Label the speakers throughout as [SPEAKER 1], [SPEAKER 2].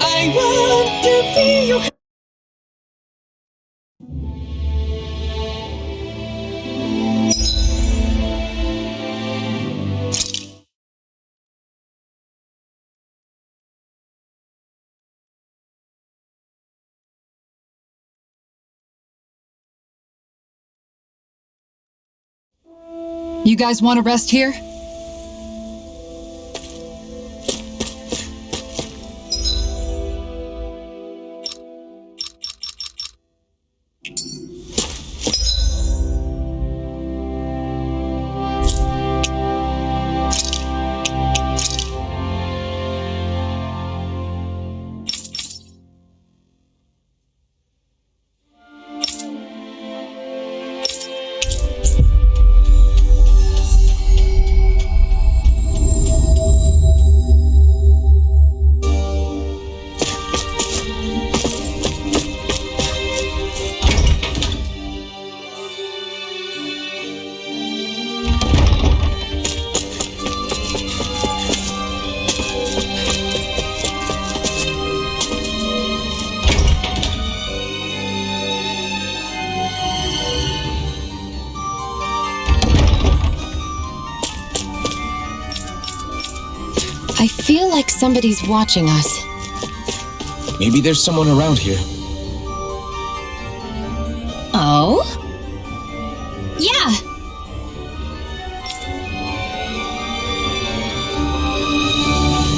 [SPEAKER 1] I want to be your...
[SPEAKER 2] You guys want to rest here?
[SPEAKER 3] I feel like somebody's watching us.
[SPEAKER 1] Maybe there's someone around here.
[SPEAKER 3] Oh? Yeah!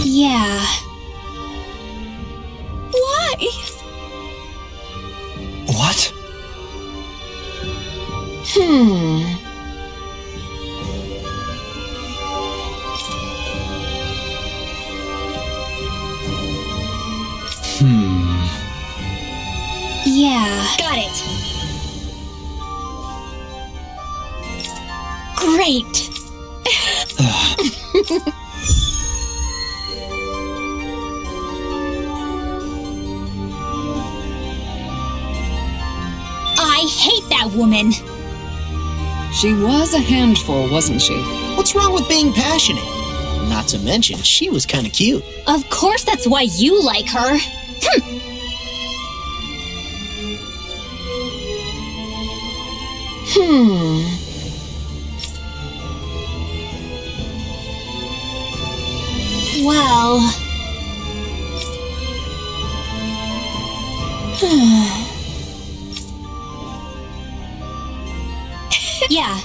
[SPEAKER 3] Yeah. Why?
[SPEAKER 1] What?
[SPEAKER 3] Yeah.
[SPEAKER 4] Got it. Great. I hate that woman.
[SPEAKER 2] She was a handful, wasn't she?
[SPEAKER 5] What's wrong with being passionate? Not to mention, she was kind of cute.
[SPEAKER 4] Of course that's why you like her.
[SPEAKER 3] Well...
[SPEAKER 4] Yeah.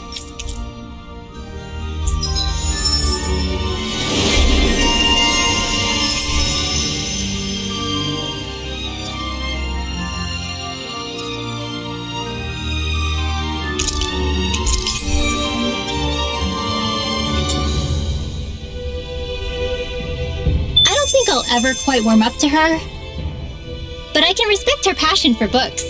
[SPEAKER 4] I don't think I'll ever quite warm up to her, but I can respect her passion for books.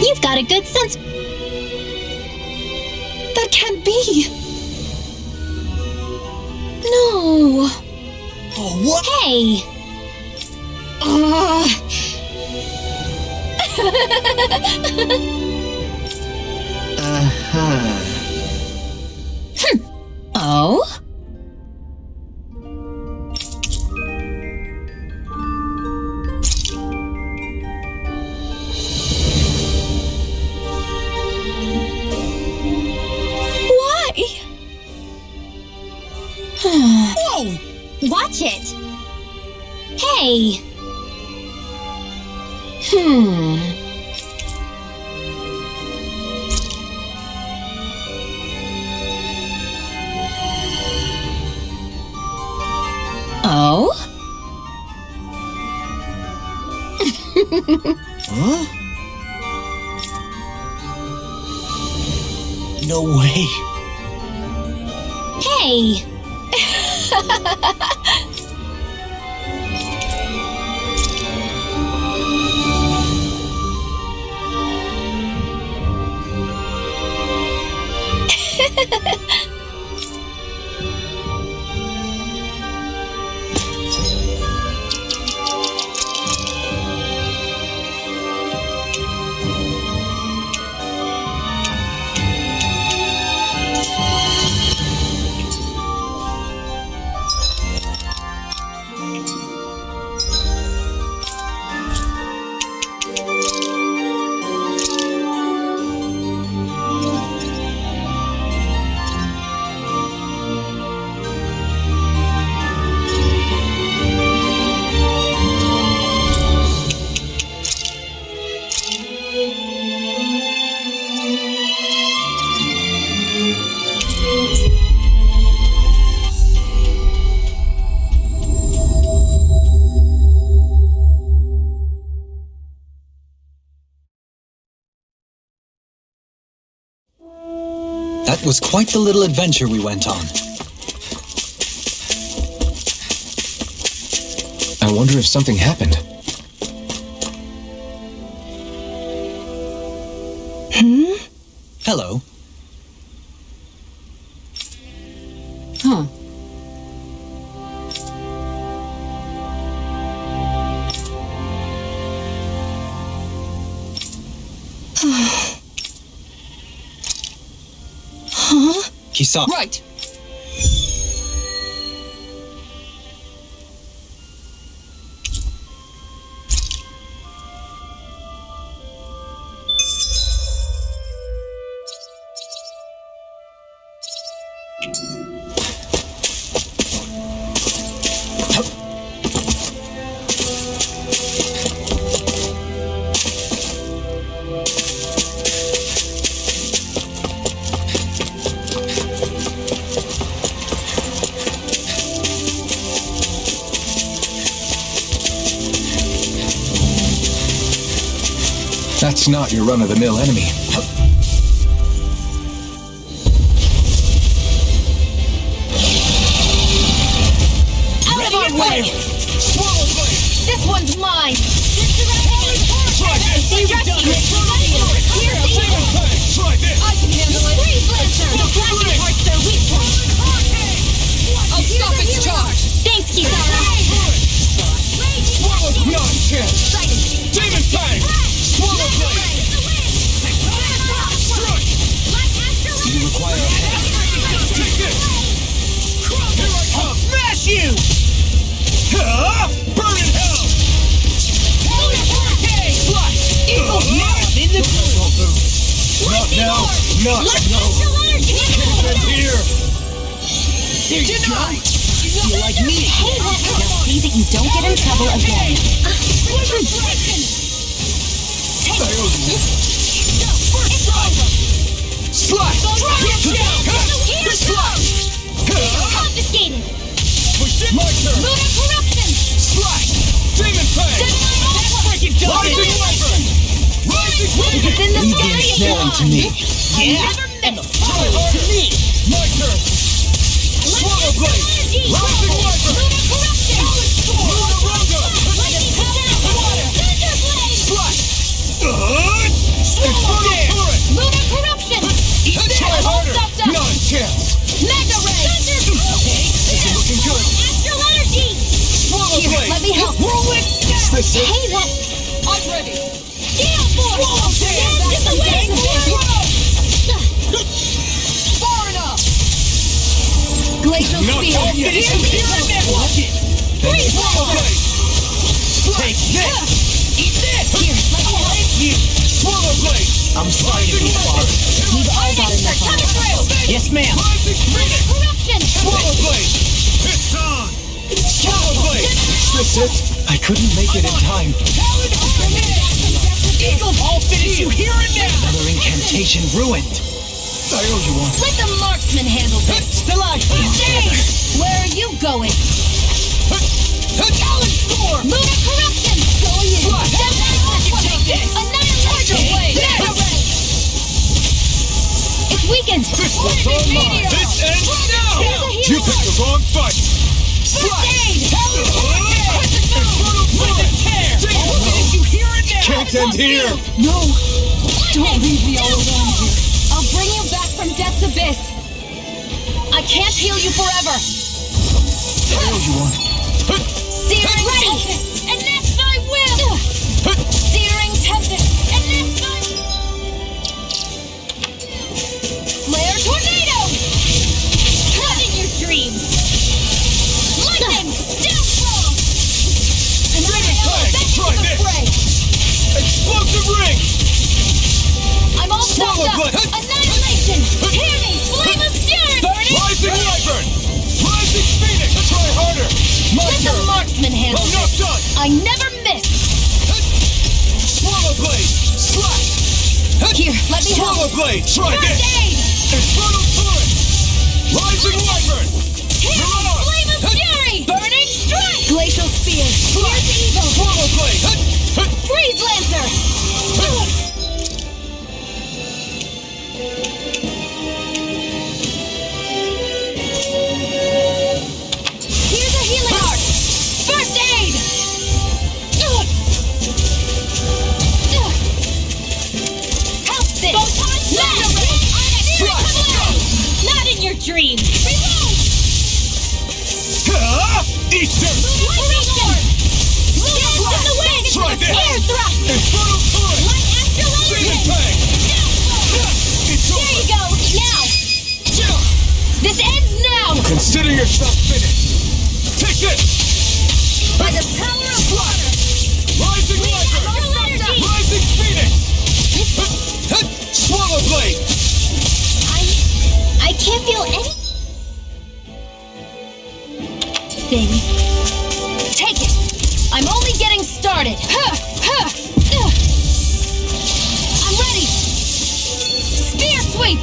[SPEAKER 4] You've got a good sense.
[SPEAKER 3] That can't be! No!
[SPEAKER 5] Oh, what?
[SPEAKER 4] Hey!
[SPEAKER 3] Oh?
[SPEAKER 4] Why?
[SPEAKER 5] Whoa!
[SPEAKER 4] Watch it! Hey!
[SPEAKER 3] Oh?
[SPEAKER 5] Huh? No way.
[SPEAKER 4] Hey!
[SPEAKER 6] That was quite the little adventure we went on.
[SPEAKER 1] I wonder if something happened.
[SPEAKER 6] Hello.
[SPEAKER 2] Huh.
[SPEAKER 6] Kisa.
[SPEAKER 2] Right!
[SPEAKER 1] That's not your run-of-the-mill enemy.
[SPEAKER 4] Out of our way! This one's mine! They recognize
[SPEAKER 2] I can handle it!
[SPEAKER 4] Freeze Lancer! The blasting part's their weak point!
[SPEAKER 2] I'll stop its charge!
[SPEAKER 4] Thanks, Kisara!
[SPEAKER 1] Nonsense! Demon Fang! Swallow Blade! Do you require a hand?
[SPEAKER 5] Take this! Here I come! Smash you! Burn in hell! Lunar Hurricane! Flash! Now I'm in the groove! Not now! Not now! Get here! There you go! You like me?
[SPEAKER 4] Hey, now see that you don't get in trouble again.
[SPEAKER 5] Slash!
[SPEAKER 4] Confiscated!
[SPEAKER 5] My turn!
[SPEAKER 4] Lunar corruption!
[SPEAKER 5] Slash! Demon Fang! Rising Wyvern! Rising Wyvern!
[SPEAKER 4] It's in the
[SPEAKER 6] Leave them staring to me.
[SPEAKER 5] Yeah! And the fire to me! My turn! Swallow Blade! Rising Wyvern!
[SPEAKER 4] Lunar corruption!
[SPEAKER 5] Lunar Rondo!
[SPEAKER 4] Thunder blade!
[SPEAKER 5] Slash! Swallow Turret!
[SPEAKER 4] Lunar corruption!
[SPEAKER 5] Try harder!
[SPEAKER 4] Stop, stop.
[SPEAKER 5] Not a chance!
[SPEAKER 4] Mega ray! Thunder
[SPEAKER 5] This is looking good!
[SPEAKER 4] Astral energy!
[SPEAKER 5] Swallow
[SPEAKER 4] Here,
[SPEAKER 5] Blade!
[SPEAKER 4] let me help.
[SPEAKER 5] Roll it! Is this it?
[SPEAKER 4] Hey, that
[SPEAKER 2] I'm ready!
[SPEAKER 4] Gale Force!
[SPEAKER 5] Swallow Dance!
[SPEAKER 4] Get the way!
[SPEAKER 2] Far enough! Glacial
[SPEAKER 5] Not
[SPEAKER 2] speed!
[SPEAKER 5] all finish him here and there! Watch it! Swallow Blade! Take this! Eat this!
[SPEAKER 4] Here, let me help.
[SPEAKER 5] You! Swallow Blade!
[SPEAKER 6] I'm sorry to be far.
[SPEAKER 4] We've all got enough on our plate.
[SPEAKER 5] Yes, ma'am! Rising Phoenix!
[SPEAKER 4] Corruption!
[SPEAKER 5] Swallow Blade! It's on! Swallow Blade!
[SPEAKER 6] Is this it? I couldn't make it in time.
[SPEAKER 5] Talon Hurricane! Eagle! I'll finish you here and now!
[SPEAKER 6] Another incantation ruined. I owe you one.
[SPEAKER 4] Let the marksman handle this. James, where are you going?
[SPEAKER 5] Talon Storm!
[SPEAKER 4] Lunar corruption! Going in.
[SPEAKER 5] Take this!
[SPEAKER 4] Annihilation blade!
[SPEAKER 5] Take this!
[SPEAKER 4] It's weakened.
[SPEAKER 5] This one's all mine! This ends now!
[SPEAKER 4] Here's a
[SPEAKER 5] You
[SPEAKER 4] healer.
[SPEAKER 5] picked the wrong fight! Slash! Talon Hurricane! Infernal Bullet! I'll finish you here and now! Can't end here!
[SPEAKER 2] No! Don't leave me all alone here!
[SPEAKER 4] I'll bring you back from death's abyss. I can't heal you forever.
[SPEAKER 6] I owe you one.
[SPEAKER 4] Searing tempest, and that's my will. Searing tempest, and that's my flare tornado. Cut in your dreams. Lightning, death blow.
[SPEAKER 5] Demon Fang! Try this! Explosive ring!
[SPEAKER 4] I'm all
[SPEAKER 5] Swallow
[SPEAKER 4] stopped up.
[SPEAKER 5] Blade.
[SPEAKER 4] Annihilation. Hear me, flame of fury.
[SPEAKER 5] Rising Wyvern! Rising Phoenix! Try harder! My
[SPEAKER 4] Let the
[SPEAKER 5] turn!
[SPEAKER 4] marksman handle
[SPEAKER 5] I'm not
[SPEAKER 4] this.
[SPEAKER 5] done!
[SPEAKER 4] I never miss.
[SPEAKER 5] Swallow Blade! Slash!
[SPEAKER 4] Here, let me help.
[SPEAKER 5] Swallow Blade! Try
[SPEAKER 4] First
[SPEAKER 5] this!
[SPEAKER 4] aid.
[SPEAKER 5] Infernal Turret! Rising Wyvern!
[SPEAKER 4] Hear me,
[SPEAKER 5] You're on!
[SPEAKER 4] flame of fury. Burning strike. Glacial spear. Here's evil.
[SPEAKER 5] Swallow Blade!
[SPEAKER 4] Freeze Lancer.
[SPEAKER 5] Easter!
[SPEAKER 4] Lightning orb! Lunar blast! In the wind!
[SPEAKER 5] Try this!
[SPEAKER 4] Air thrust!
[SPEAKER 5] Infernal current!
[SPEAKER 4] Light astral
[SPEAKER 5] Demon
[SPEAKER 4] energy!
[SPEAKER 5] fang! It's
[SPEAKER 4] There
[SPEAKER 5] over!
[SPEAKER 4] you go! Now! This ends now!
[SPEAKER 5] Consider yourself finished! Take this!
[SPEAKER 4] By the power of water!
[SPEAKER 5] Rising Liger!
[SPEAKER 4] Astral energy!
[SPEAKER 5] Rising Phoenix! Swallow blade!
[SPEAKER 4] I can't feel any... thing. Take it! I'm only getting started! I'm ready! Spear sweep!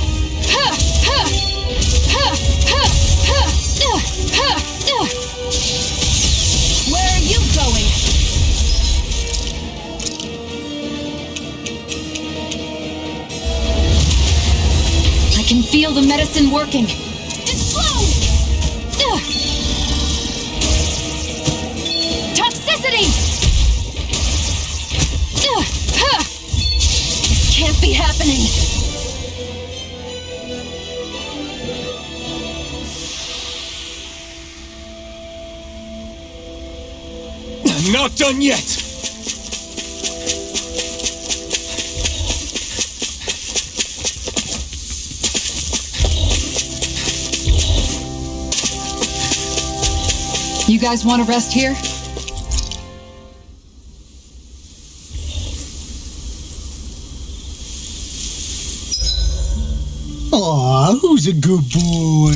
[SPEAKER 4] Where are you going?
[SPEAKER 2] I can feel the medicine working.
[SPEAKER 4] Explode! Toxicity! This can't be happening!
[SPEAKER 5] I'm not done yet!
[SPEAKER 2] You guys want to rest here?
[SPEAKER 6] Aw, who's a good boy?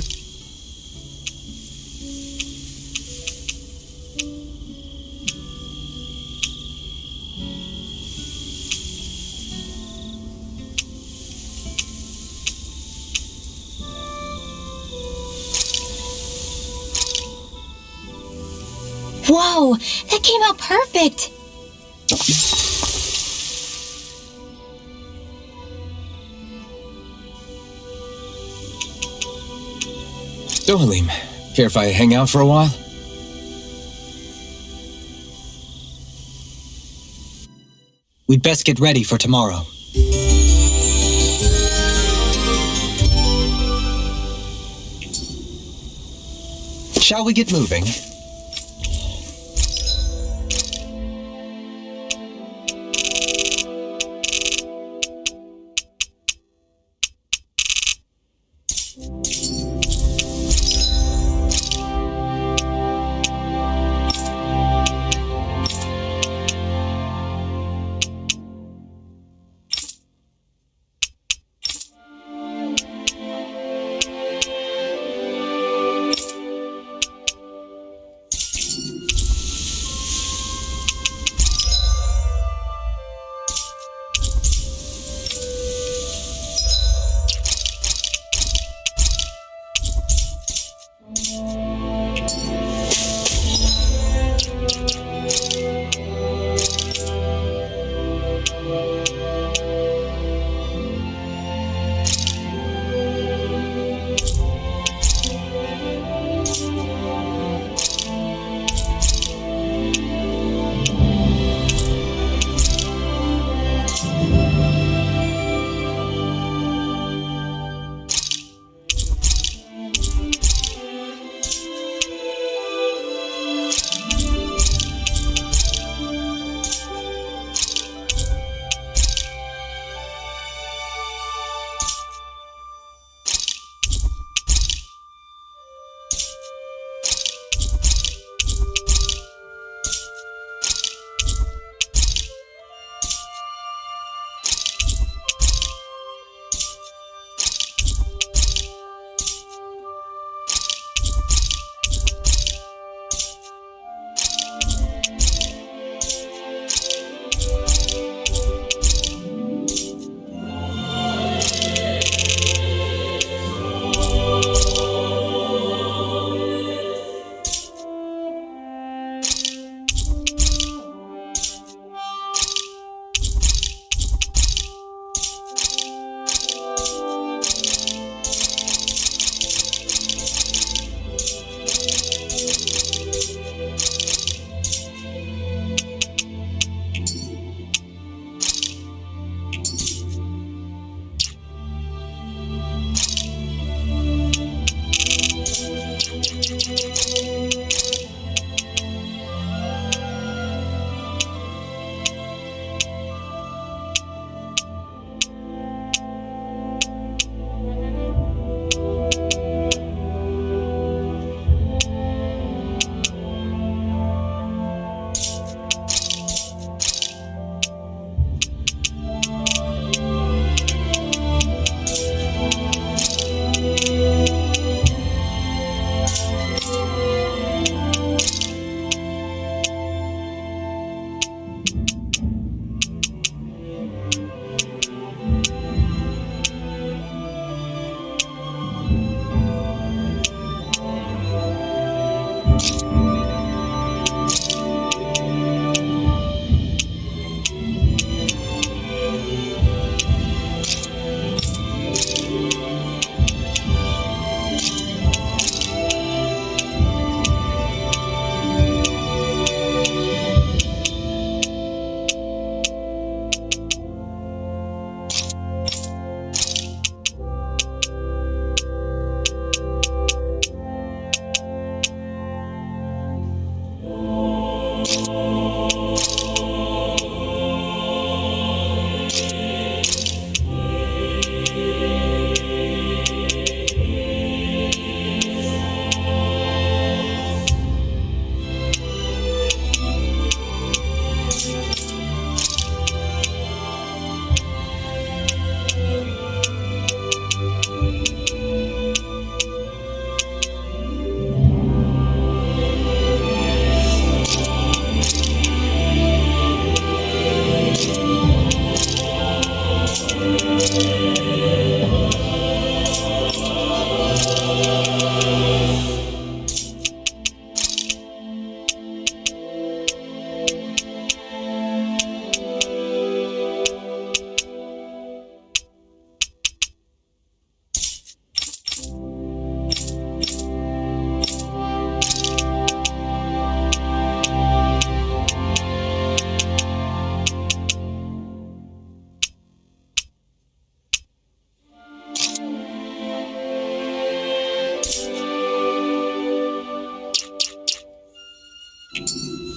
[SPEAKER 4] Whoa, that came out perfect!
[SPEAKER 1] So, Halim, care if I hang out for a while?
[SPEAKER 6] We'd best get ready for tomorrow.
[SPEAKER 1] Shall we get moving?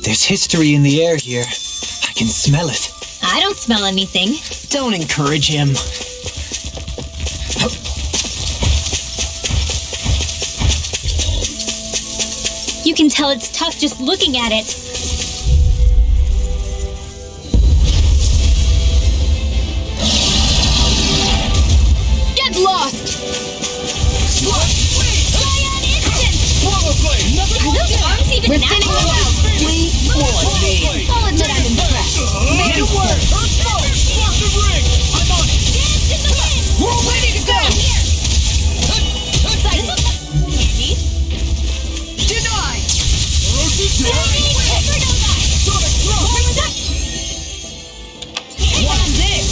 [SPEAKER 6] There's history in the air here. I can smell it.
[SPEAKER 4] I don't smell anything.
[SPEAKER 6] Don't encourage him.
[SPEAKER 4] You can tell it's tough just looking at it.
[SPEAKER 2] Get lost!
[SPEAKER 4] Giant instant!
[SPEAKER 5] Swallow blade!
[SPEAKER 4] Are those arms even
[SPEAKER 2] We're
[SPEAKER 4] natural?
[SPEAKER 2] thinning them out.
[SPEAKER 6] More like me.
[SPEAKER 2] I'll admit I'm impressed.
[SPEAKER 5] Make it work! Let's go! Spark the ring! I'm on it!
[SPEAKER 4] Dance in the wind!
[SPEAKER 2] We're ready to go!
[SPEAKER 4] Here! Andy?
[SPEAKER 2] Denied!
[SPEAKER 5] Ferocious Dragon!
[SPEAKER 4] Supernova!
[SPEAKER 5] Sonic Thrust!
[SPEAKER 4] What's this?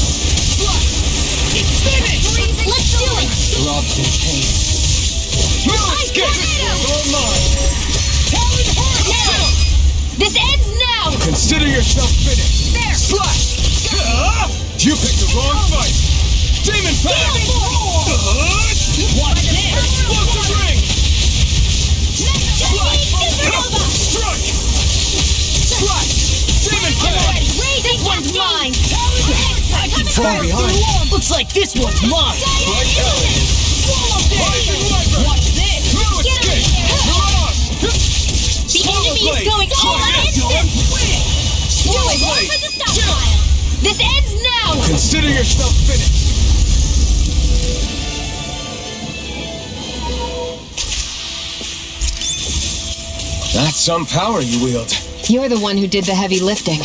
[SPEAKER 5] It's finished!
[SPEAKER 4] Let's do it!
[SPEAKER 6] Rob's in pain.
[SPEAKER 5] Get this all mine! Talon Hurricane!
[SPEAKER 4] This ends now!
[SPEAKER 5] Consider yourself finished!
[SPEAKER 4] There!
[SPEAKER 5] Slash! You picked the wrong fight! Demon Pack!
[SPEAKER 4] What's this?
[SPEAKER 5] Explosive Ring!
[SPEAKER 4] Supernova!
[SPEAKER 5] Strike! Slash! Demon Pack!
[SPEAKER 4] This one's mine!
[SPEAKER 6] Far behind.
[SPEAKER 2] Looks like this one's mine!
[SPEAKER 5] Strike Ellie! Rising Viper!
[SPEAKER 2] What's this?
[SPEAKER 5] No escape! Mirage!
[SPEAKER 4] The enemy is going all out
[SPEAKER 5] Swallow
[SPEAKER 4] instant!
[SPEAKER 5] Swallow
[SPEAKER 4] Go
[SPEAKER 5] blade!
[SPEAKER 4] for the stockpile! This ends now!
[SPEAKER 5] Consider yourself finished!
[SPEAKER 1] That's some power you wield.
[SPEAKER 2] You're the one who did the heavy lifting.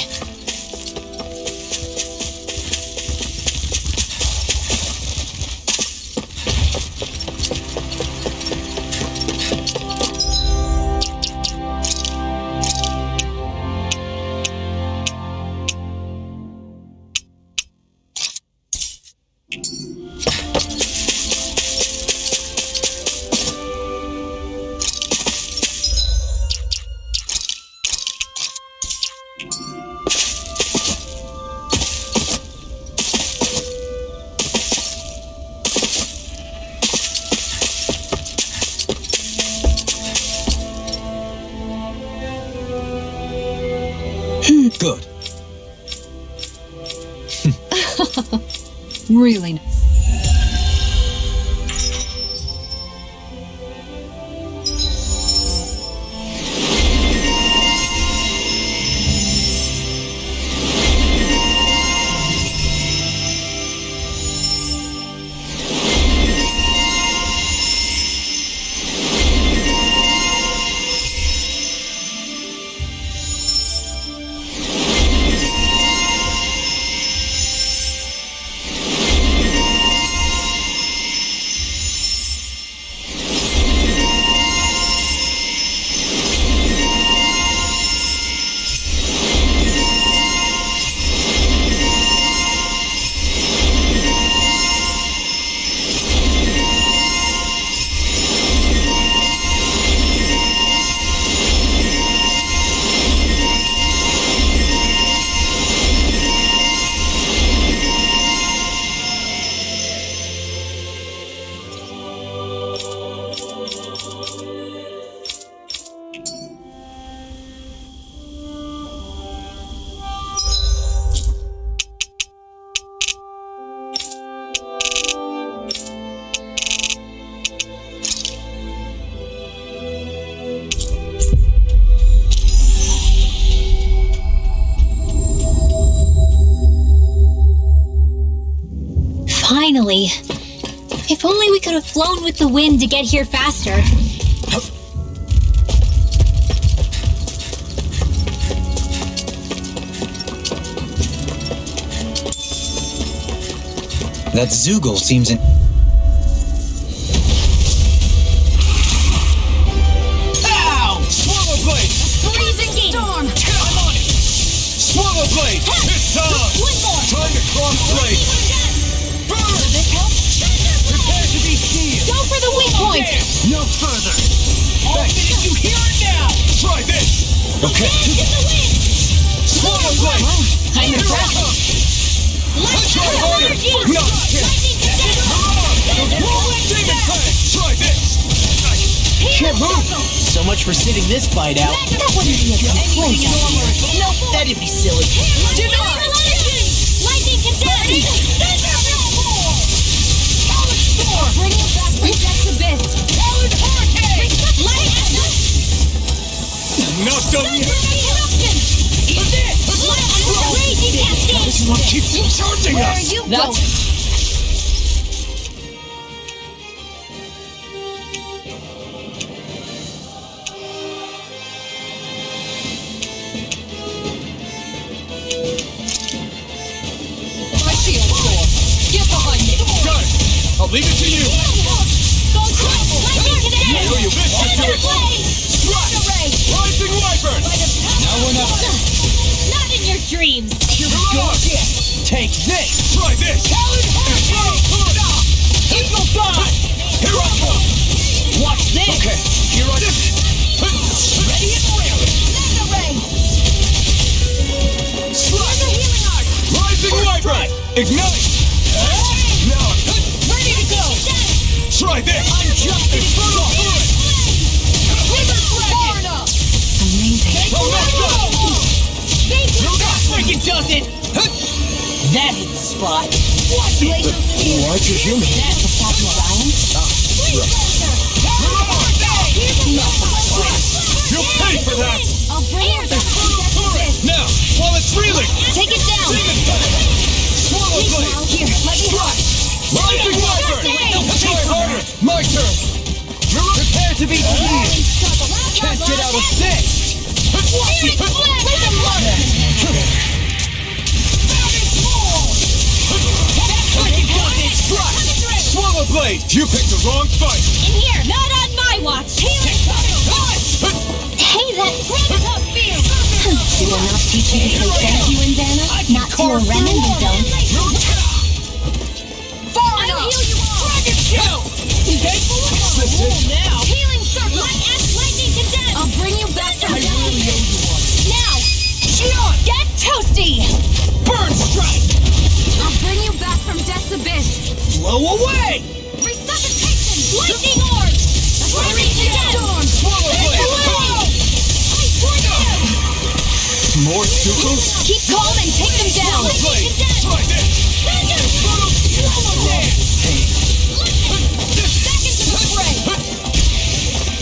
[SPEAKER 1] Good.
[SPEAKER 2] Really nice.
[SPEAKER 4] Finally. If only we could have flown with the wind to get here faster.
[SPEAKER 1] That Zoogle seems in.
[SPEAKER 5] Ow! Swallow blade!
[SPEAKER 4] Freezing storm!
[SPEAKER 5] I'm on it! Swallow blade! It's time!
[SPEAKER 4] One more!
[SPEAKER 5] Time to cross blade! Burn! Prepare to be sealed!
[SPEAKER 4] Go for the weak point!
[SPEAKER 5] No further! I'll finish you here and now! Try this!
[SPEAKER 1] Okay.
[SPEAKER 4] Dance in the wind!
[SPEAKER 5] Swallow blade!
[SPEAKER 4] I'm
[SPEAKER 5] Here I
[SPEAKER 4] impressed.
[SPEAKER 5] come!
[SPEAKER 4] Let's
[SPEAKER 5] Try
[SPEAKER 4] go!
[SPEAKER 5] harder!
[SPEAKER 4] Energy!
[SPEAKER 5] No! Demon Pack! Try this!
[SPEAKER 1] Can't move.
[SPEAKER 5] So much for sitting this fight out.
[SPEAKER 3] That wouldn't be a complete idea.
[SPEAKER 5] Nope, that'd be silly. Denied!
[SPEAKER 4] Lightning condemned!
[SPEAKER 5] Talent Storm!
[SPEAKER 3] Bring it back from Death's Abyss.
[SPEAKER 5] Talent Hurricane!
[SPEAKER 6] Not done yet.
[SPEAKER 5] Eat this!
[SPEAKER 4] Raging cascade!
[SPEAKER 6] This is what keeps them charging
[SPEAKER 3] Where are
[SPEAKER 6] us.
[SPEAKER 3] you
[SPEAKER 5] That's...
[SPEAKER 3] going?
[SPEAKER 2] My shield sword. Get behind me.
[SPEAKER 6] Got it. I'll leave it to you.
[SPEAKER 4] Lightning condemned!
[SPEAKER 6] I know you missed it, do it.
[SPEAKER 4] Strike!
[SPEAKER 6] Rising Wyvern. Now we're not.
[SPEAKER 4] Not in your dreams!
[SPEAKER 6] Mirage.
[SPEAKER 5] Take this!
[SPEAKER 6] Try this.
[SPEAKER 5] Talent Hurricane! Eagle Thought!
[SPEAKER 6] Here I come.
[SPEAKER 5] Watch this!
[SPEAKER 6] Okay. Here I come.
[SPEAKER 5] Ready and raring!
[SPEAKER 6] Strike. Rising Wyvern. Ignite. Now.
[SPEAKER 5] Ready to go!
[SPEAKER 6] Try this.
[SPEAKER 5] I'm just
[SPEAKER 6] Infernal Fluid.
[SPEAKER 3] Amazing.
[SPEAKER 6] Oh, let's go.
[SPEAKER 5] That's like it does it! That hit the spot. Watch it!
[SPEAKER 6] Why'd you human?
[SPEAKER 5] That's the top of
[SPEAKER 6] You'll pay for that.
[SPEAKER 3] I'll bring it back.
[SPEAKER 6] Now, while it's reeling.
[SPEAKER 3] Take it down.
[SPEAKER 6] Swallow blade.
[SPEAKER 3] Here, let me help.
[SPEAKER 6] Rising Wyvern. Try harder. My turn. Prepare to be squeezed. Can't get out of this.
[SPEAKER 5] Watch it! That's like it does it!
[SPEAKER 6] Swallow blade. You picked the wrong fight.
[SPEAKER 4] In here! Not on my watch!
[SPEAKER 5] Hey,
[SPEAKER 4] that Predator field!
[SPEAKER 3] Did I not teach you to say thank you, Indana? Not to a Renan, we don't.
[SPEAKER 4] I'll heal you all!
[SPEAKER 5] Dragon Show! Now!
[SPEAKER 4] Healing circle! Lightning condemned!
[SPEAKER 3] I'll bring you back from
[SPEAKER 5] I really owe you one.
[SPEAKER 4] Now!
[SPEAKER 5] Shion!
[SPEAKER 4] Get toasty!
[SPEAKER 5] Burn Strike!
[SPEAKER 3] I'll bring you back from Death's Abyss.
[SPEAKER 5] Blow away!
[SPEAKER 4] Resuscitation! Lightning orb! Lightning condemned!
[SPEAKER 6] Swallow blade.
[SPEAKER 4] Ice tornado!
[SPEAKER 6] More Stukos.
[SPEAKER 3] Keep calm and take them down.
[SPEAKER 6] Swallow blade. Try this.
[SPEAKER 4] Thunder!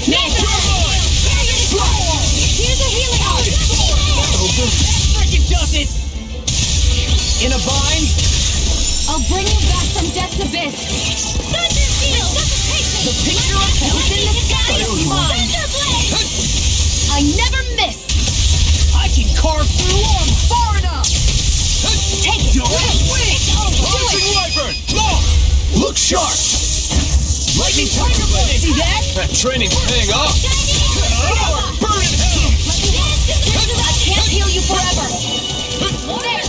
[SPEAKER 5] Damn!
[SPEAKER 4] Back into the fray! Here's a healing orb!
[SPEAKER 5] That's like it does it! In a bind?
[SPEAKER 3] I'll bring you back from Death's Abyss.
[SPEAKER 4] Thunder field!
[SPEAKER 5] The picture of hell.
[SPEAKER 3] Within the sky is mine.
[SPEAKER 4] Thunder blade!
[SPEAKER 3] I never miss.
[SPEAKER 5] I can carve through armor!
[SPEAKER 3] Far enough. Take it.
[SPEAKER 6] Rising Wyvern. Long. Look sharp.
[SPEAKER 5] Lightning Tiger Blade! See that?
[SPEAKER 6] That training's paying off. Burn in hell.
[SPEAKER 3] I can't heal you forever.
[SPEAKER 4] There!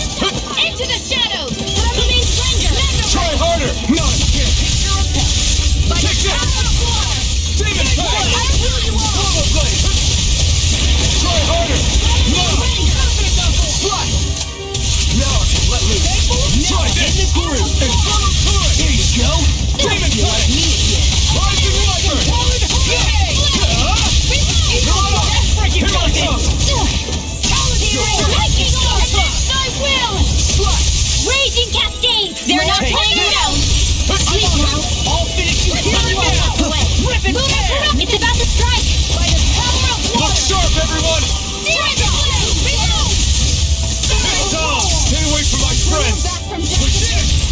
[SPEAKER 4] Into the shadows! Remain slender!
[SPEAKER 6] Try harder. Not again. Take this. Demon Fang. Swallow blade. Try harder. No. Strike. Now I can let loose. Try this. Infernal Fluid.
[SPEAKER 5] There you go!
[SPEAKER 6] Demon
[SPEAKER 5] You're like
[SPEAKER 6] Fang.
[SPEAKER 5] me again!
[SPEAKER 6] Rising Wyvern.
[SPEAKER 5] That's like it
[SPEAKER 6] Here I
[SPEAKER 5] does
[SPEAKER 6] come.
[SPEAKER 5] it!
[SPEAKER 4] Lightning orb! I will! Raging cascades! They're not
[SPEAKER 5] Take
[SPEAKER 4] playing
[SPEAKER 5] this.
[SPEAKER 4] around!
[SPEAKER 5] Sleep now! I'll finish you right now! Rip and tear!
[SPEAKER 4] It's about to strike! By the power of
[SPEAKER 6] Look
[SPEAKER 4] water!
[SPEAKER 6] sharp, everyone.
[SPEAKER 4] Dragon blade! Reload!
[SPEAKER 6] Tom, stay away from my friends.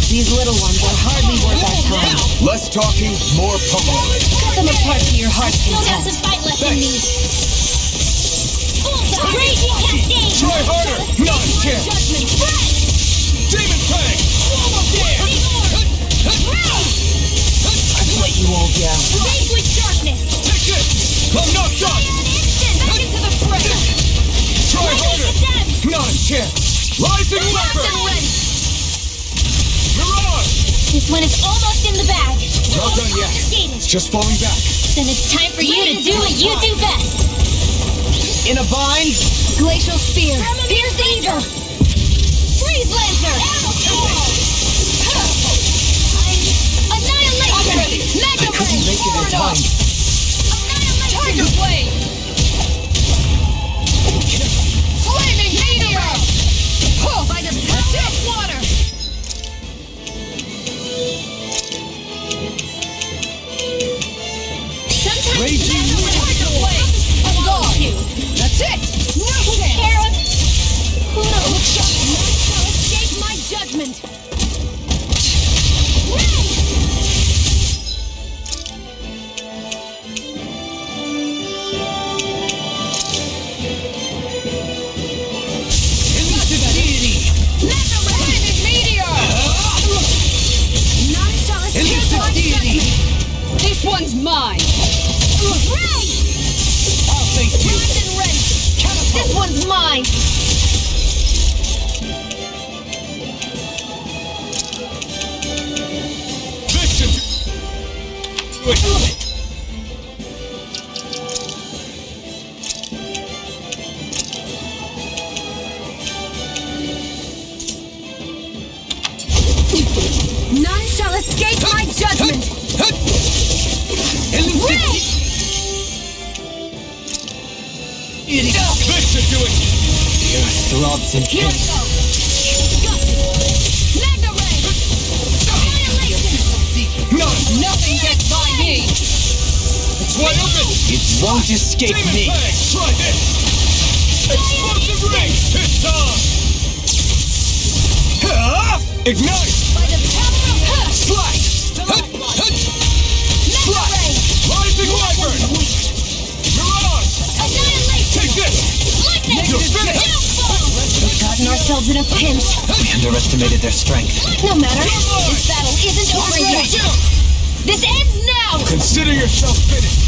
[SPEAKER 3] These little ones are hardly worth our time.
[SPEAKER 6] Less talking, more pummeling.
[SPEAKER 3] Cut them apart to your heart's
[SPEAKER 4] Still have
[SPEAKER 3] content.
[SPEAKER 4] some fight left in me! Bullseye! Raging cascades!
[SPEAKER 6] Try harder. Not a chance.
[SPEAKER 4] Judgment! Breath!
[SPEAKER 6] Demon Fang.
[SPEAKER 4] Lightning orb!
[SPEAKER 5] I've let you all down.
[SPEAKER 4] Language darkness!
[SPEAKER 6] Take this. I'm not done.
[SPEAKER 4] Back into the fray!
[SPEAKER 6] Try harder.
[SPEAKER 4] Condemned!
[SPEAKER 6] Not a chance. Rising Wyvern. Mirage.
[SPEAKER 4] This one is almost in the bag!
[SPEAKER 6] Not done yet. It's just falling back.
[SPEAKER 4] Then it's time for you to do what you do best!
[SPEAKER 5] In a bind?
[SPEAKER 3] Glacial Spear.
[SPEAKER 4] Pierce the evil! Freeze Lancer! Annihilation! Mega Ray!
[SPEAKER 5] Make it in time.
[SPEAKER 4] Annihilation! Tiger Blade!
[SPEAKER 3] None shall escape my judgment!
[SPEAKER 5] Ray! This should do it!
[SPEAKER 6] The earth throbs in
[SPEAKER 3] Here we
[SPEAKER 6] pain.
[SPEAKER 3] go! Mega Ray! Annihilation!
[SPEAKER 2] Nothing gets by me!
[SPEAKER 5] It's wide open!
[SPEAKER 6] It won't escape
[SPEAKER 5] Demon
[SPEAKER 6] me.
[SPEAKER 5] Fang, try this! Explosive ring! It's on! Ignite!
[SPEAKER 3] By the power of her!
[SPEAKER 5] Slice!
[SPEAKER 3] Mega Ray!
[SPEAKER 5] Rising Wyvern! Mirage!
[SPEAKER 3] Annihilation!
[SPEAKER 5] Take this!
[SPEAKER 3] Lightning!
[SPEAKER 5] You're finished!
[SPEAKER 3] We've gotten ourselves in a pinch.
[SPEAKER 6] We underestimated their strength.
[SPEAKER 3] No matter. This battle isn't over yet. This ends now!
[SPEAKER 5] Consider yourself finished!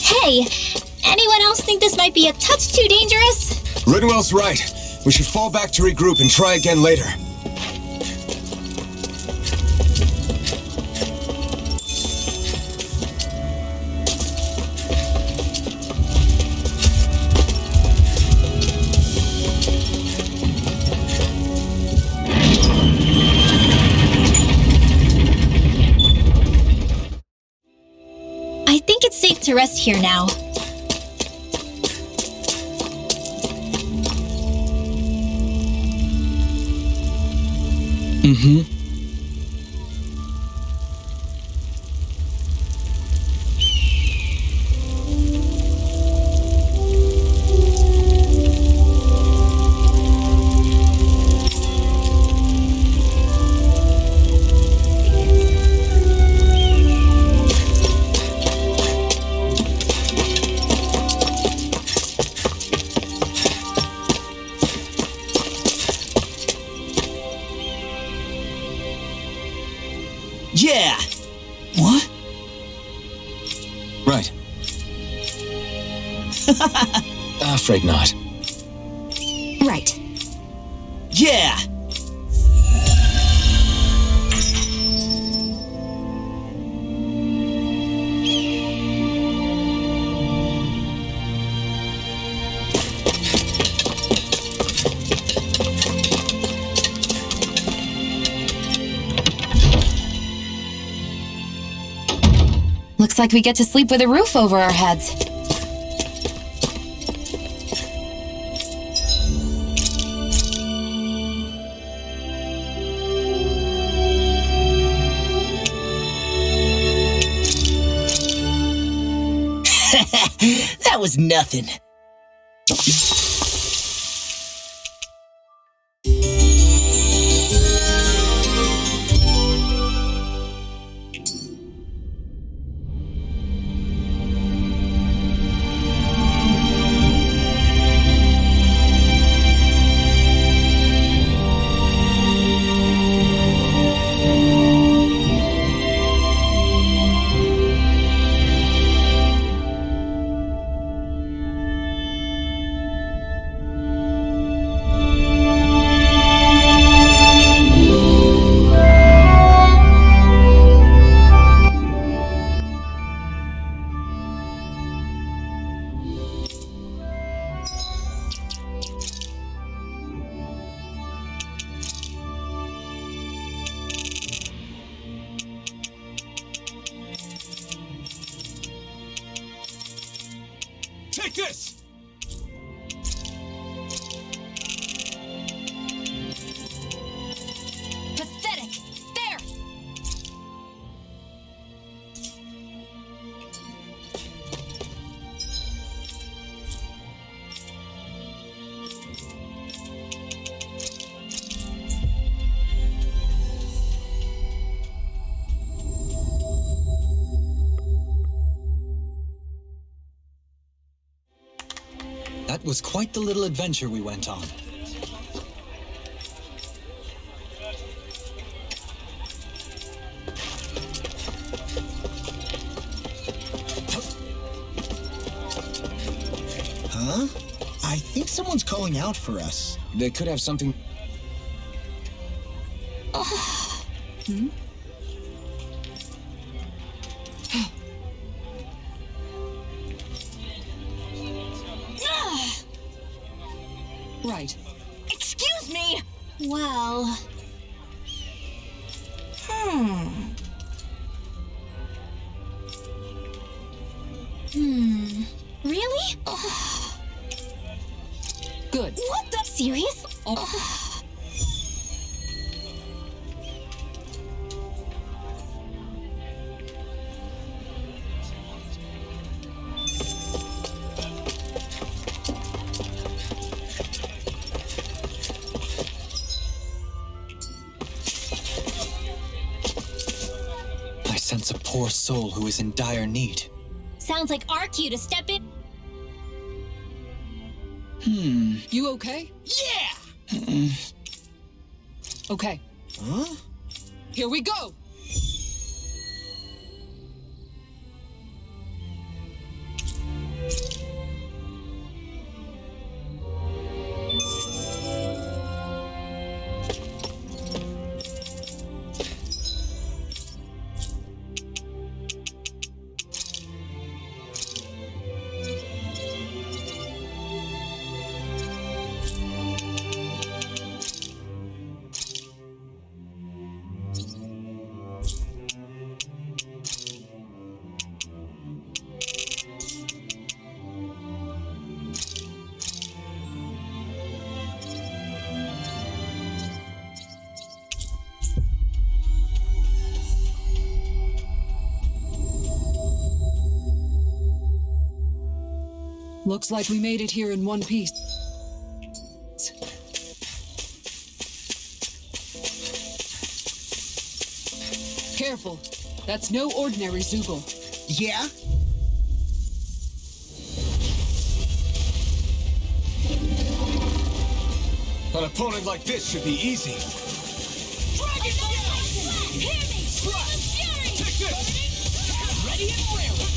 [SPEAKER 4] Hey, anyone else think this might be a touch too dangerous?
[SPEAKER 1] Ridwell's right. We should fall back to regroup and try again later.
[SPEAKER 4] I think it's safe to rest here now.
[SPEAKER 1] Mm-hmm.
[SPEAKER 6] Yeah! What?
[SPEAKER 1] Right. Afraid not.
[SPEAKER 3] Right.
[SPEAKER 6] Yeah!
[SPEAKER 3] Looks like we get to sleep with a roof over our heads.
[SPEAKER 6] That was nothing.
[SPEAKER 5] Take this!
[SPEAKER 3] Pathetic! There!
[SPEAKER 1] That was quite the little adventure we went on.
[SPEAKER 6] Huh?
[SPEAKER 5] someone's calling out for us.
[SPEAKER 1] They could have something.
[SPEAKER 2] Right.
[SPEAKER 3] Excuse me!
[SPEAKER 4] Well. Really?
[SPEAKER 2] Good.
[SPEAKER 4] What the? Serious?
[SPEAKER 1] I sense a poor soul who is in dire need.
[SPEAKER 4] Sounds like our cue to step in.
[SPEAKER 2] You okay?
[SPEAKER 5] Yeah!
[SPEAKER 2] Okay.
[SPEAKER 5] Huh?
[SPEAKER 2] Here we go! Looks like we made it here in one piece. Careful. That's no ordinary Zoogle.
[SPEAKER 5] Yeah?
[SPEAKER 6] An opponent like this should be easy.
[SPEAKER 3] Dragon Blast! Hear me! Scream Fury!
[SPEAKER 6] Take this!
[SPEAKER 5] Ready and raring!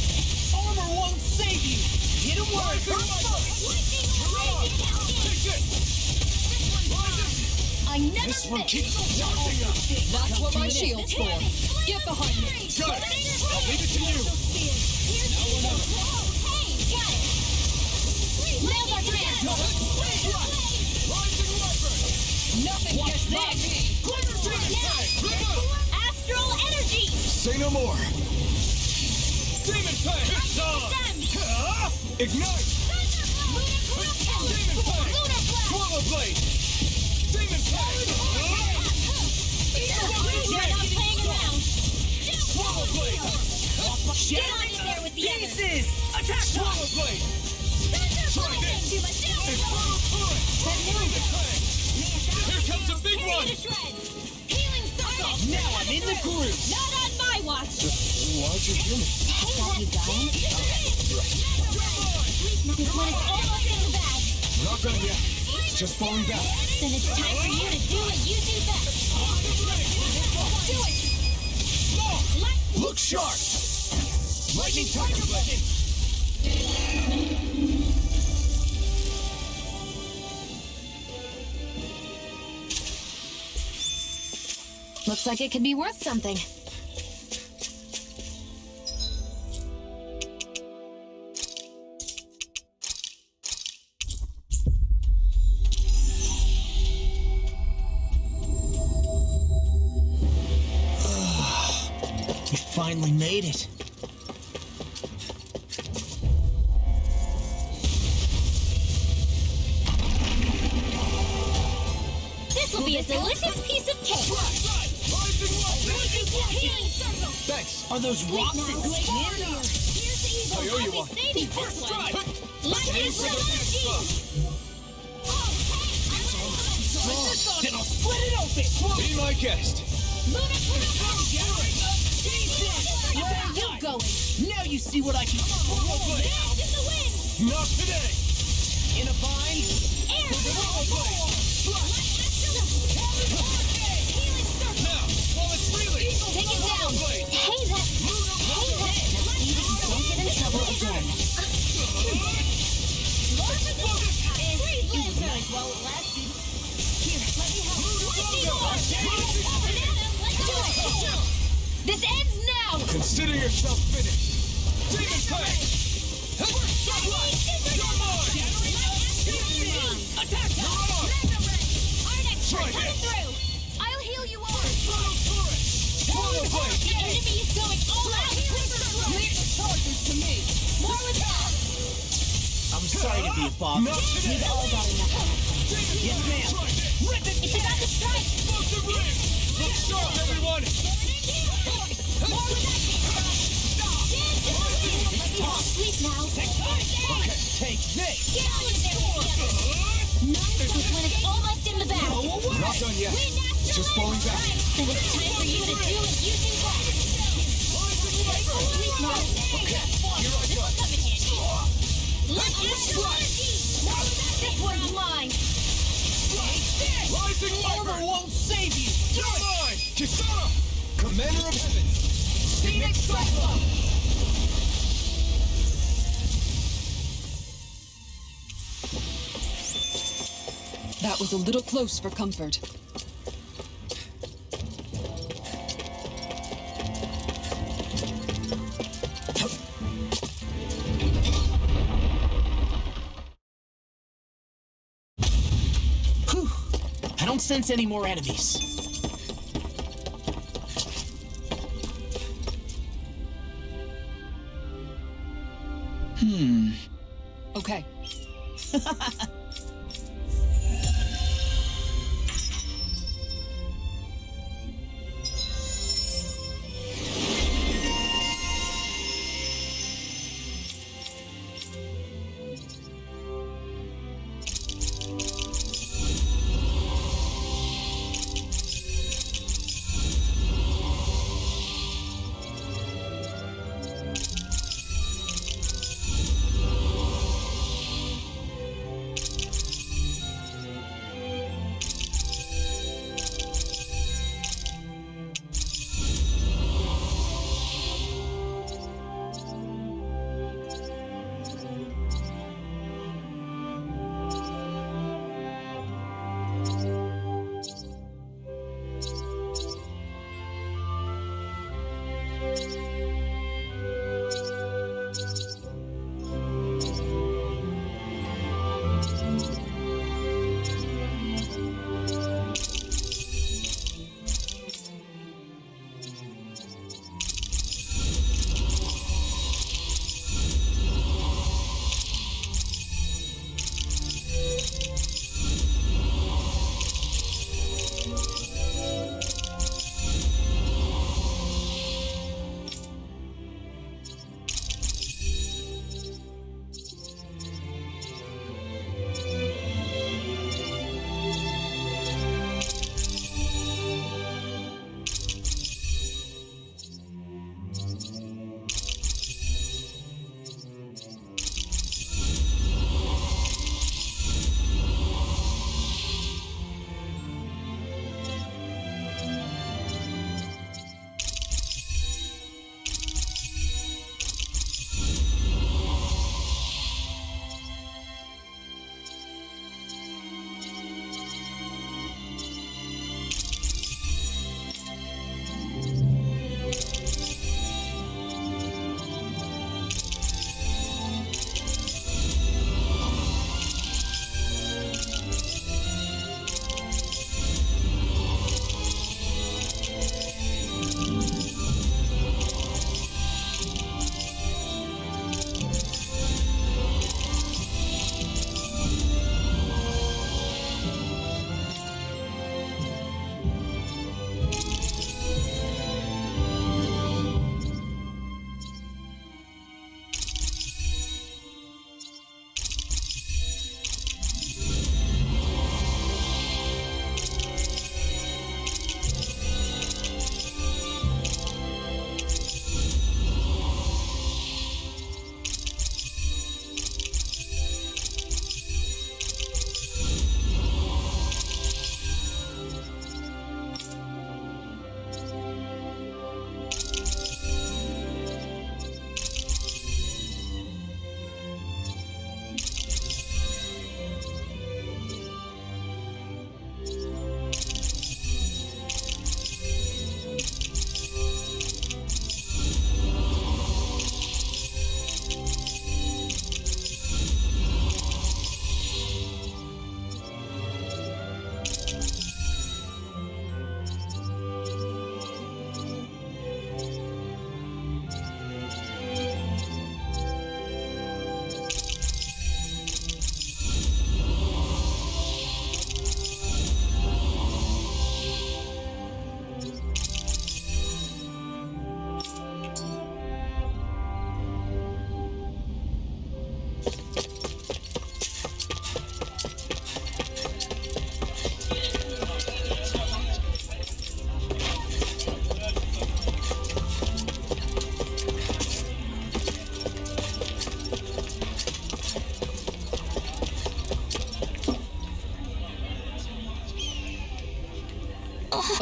[SPEAKER 5] Armor won't save you! Hit him where it hurts first!
[SPEAKER 3] Lightning Raging
[SPEAKER 6] Take this!
[SPEAKER 3] I never
[SPEAKER 6] This one
[SPEAKER 3] miss.
[SPEAKER 6] keeps charging up!
[SPEAKER 2] That's what my shield's for. Get behind me.
[SPEAKER 6] Got it! I'll leave it to you!
[SPEAKER 3] Hey, got it! Nailed our plan!
[SPEAKER 6] Rising weapon!
[SPEAKER 2] Nothing gets by me.
[SPEAKER 6] Quicker demon tank! Rip
[SPEAKER 3] Astral Energy!
[SPEAKER 6] Say no more! Demon tank! It's on! Ignite! Demon tank! Swallow blade! Demon tank!
[SPEAKER 3] You're not playing around!
[SPEAKER 6] Swallow blade!
[SPEAKER 3] Get on in there with the others!
[SPEAKER 5] Pieces! Attack!
[SPEAKER 6] Swallow blade! Try this! Infernal current! Demon tank! Here comes a big one!
[SPEAKER 3] Healing circle!
[SPEAKER 5] Now I'm in the groove!
[SPEAKER 3] Not on my watch!
[SPEAKER 6] Larger human.
[SPEAKER 3] Thought you dying? This one is almost in the bag.
[SPEAKER 6] We're not done yet. It's just falling back.
[SPEAKER 3] Then it's time for you to do what you do best. Do it!
[SPEAKER 6] Look sharp! Lightning tiger blade!
[SPEAKER 3] Looks like it could be worth something.
[SPEAKER 5] We finally made it.
[SPEAKER 4] This will be a delicious piece of cake.
[SPEAKER 6] Rising weapon!
[SPEAKER 3] Healing circle!
[SPEAKER 6] Thanks!
[SPEAKER 5] Are those rocks that glitch in?
[SPEAKER 3] Here's the evil.
[SPEAKER 6] I owe you
[SPEAKER 3] I'll
[SPEAKER 6] one.
[SPEAKER 3] be saving this one. Lightning Energy!
[SPEAKER 5] Then I'll split it open!
[SPEAKER 6] Be my guest!
[SPEAKER 5] Where are you going? Now you see what I can do!
[SPEAKER 3] Blast in the wind!
[SPEAKER 6] Not today!
[SPEAKER 5] In a bind?
[SPEAKER 3] Air!
[SPEAKER 6] Swallow blade!
[SPEAKER 3] Healing circle!
[SPEAKER 6] Now, while it's reeling!
[SPEAKER 3] Take it down!
[SPEAKER 6] Swallow blade!
[SPEAKER 4] Hey, that.
[SPEAKER 3] See that you don't get in trouble again.
[SPEAKER 6] Focus!
[SPEAKER 3] You while it lasted. Here, let me help.
[SPEAKER 4] This ends now!
[SPEAKER 6] Consider yourself finished. Demon Fang!
[SPEAKER 3] Attack!
[SPEAKER 6] You're on!
[SPEAKER 3] Arnex,
[SPEAKER 6] Try
[SPEAKER 3] coming
[SPEAKER 6] this.
[SPEAKER 3] through! I'll heal you all!
[SPEAKER 6] Shadow Turret! Shadow Blade!
[SPEAKER 3] The enemy is going all out!
[SPEAKER 2] Leave the charges to me.
[SPEAKER 3] More with that!
[SPEAKER 5] I'm sorry to be a bother.
[SPEAKER 6] Not today!
[SPEAKER 3] We've all got enough.
[SPEAKER 5] Yes, ma'am.
[SPEAKER 6] Try this!
[SPEAKER 5] Rip it!
[SPEAKER 3] It's about to strike!
[SPEAKER 6] Explosive Ring! Look sharp, everyone!
[SPEAKER 3] Sleep now.
[SPEAKER 5] Okay, take this!
[SPEAKER 3] Get out of there together. None is when it's almost in the bag.
[SPEAKER 6] We're not done yet. Just falling back.
[SPEAKER 3] Then it's time for you to do what you do best. Sleep now.
[SPEAKER 6] Okay, here I go.
[SPEAKER 3] Come in handy. This one's mine.
[SPEAKER 6] Rising
[SPEAKER 5] Armor
[SPEAKER 6] Viper!
[SPEAKER 5] won't save you!
[SPEAKER 6] You're mine! Kisara! Commander of Heaven!
[SPEAKER 2] Phoenix Cyclone! That was a little close for comfort.
[SPEAKER 5] Whew. I don't sense any more enemies.
[SPEAKER 2] Okay.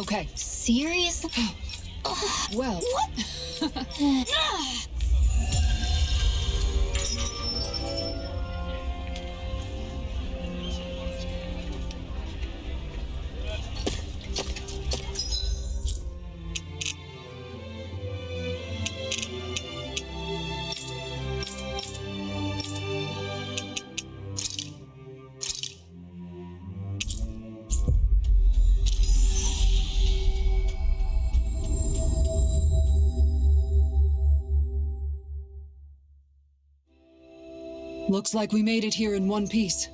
[SPEAKER 2] okay.
[SPEAKER 4] Seriously?
[SPEAKER 2] Well, looks like we made it here in one piece.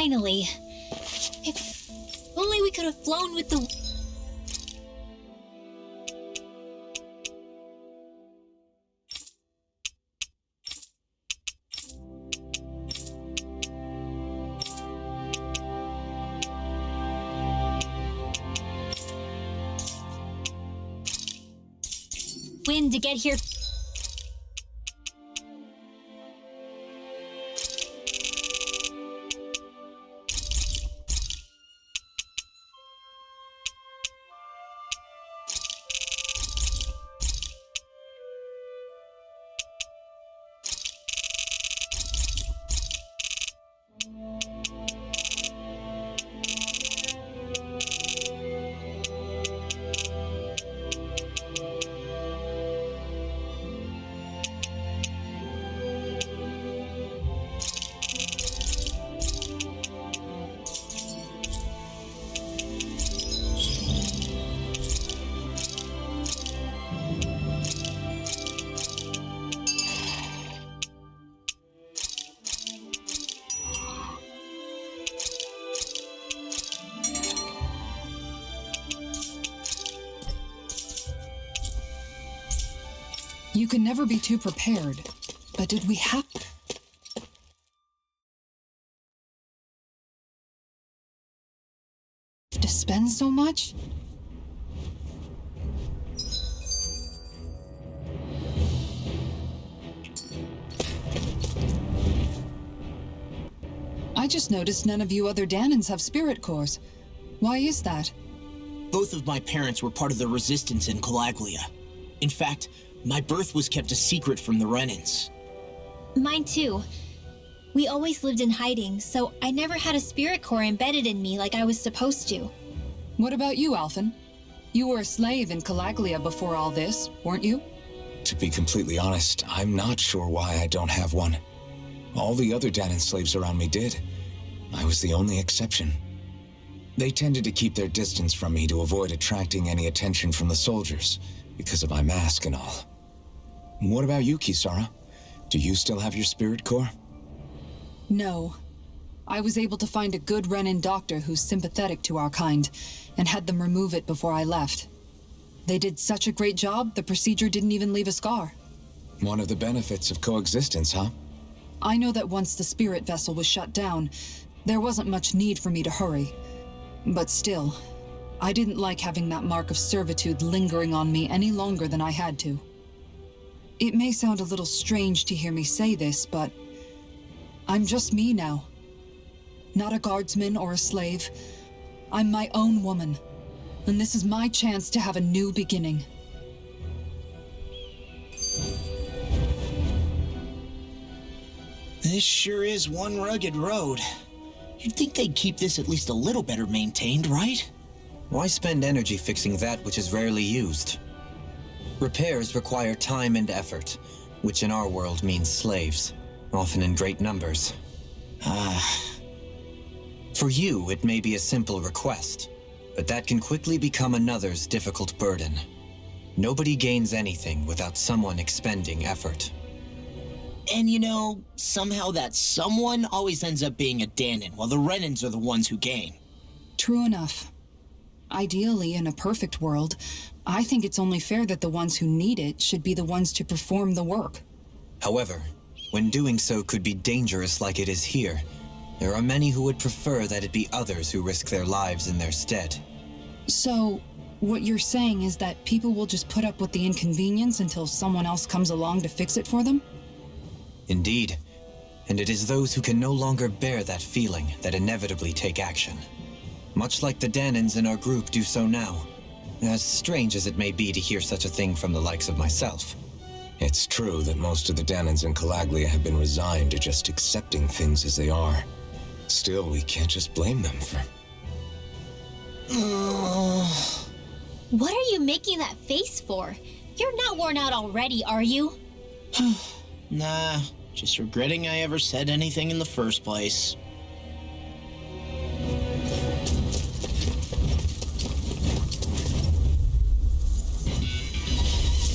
[SPEAKER 4] Finally. If only we could have flown with the... wind to get here.
[SPEAKER 2] You can never be too prepared, but did we have to spend so much? I just noticed none of you other Danans have spirit cores. Why is that?
[SPEAKER 5] Both of my parents were part of the resistance in Calaglia. In fact, my birth was kept a secret from the Renans.
[SPEAKER 4] Mine too. We always lived in hiding, so I never had a spirit core embedded in me like I was supposed to.
[SPEAKER 2] What about you, Alphen? You were a slave in Calaglia before all this, weren't you?
[SPEAKER 1] To be completely honest, I'm not sure why I don't have one. All the other Danan slaves around me did. I was the only exception. They tended to keep their distance from me to avoid attracting any attention from the soldiers, because of my mask and all. What about you, Kisara? Do you still have your spirit core?
[SPEAKER 2] No. I was able to find a good Renin doctor who's sympathetic to our kind, and had them remove it before I left. They did such a great job, the procedure didn't even leave a scar.
[SPEAKER 1] One of the benefits of coexistence, huh?
[SPEAKER 2] I know that once the spirit vessel was shut down, there wasn't much need for me to hurry. But still, I didn't like having that mark of servitude lingering on me any longer than I had to. It may sound a little strange to hear me say this, but I'm just me now. Not a guardsman or a slave. I'm my own woman, and this is my chance to have a new beginning.
[SPEAKER 5] This sure is one rugged road. You'd think they'd keep this at least a little better maintained, right?
[SPEAKER 7] Why spend energy fixing that which is rarely used? Repairs require time and effort, which in our world means slaves, often in great numbers. For you, it may be a simple request, but that can quickly become another's difficult burden. Nobody gains anything without someone expending effort.
[SPEAKER 5] And you know, somehow that someone always ends up being a Danon, while the Renins are the ones who gain.
[SPEAKER 2] True enough. Ideally, in a perfect world, I think it's only fair that the ones who need it should be the ones to perform the work.
[SPEAKER 7] However, when doing so could be dangerous like it is here, there are many who would prefer that it be others who risk their lives in their stead.
[SPEAKER 2] So, what you're saying is that people will just put up with the inconvenience until someone else comes along to fix it for them?
[SPEAKER 7] Indeed, and it is those who can no longer bear that feeling that inevitably take action. Much like the Danons in our group do so now. As strange as it may be to hear such a thing from the likes of myself.
[SPEAKER 1] It's true that most of the Danons in Calaglia have been resigned to just accepting things as they are. Still, we can't just blame them for...
[SPEAKER 4] What are you making that face for? You're not worn out already, are you?
[SPEAKER 5] Nah, just regretting I ever said anything in the first place.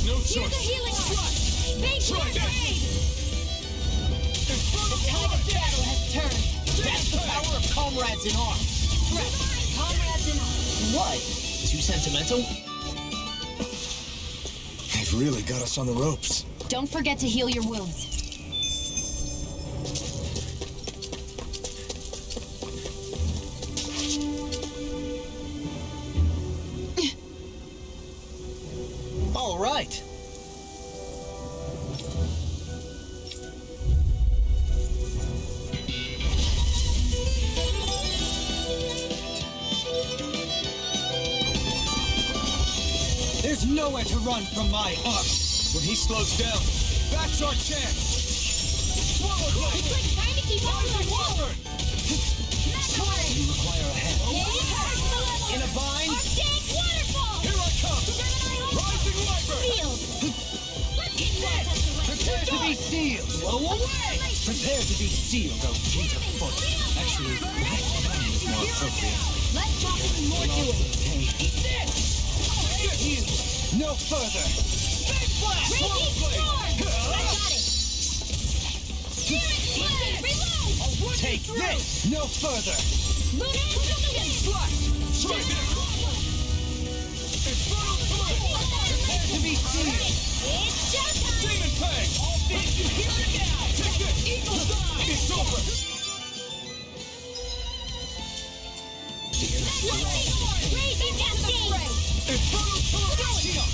[SPEAKER 6] No
[SPEAKER 3] Here's a
[SPEAKER 6] choice.
[SPEAKER 3] healing art. Thank you.
[SPEAKER 6] Try this.
[SPEAKER 3] The tide of battle has turned.
[SPEAKER 5] That's the power of comrades in arms.
[SPEAKER 3] Correct. Comrades in arms.
[SPEAKER 5] What? Too sentimental?
[SPEAKER 1] They've really got us on the ropes.
[SPEAKER 3] Don't forget to heal your wounds.
[SPEAKER 5] All right.
[SPEAKER 6] There's nowhere to run from my arm. When he slows down, that's our chance. Swallow blade.
[SPEAKER 3] It's like trying to keep up with
[SPEAKER 6] Rising
[SPEAKER 3] our
[SPEAKER 6] wyvern.
[SPEAKER 3] Macquarie.
[SPEAKER 6] You require a hand.
[SPEAKER 5] In a bind?
[SPEAKER 3] Arctic waterfall.
[SPEAKER 6] Here I come. Rising wyvern.
[SPEAKER 3] Sealed. Let's get this.
[SPEAKER 6] Prepare to be sealed.
[SPEAKER 5] Blow away!
[SPEAKER 6] Prepare to be sealed, oh Tenderfoot. Actually, that term is more appropriate.
[SPEAKER 3] Let's talk some more to it.
[SPEAKER 6] Eat this. No further. Big blast.
[SPEAKER 3] Raging storm. I got it. Spirit blade. Reload.
[SPEAKER 6] Take this. No further.
[SPEAKER 3] Lunar Precision.
[SPEAKER 6] Slash. Try this. Infernal turret. Prepare to be sealed.
[SPEAKER 3] It's showtime.
[SPEAKER 6] Demon Fang. All things you hear it now. Take this. Eagle Dive. It's over.
[SPEAKER 3] Raging Cascade.
[SPEAKER 6] Infernal turret. Shield.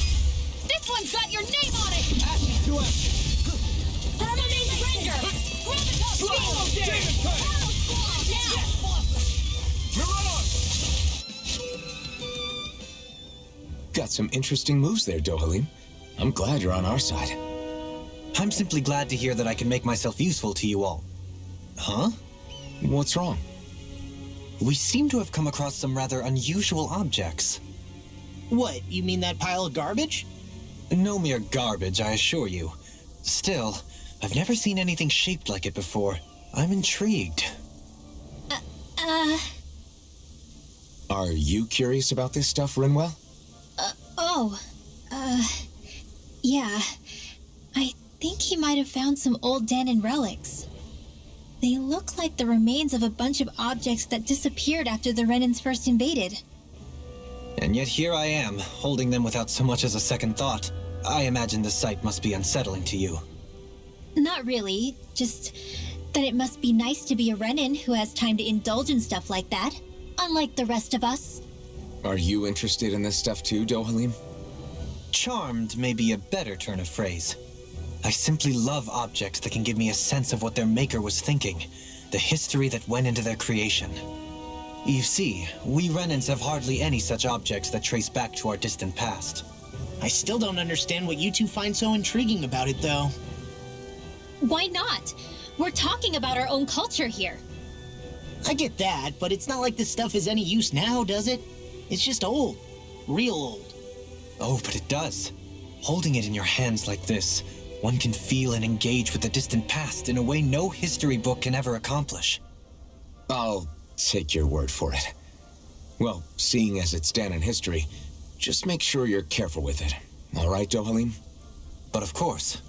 [SPEAKER 3] This one's got your name on it.
[SPEAKER 6] Action to action.
[SPEAKER 3] Permanent Ranger. Gravitas
[SPEAKER 6] Slash.
[SPEAKER 3] Field.
[SPEAKER 6] Demon Fang.
[SPEAKER 3] Now.
[SPEAKER 1] Got some interesting moves there, Dohalim. I'm glad you're on our side.
[SPEAKER 7] I'm simply glad to hear that I can make myself useful to you all. Huh?
[SPEAKER 1] What's wrong?
[SPEAKER 7] We seem to have come across some rather unusual objects.
[SPEAKER 5] What, you mean that pile of garbage?
[SPEAKER 7] No mere garbage, I assure you. Still, I've never seen anything shaped like it before. I'm intrigued.
[SPEAKER 1] Are you curious about this stuff, Rinwell?
[SPEAKER 4] Yeah. I think he might have found some old Danon relics. They look like the remains of a bunch of objects that disappeared after the Renans first invaded.
[SPEAKER 7] And yet here I am, holding them without so much as a second thought. I imagine the sight must be unsettling to you.
[SPEAKER 4] Not really, just that it must be nice to be a Renan who has time to indulge in stuff like that, unlike the rest of us.
[SPEAKER 1] Are you interested in this stuff too, Dohalim?
[SPEAKER 7] Charmed may be a better turn of phrase. I simply love objects that can give me a sense of what their maker was thinking, the history that went into their creation. You see, we Renans have hardly any such objects that trace back to our distant past.
[SPEAKER 5] I still don't understand what you two find so intriguing about it, though.
[SPEAKER 4] Why not? We're talking about our own culture here.
[SPEAKER 5] I get that, but it's not like this stuff is any use now, does it? It's just old. Real old.
[SPEAKER 7] Oh, but it does. Holding it in your hands like this, one can feel and engage with the distant past in a way no history book can ever accomplish.
[SPEAKER 1] I'll take your word for it. Well, seeing as it's Danon history, just make sure you're careful with it. All right, Dohalim?
[SPEAKER 7] But of course.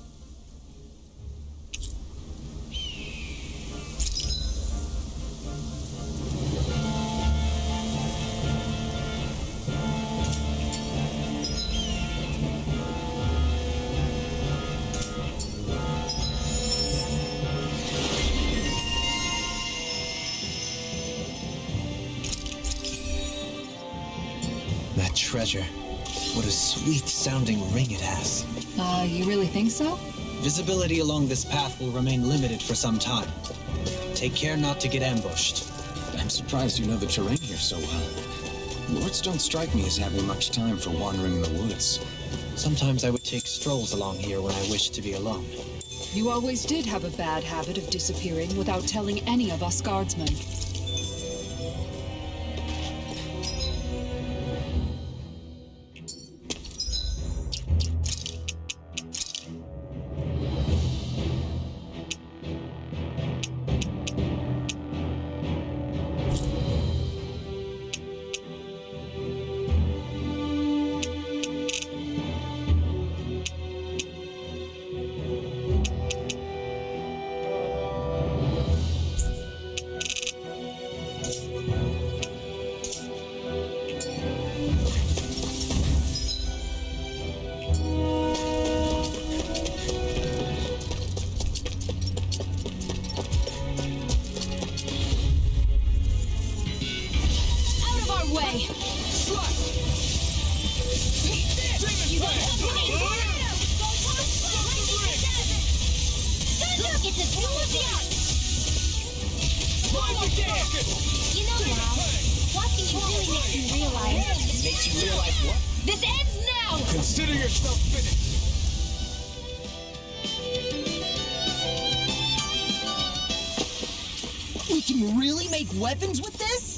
[SPEAKER 7] That treasure. What a sweet-sounding ring it has.
[SPEAKER 2] You really think so?
[SPEAKER 7] Visibility along this path will remain limited for some time. Take care not to get ambushed.
[SPEAKER 1] I'm surprised you know the terrain here so well. Lords don't strike me as having much time for wandering in the woods.
[SPEAKER 7] Sometimes I would take strolls along here when I wished to be alone.
[SPEAKER 2] You always did have a bad habit of disappearing without telling any of us guardsmen.
[SPEAKER 3] This ends now!
[SPEAKER 6] Consider yourself finished.
[SPEAKER 5] We can really make weapons with this?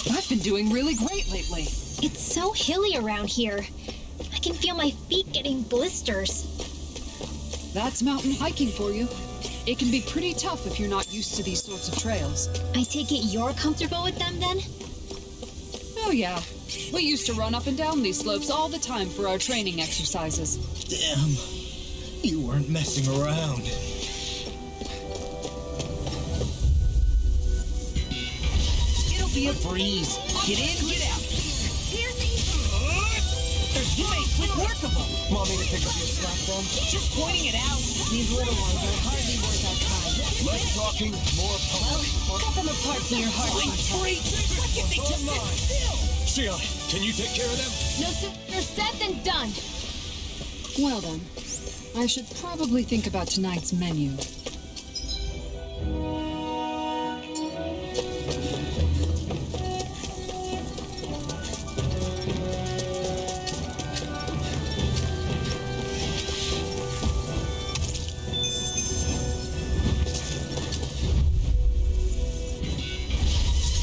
[SPEAKER 2] I've been doing really great lately.
[SPEAKER 4] It's so hilly around here. I can feel my feet getting blisters.
[SPEAKER 2] That's mountain hiking for you. It can be pretty tough if you're not used to these sorts of trails.
[SPEAKER 4] I take it you're comfortable with them then?
[SPEAKER 2] Oh yeah. We used to run up and down these slopes all the time for our training exercises.
[SPEAKER 5] Damn. You weren't messing around. It'll be a breeze. Get in, get out. You made quick work of them.
[SPEAKER 6] Want me to pick up your slack then?
[SPEAKER 5] Just pointing it out. These little ones are hardly worth our time.
[SPEAKER 6] Less talking, more pumping.
[SPEAKER 5] Cut them apart for your heart. Freak! Why can't they just sit still?
[SPEAKER 6] Shion, can you take care of them?
[SPEAKER 3] No sooner said than done.
[SPEAKER 2] Well then, I should probably think about tonight's menu.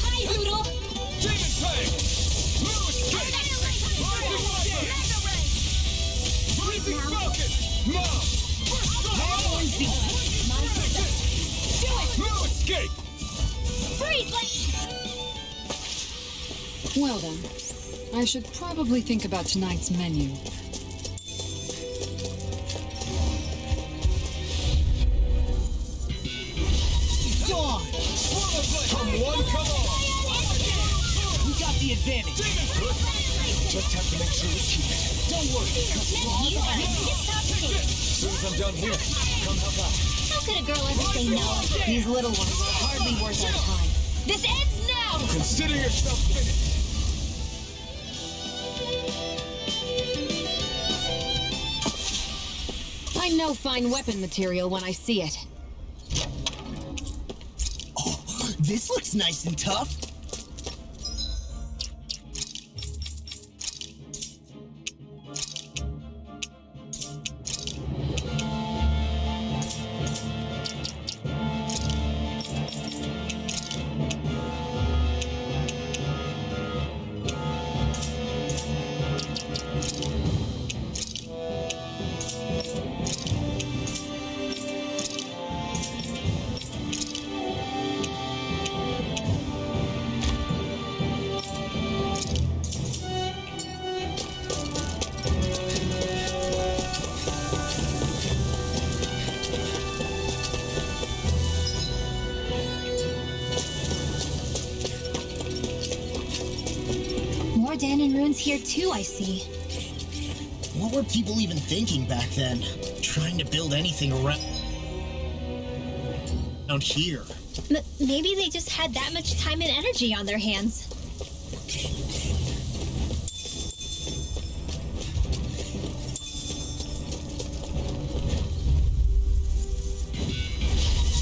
[SPEAKER 3] Hi, Hoodle!
[SPEAKER 6] Demon Tank! New escape! Rising Viper! Freezing Falcon! Mom!
[SPEAKER 3] Do it!
[SPEAKER 6] New escape!
[SPEAKER 3] Freeze!
[SPEAKER 2] Well then, I should probably think about tonight's menu.
[SPEAKER 5] Dawn!
[SPEAKER 6] Come one, come on!
[SPEAKER 5] We got the advantage.
[SPEAKER 1] Just have to make sure we keep it.
[SPEAKER 5] Don't worry.
[SPEAKER 1] As soon as I'm done here, come help out.
[SPEAKER 4] How could a girl ever say no? These little ones are hardly worth our time.
[SPEAKER 3] This ends now!
[SPEAKER 6] Consider yourself finished!
[SPEAKER 3] I know fine weapon material when I see it.
[SPEAKER 5] Oh, this looks nice and tough.
[SPEAKER 4] More Danon runes here too, I see.
[SPEAKER 5] What were people even thinking back then? Trying to build anything around here.
[SPEAKER 4] Maybe they just had that much time and energy on their hands.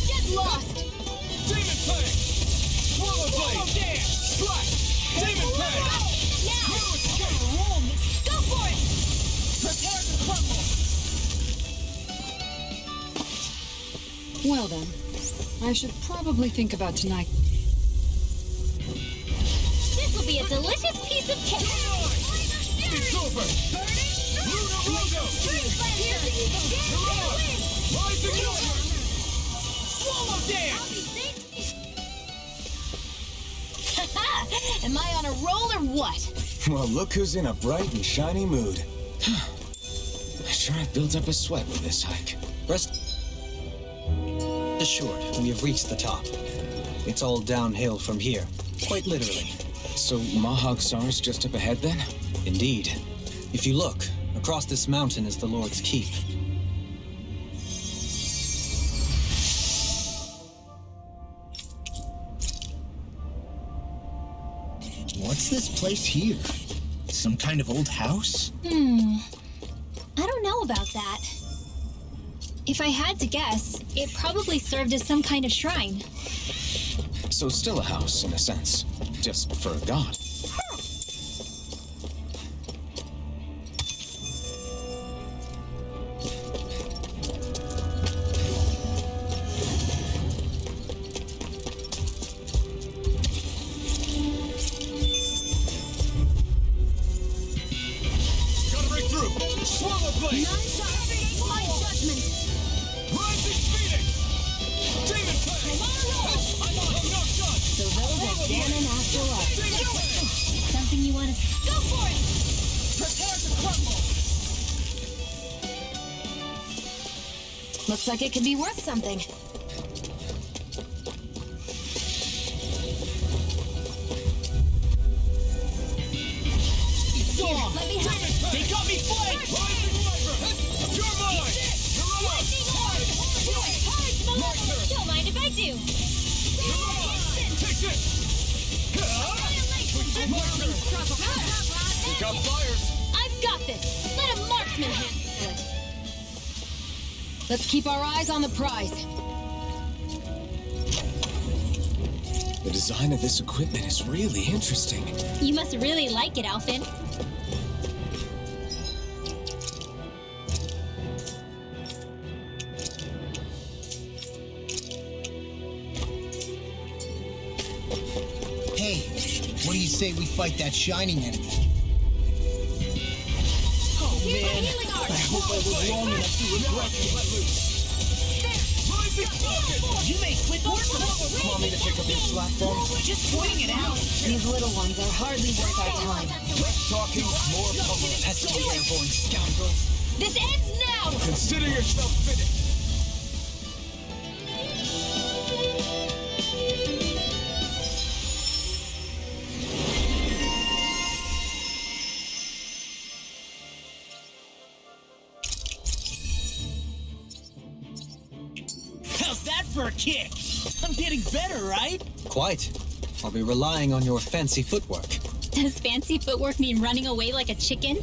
[SPEAKER 3] Get lost!
[SPEAKER 6] Demon Tank! Swallow Blade! Slash! Demon Tank!
[SPEAKER 3] Now!
[SPEAKER 6] New escape!
[SPEAKER 3] Go for it!
[SPEAKER 5] Prepare to crumble!
[SPEAKER 2] Well then, I should probably think about tonight.
[SPEAKER 3] This will be a delicious piece of cake!
[SPEAKER 6] It's over! Luna Rondo! Rising Viper!
[SPEAKER 5] Swallow dance!
[SPEAKER 3] Am I on a roll or what?
[SPEAKER 1] Well, look who's in a bright and shiny mood. I sure have built up a sweat with this hike.
[SPEAKER 7] Rest assured, we have reached the top. It's all downhill from here, quite literally.
[SPEAKER 1] So Mahag Sar's just up ahead then?
[SPEAKER 7] Indeed. If you look, across this mountain is the Lord's Keep.
[SPEAKER 5] What's this place here? Some kind of old house?
[SPEAKER 4] I don't know about that. If I had to guess, it probably served as some kind of shrine.
[SPEAKER 1] So still a house, in a sense. Just for a god.
[SPEAKER 6] Gotta break through! Swallow Blade!
[SPEAKER 3] My judgment!
[SPEAKER 6] Rising Phoenix! Demon Tank! I'm on a no shot!
[SPEAKER 3] So those are Danon after all.
[SPEAKER 6] Demon Tank!
[SPEAKER 4] Something you want to...
[SPEAKER 3] Go for it!
[SPEAKER 5] Prepare to crumble!
[SPEAKER 3] Looks like it could be worth something.
[SPEAKER 5] Dawn!
[SPEAKER 3] Let me have it!
[SPEAKER 5] They got me flanked!
[SPEAKER 6] Rising Viper! You're mine! You're up! My turn!
[SPEAKER 3] Don't mind if I do.
[SPEAKER 6] You're up! Take this! My turn! Take out fires!
[SPEAKER 3] I've got this. Let a marksman handle it. Let's keep our eyes on the prize.
[SPEAKER 1] The design of this equipment is really interesting.
[SPEAKER 4] You must really like it, Alphen.
[SPEAKER 5] Hey, what do you say we fight that shining enemy? Oh man, I hope I live long enough to regret this. You may quit work. Want me to pick up your slack then? Just swing it out.
[SPEAKER 2] These little ones are hardly worth our time.
[SPEAKER 6] Less talking, more pummeling.
[SPEAKER 5] Pesky airborne scoundrel.
[SPEAKER 4] This ends now!
[SPEAKER 6] Consider yourself finished.
[SPEAKER 5] How's that for a kick? I'm getting better, right?
[SPEAKER 7] Quite. I'll be relying on your fancy footwork.
[SPEAKER 4] Does fancy footwork mean running away like a chicken?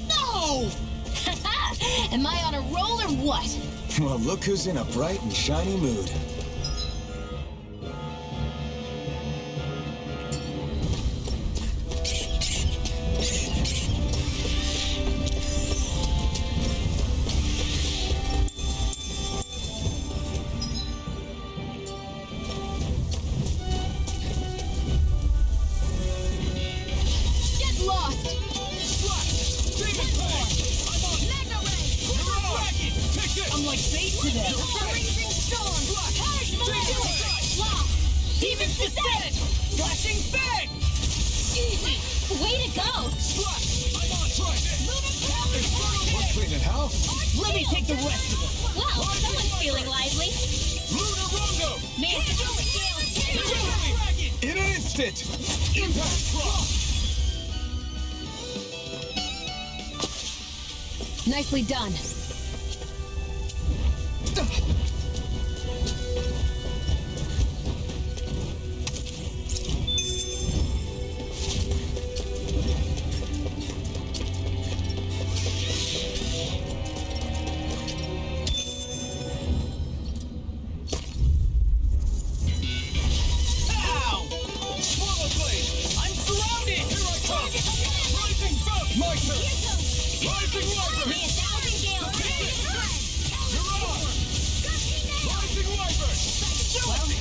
[SPEAKER 5] No!
[SPEAKER 4] Am I on a roll or what?
[SPEAKER 1] Well, look who's in a bright and shiny mood.
[SPEAKER 4] Get lost!
[SPEAKER 5] I'm like bait to them.
[SPEAKER 3] Freezing storm!
[SPEAKER 5] Demons descent! Flashing fang!
[SPEAKER 4] Easy! Way to go!
[SPEAKER 6] I'm on track. We're cleaning house.
[SPEAKER 5] Let me take the rest of them.
[SPEAKER 4] Wow, someone's feeling lively.
[SPEAKER 6] Lunar Rondo.
[SPEAKER 4] Man,
[SPEAKER 6] In an instant. Impact drop.
[SPEAKER 2] Nicely done.
[SPEAKER 5] Ow! Swallow blade! I'm surrounded!
[SPEAKER 6] Here I come. Rising bout. My turn. Rising Wyvern.
[SPEAKER 4] may a thousand gales
[SPEAKER 6] You're on. Rising Wyvern.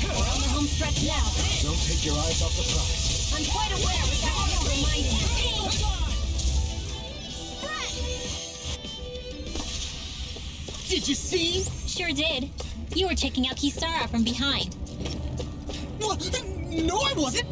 [SPEAKER 2] We're on the home stretch now.
[SPEAKER 1] Don't take your eyes off the prize.
[SPEAKER 2] I'm quite aware without you reminding me.
[SPEAKER 5] Did you see?
[SPEAKER 4] Sure did. You were checking out Kisara from behind.
[SPEAKER 5] What? No, I wasn't.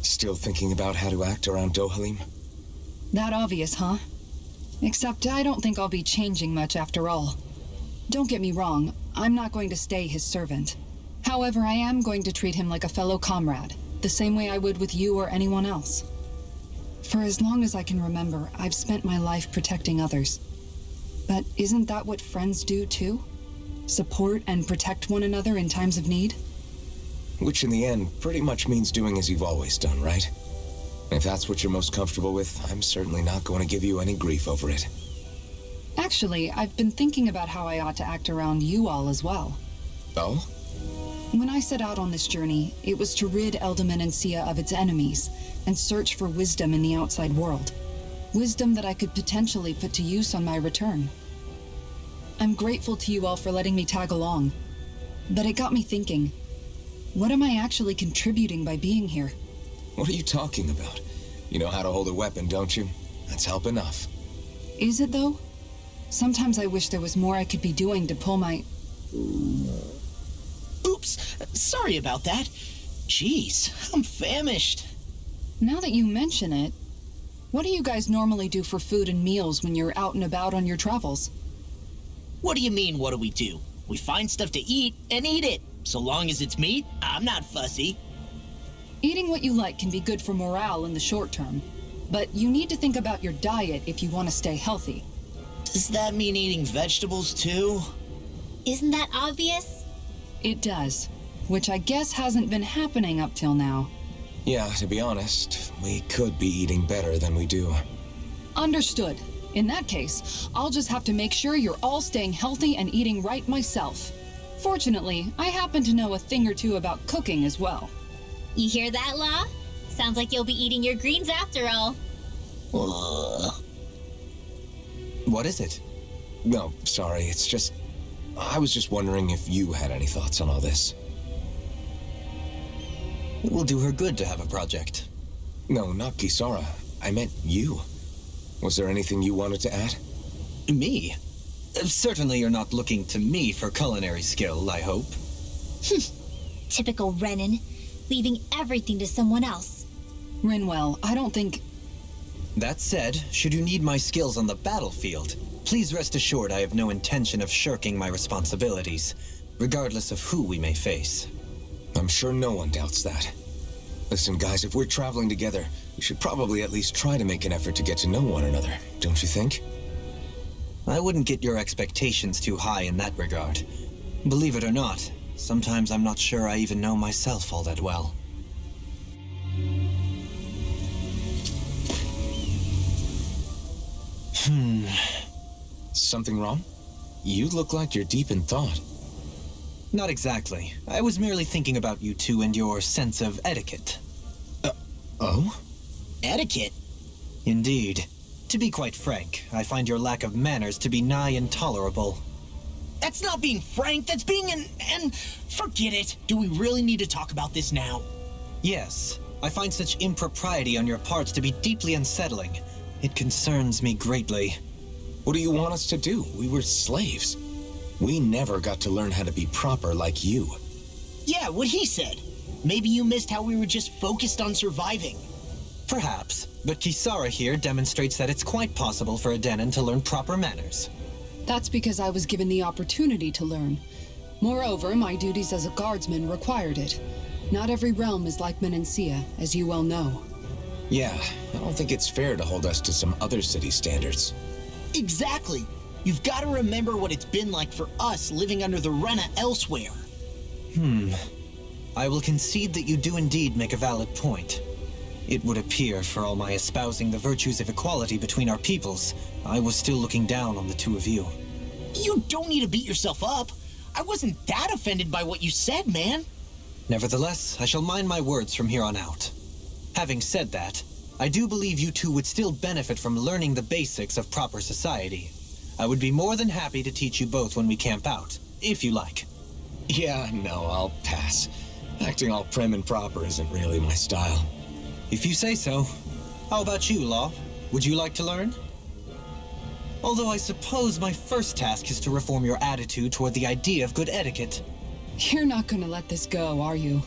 [SPEAKER 1] Still thinking about how to act around Dohalim?
[SPEAKER 2] That obvious, huh? Except I don't think I'll be changing much after all. Don't get me wrong, I'm not going to stay his servant. However, I am going to treat him like a fellow comrade, the same way I would with you or anyone else. For as long as I can remember, I've spent my life protecting others. But isn't that what friends do too? Support and protect one another in times of need?
[SPEAKER 1] Which in the end pretty much means doing as you've always done, right? If that's what you're most comfortable with, I'm certainly not going to give you any grief over it.
[SPEAKER 2] Actually, I've been thinking about how I ought to act around you all as well.
[SPEAKER 1] Oh?
[SPEAKER 2] When I set out on this journey, it was to rid Eldaman and Sia of its enemies and search for wisdom in the outside world. Wisdom that I could potentially put to use on my return. I'm grateful to you all for letting me tag along, but it got me thinking. What am I actually contributing by being here?
[SPEAKER 1] What are you talking about? You know how to hold a weapon, don't you? That's help enough.
[SPEAKER 2] Is it though? Sometimes I wish there was more I could be doing to pull my...
[SPEAKER 5] Oops! Oops, sorry about that. Jeez, I'm famished.
[SPEAKER 2] Now that you mention it, what do you guys normally do for food and meals when you're out and about on your travels?
[SPEAKER 5] What do you mean, what do we do? We find stuff to eat and eat it. So long as it's meat, I'm not fussy.
[SPEAKER 2] Eating what you like can be good for morale in the short term, but you need to think about your diet if you want to stay healthy.
[SPEAKER 5] Does that mean eating vegetables too?
[SPEAKER 4] Isn't that obvious?
[SPEAKER 2] It does, which I guess hasn't been happening up till now.
[SPEAKER 1] Yeah, to be honest, we could be eating better than we do.
[SPEAKER 2] Understood. In that case, I'll just have to make sure you're all staying healthy and eating right myself. Fortunately, I happen to know a thing or two about cooking as well.
[SPEAKER 4] You hear that, Law? Sounds like you'll be eating your greens after all.
[SPEAKER 7] What is it?
[SPEAKER 1] No, sorry, it's just... I was just wondering if you had any thoughts on all this.
[SPEAKER 7] It will do her good to have a project.
[SPEAKER 1] No, not Kisara. I meant you. Was there anything you wanted to add?
[SPEAKER 7] Me? Certainly you're not looking to me for culinary skill, I hope.
[SPEAKER 4] Typical Renan, leaving everything to someone else.
[SPEAKER 2] Rinwell, I don't think...
[SPEAKER 7] That said, should you need my skills on the battlefield, please rest assured I have no intention of shirking my responsibilities, regardless of who we may face.
[SPEAKER 1] I'm sure no one doubts that. Listen, guys, if we're traveling together, we should probably at least try to make an effort to get to know one another, don't you think?
[SPEAKER 7] I wouldn't get your expectations too high in that regard. Believe it or not, sometimes I'm not sure I even know myself all that well.
[SPEAKER 1] Something wrong? You look like you're deep in thought.
[SPEAKER 7] Not exactly. I was merely thinking about you two and your sense of etiquette.
[SPEAKER 1] Oh?
[SPEAKER 5] Etiquette?
[SPEAKER 7] Indeed. To be quite frank, I find your lack of manners to be nigh intolerable.
[SPEAKER 5] That's not being frank, that's being and forget it. Do we really need to talk about this now?
[SPEAKER 7] Yes, I find such impropriety on your parts to be deeply unsettling. It concerns me greatly.
[SPEAKER 1] What do you want us to do? We were slaves. We never got to learn how to be proper like you.
[SPEAKER 5] Yeah, what he said. Maybe you missed how we were just focused on surviving.
[SPEAKER 7] Perhaps, but Kisara here demonstrates that it's quite possible for a Denon to learn proper manners.
[SPEAKER 2] That's because I was given the opportunity to learn. Moreover, my duties as a guardsman required it. Not every realm is like Menancia, as you well know.
[SPEAKER 1] Yeah, I don't think it's fair to hold us to some other city standards.
[SPEAKER 5] Exactly. You've got to remember what it's been like for us living under the Rena elsewhere.
[SPEAKER 7] I will concede that you do indeed make a valid point. It would appear, for all my espousing the virtues of equality between our peoples, I was still looking down on the two of you.
[SPEAKER 5] You don't need to beat yourself up. I wasn't that offended by what you said, man.
[SPEAKER 7] Nevertheless, I shall mind my words from here on out. Having said that, I do believe you two would still benefit from learning the basics of proper society. I would be more than happy to teach you both when we camp out, if you like.
[SPEAKER 1] Yeah, no, I'll pass. Acting all prim and proper isn't really my style.
[SPEAKER 7] If you say so. How about you, Law? Would you like to learn? Although I suppose my first task is to reform your attitude toward the idea of good etiquette.
[SPEAKER 2] You're not gonna let this go, are you?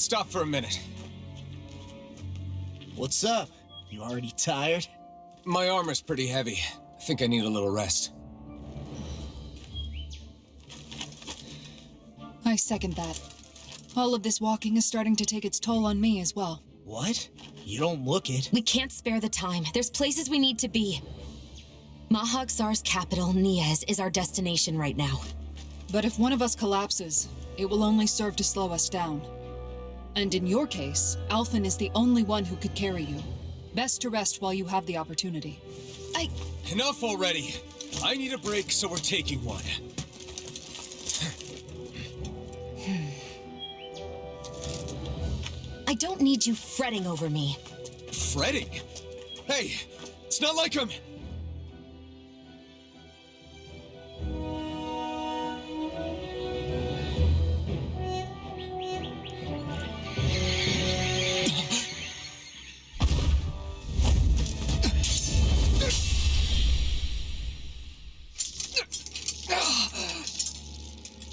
[SPEAKER 6] stop for a minute.
[SPEAKER 5] What's up? You already tired?
[SPEAKER 6] My armor's pretty heavy. I think I need a little rest.
[SPEAKER 2] I second that. All of this walking is starting to take its toll on me as well.
[SPEAKER 5] What? You don't look it.
[SPEAKER 3] We can't spare the time. There's places we need to be. Mahag Sar's capital, Niez, is our destination right now.
[SPEAKER 2] But if one of us collapses, it will only serve to slow us down. And in your case, Alphen is the only one who could carry you. Best to rest while you have the opportunity.
[SPEAKER 6] Enough already. I need a break, so we're taking one.
[SPEAKER 3] I don't need you fretting over me.
[SPEAKER 6] Fretting? Hey, it's not like I'm...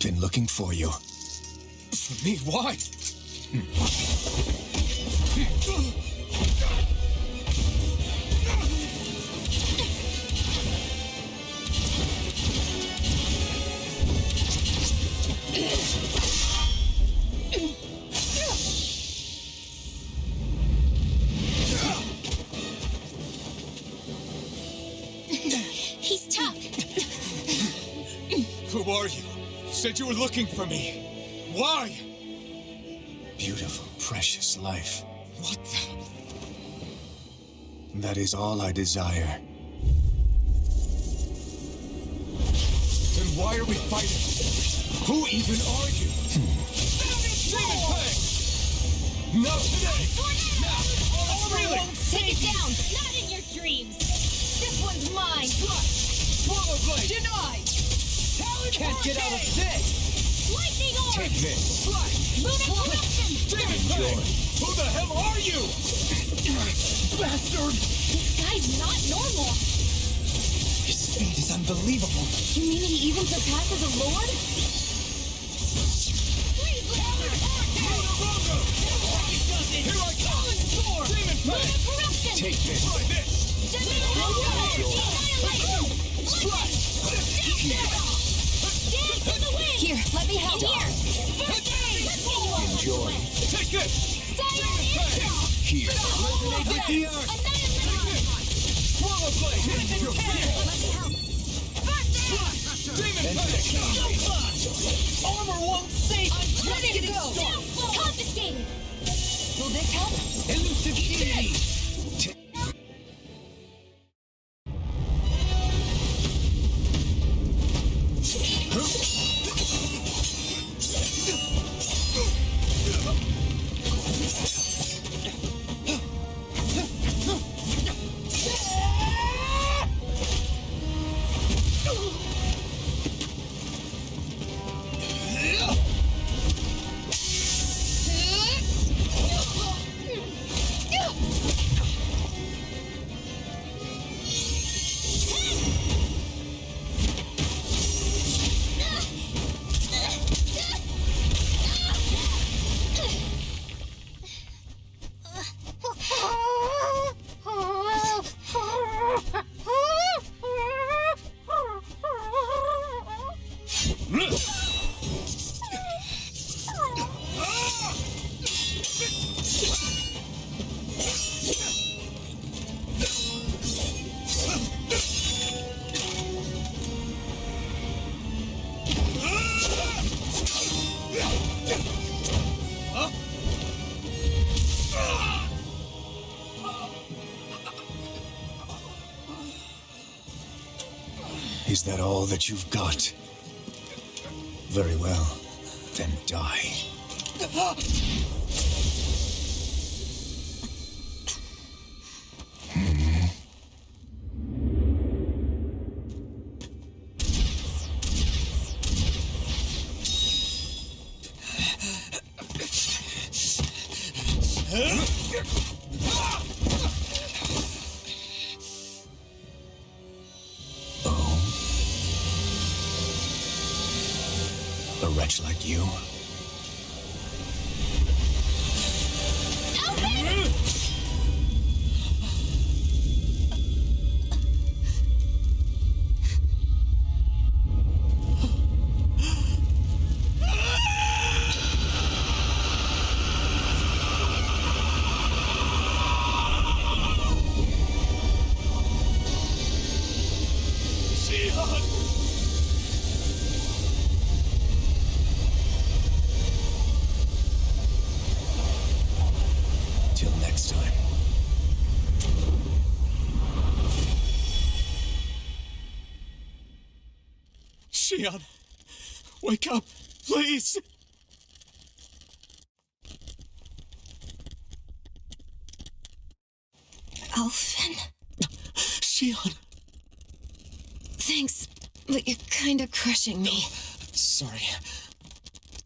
[SPEAKER 1] Been looking for you.
[SPEAKER 6] For me, why?
[SPEAKER 4] He's tough.
[SPEAKER 6] Who are you? You said you were looking for me. Why?
[SPEAKER 1] Beautiful, precious life.
[SPEAKER 6] What the...
[SPEAKER 1] That is all I desire.
[SPEAKER 6] Then why are we fighting? Who even are you? Not today! Now! Really?
[SPEAKER 3] Take it down! Not in your dreams! This one's mine!
[SPEAKER 6] Swallow blade!
[SPEAKER 3] Denied!
[SPEAKER 6] Can't get out of this!
[SPEAKER 3] Lightning orb!
[SPEAKER 6] Take this!
[SPEAKER 3] Moon interruption!
[SPEAKER 6] Demon Fang! Who the hell are you? Bastard!
[SPEAKER 3] This guy's not normal!
[SPEAKER 6] His speed is unbelievable.
[SPEAKER 3] You mean he even surpasses a lord?
[SPEAKER 6] Here I come! Demon
[SPEAKER 3] Moon
[SPEAKER 6] Fang!
[SPEAKER 3] interruption!
[SPEAKER 6] Take this! Try this!
[SPEAKER 3] Dance in the wind! Here, let me help. Here!
[SPEAKER 1] Enjoy.
[SPEAKER 6] Take this!
[SPEAKER 1] Here.
[SPEAKER 6] Resonate with the earth! Swallow blade! Demon Fang!
[SPEAKER 3] Armor won't save! I'm ready to go! Confiscated! Will this help?
[SPEAKER 6] Elusive deity!
[SPEAKER 1] Is that all that you've got? Very well. Then die. A wretch like you?
[SPEAKER 6] Shion, wake up, please!
[SPEAKER 3] Alphen,
[SPEAKER 6] Shion,
[SPEAKER 3] thanks, but you're kinda crushing me.
[SPEAKER 1] Sorry.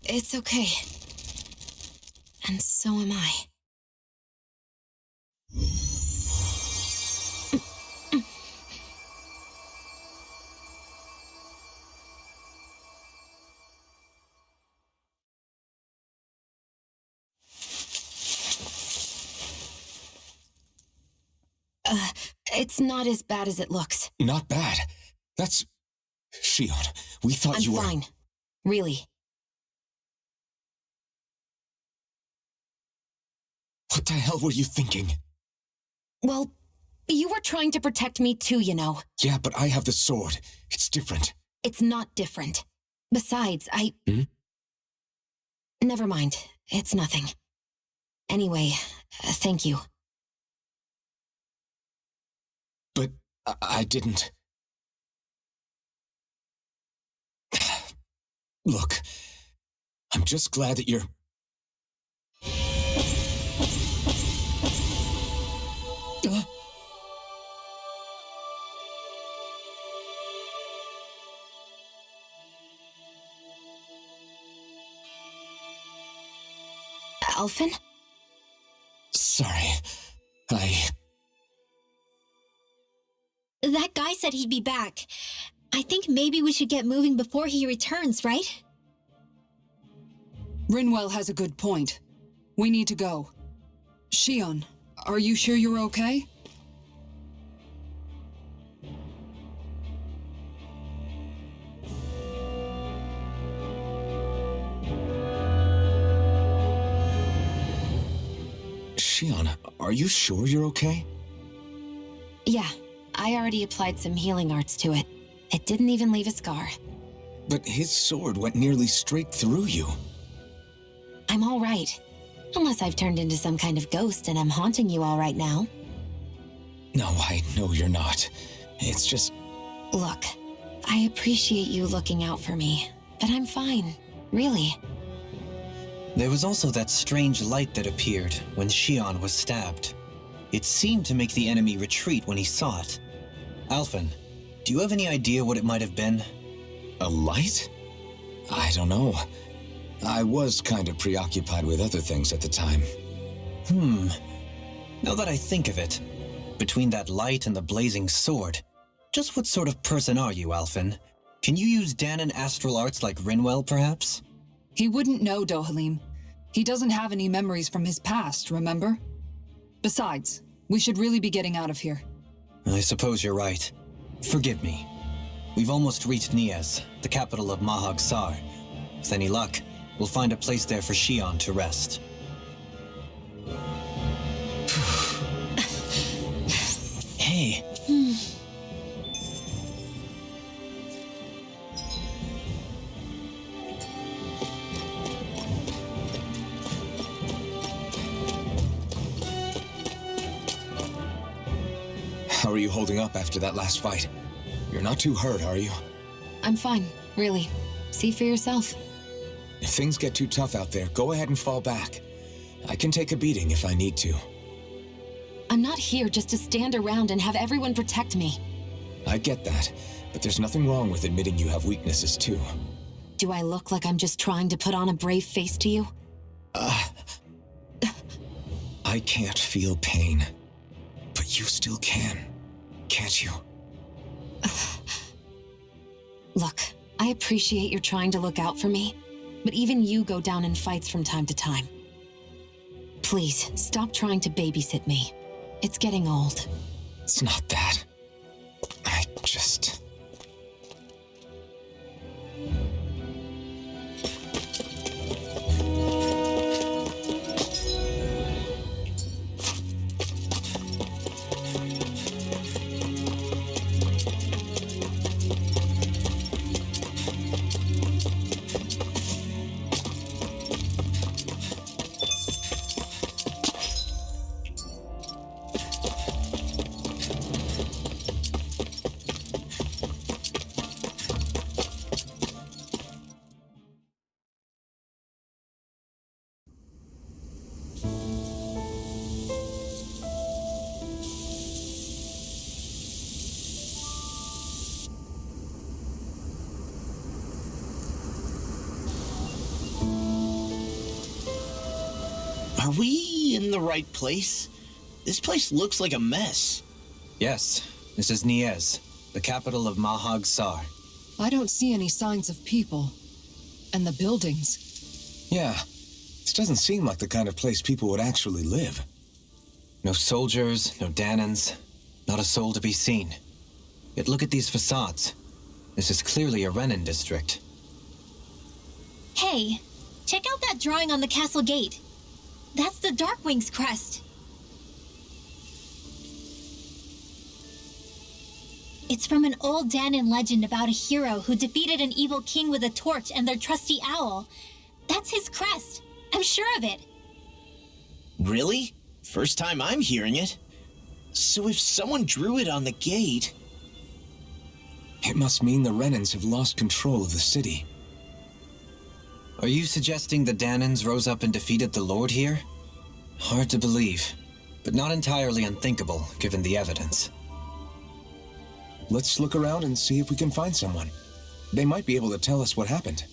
[SPEAKER 3] It's okay. And so am I. It's not as bad as it looks.
[SPEAKER 1] Not bad. That's... Shion, we thought
[SPEAKER 3] I'm
[SPEAKER 1] you were...
[SPEAKER 3] fine. Really.
[SPEAKER 1] What the hell were you thinking?
[SPEAKER 3] Well, you were trying to protect me too, you know.
[SPEAKER 1] Yeah, but I have the sword. It's different.
[SPEAKER 3] It's not different. Besides,
[SPEAKER 1] Hmm?
[SPEAKER 3] Never mind. It's nothing. Anyway, thank you.
[SPEAKER 1] But I didn't... Look, I'm just glad that you're...
[SPEAKER 3] Alphen?
[SPEAKER 1] Sorry.
[SPEAKER 4] That guy said he'd be back. I think maybe we should get moving before he returns, right?
[SPEAKER 2] Rinwell has a good point. We need to go. Shion, are you sure you're okay?
[SPEAKER 1] Shion, are you sure you're okay?
[SPEAKER 3] Yeah, I already applied some healing arts to it. It didn't even leave a scar.
[SPEAKER 1] But his sword went nearly straight through you.
[SPEAKER 3] I'm all right. Unless I've turned into some kind of ghost and I'm haunting you all right now.
[SPEAKER 1] No, I know you're not. It's just...
[SPEAKER 3] Look, I appreciate you looking out for me, but I'm fine. Really.
[SPEAKER 7] There was also that strange light that appeared when Shion was stabbed. It seemed to make the enemy retreat when he saw it. Alphen, do you have any idea what it might have been?
[SPEAKER 1] A light? I don't know. I was kind of preoccupied with other things at the time.
[SPEAKER 7] Now that I think of it, between that light and the blazing sword, just what sort of person are you, Alphen? Can you use Danon astral arts like Rinwell, perhaps?
[SPEAKER 2] He wouldn't know, Dohalim. He doesn't have any memories from his past, remember? Besides, we should really be getting out of here.
[SPEAKER 7] I suppose you're right. Forgive me. We've almost reached Nias, the capital of Mahag Sar. With any luck, we'll find a place there for Shion to rest. Hey.
[SPEAKER 1] How are you holding up after that last fight? You're not too hurt, are you?
[SPEAKER 3] I'm fine, really. See for yourself.
[SPEAKER 1] If things get too tough out there, go ahead and fall back. I can take a beating if I need to.
[SPEAKER 3] I'm not here just to stand around and have everyone protect me.
[SPEAKER 1] I get that, but there's nothing wrong with admitting you have weaknesses too.
[SPEAKER 3] Do I look like I'm just trying to put on a brave face to you?
[SPEAKER 1] I can't feel pain, but you still can, can't you?
[SPEAKER 3] Look, I appreciate you're trying to look out for me, but even you go down in fights from time to time. Please, stop trying to babysit me. It's getting old.
[SPEAKER 1] It's not that. I just...
[SPEAKER 5] Are we in the right place? This place looks like a mess.
[SPEAKER 7] Yes, this is Niez, the capital of Mahag Sar.
[SPEAKER 2] I don't see any signs of people. And the buildings.
[SPEAKER 1] Yeah, this doesn't seem like the kind of place people would actually live.
[SPEAKER 7] No soldiers, no Danans, not a soul to be seen. Yet look at these facades. This is clearly a Renin district.
[SPEAKER 4] Hey, check out that drawing on the castle gate. That's the Darkwing's crest. It's from an old Danon legend about a hero who defeated an evil king with a torch and their trusty owl. That's his crest. I'm sure of it.
[SPEAKER 5] Really? First time I'm hearing it. So if someone drew it on the gate...
[SPEAKER 1] It must mean the Renans have lost control of the city.
[SPEAKER 7] Are you suggesting the Danans rose up and defeated the Lord here? Hard to believe, but not entirely unthinkable, given the evidence.
[SPEAKER 1] Let's look around and see if we can find someone. They might be able to tell us what happened.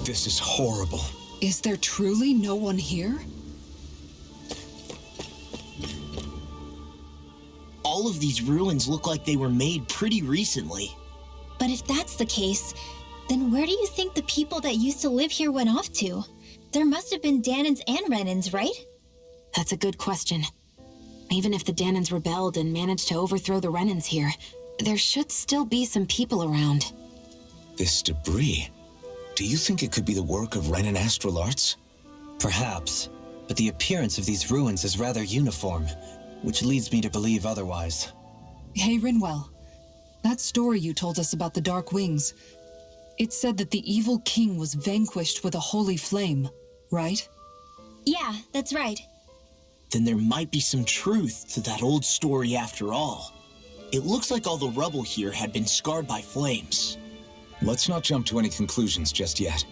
[SPEAKER 1] This is horrible.
[SPEAKER 2] Is there truly no one here?
[SPEAKER 5] All of these ruins look like they were made pretty recently.
[SPEAKER 4] But if that's the case, then where do you think the people that used to live here went off to? There must have been Danons and Renans, right?
[SPEAKER 3] That's a good question. Even if the Danons rebelled and managed to overthrow the Renans here, there should still be some people around.
[SPEAKER 1] This debris. Do you think it could be the work of Renan astral arts?
[SPEAKER 7] Perhaps, but the appearance of these ruins is rather uniform, which leads me to believe otherwise.
[SPEAKER 2] Hey, Rinwell. That story you told us about the Dark Wings. It said that the evil king was vanquished with a holy flame, right?
[SPEAKER 4] Yeah, that's right.
[SPEAKER 5] Then there might be some truth to that old story after all. It looks like all the rubble here had been scarred by flames.
[SPEAKER 1] Let's not jump to any conclusions just yet.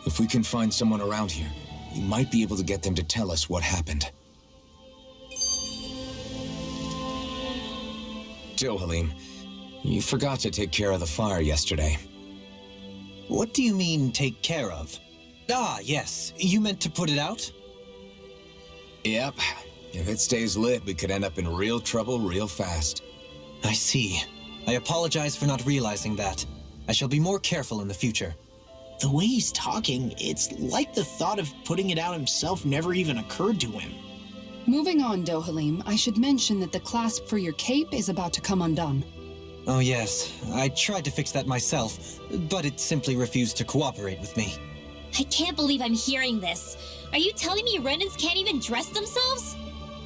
[SPEAKER 1] If we can find someone around here, we might be able to get them to tell us what happened. Dohalim, you forgot to take care of the fire yesterday.
[SPEAKER 7] What do you mean, take care of? Ah, yes, you meant to put it out?
[SPEAKER 1] Yep. If it stays lit, we could end up in real trouble real fast.
[SPEAKER 7] I see. I apologize for not realizing that. I shall be more careful in the future.
[SPEAKER 5] The way he's talking, it's like the thought of putting it out himself never even occurred to him.
[SPEAKER 2] Moving on, Dohalim, I should mention that the clasp for your cape is about to come undone.
[SPEAKER 7] Oh yes, I tried to fix that myself, but it simply refused to cooperate with me.
[SPEAKER 4] I can't believe I'm hearing this. Are you telling me Renans can't even dress themselves?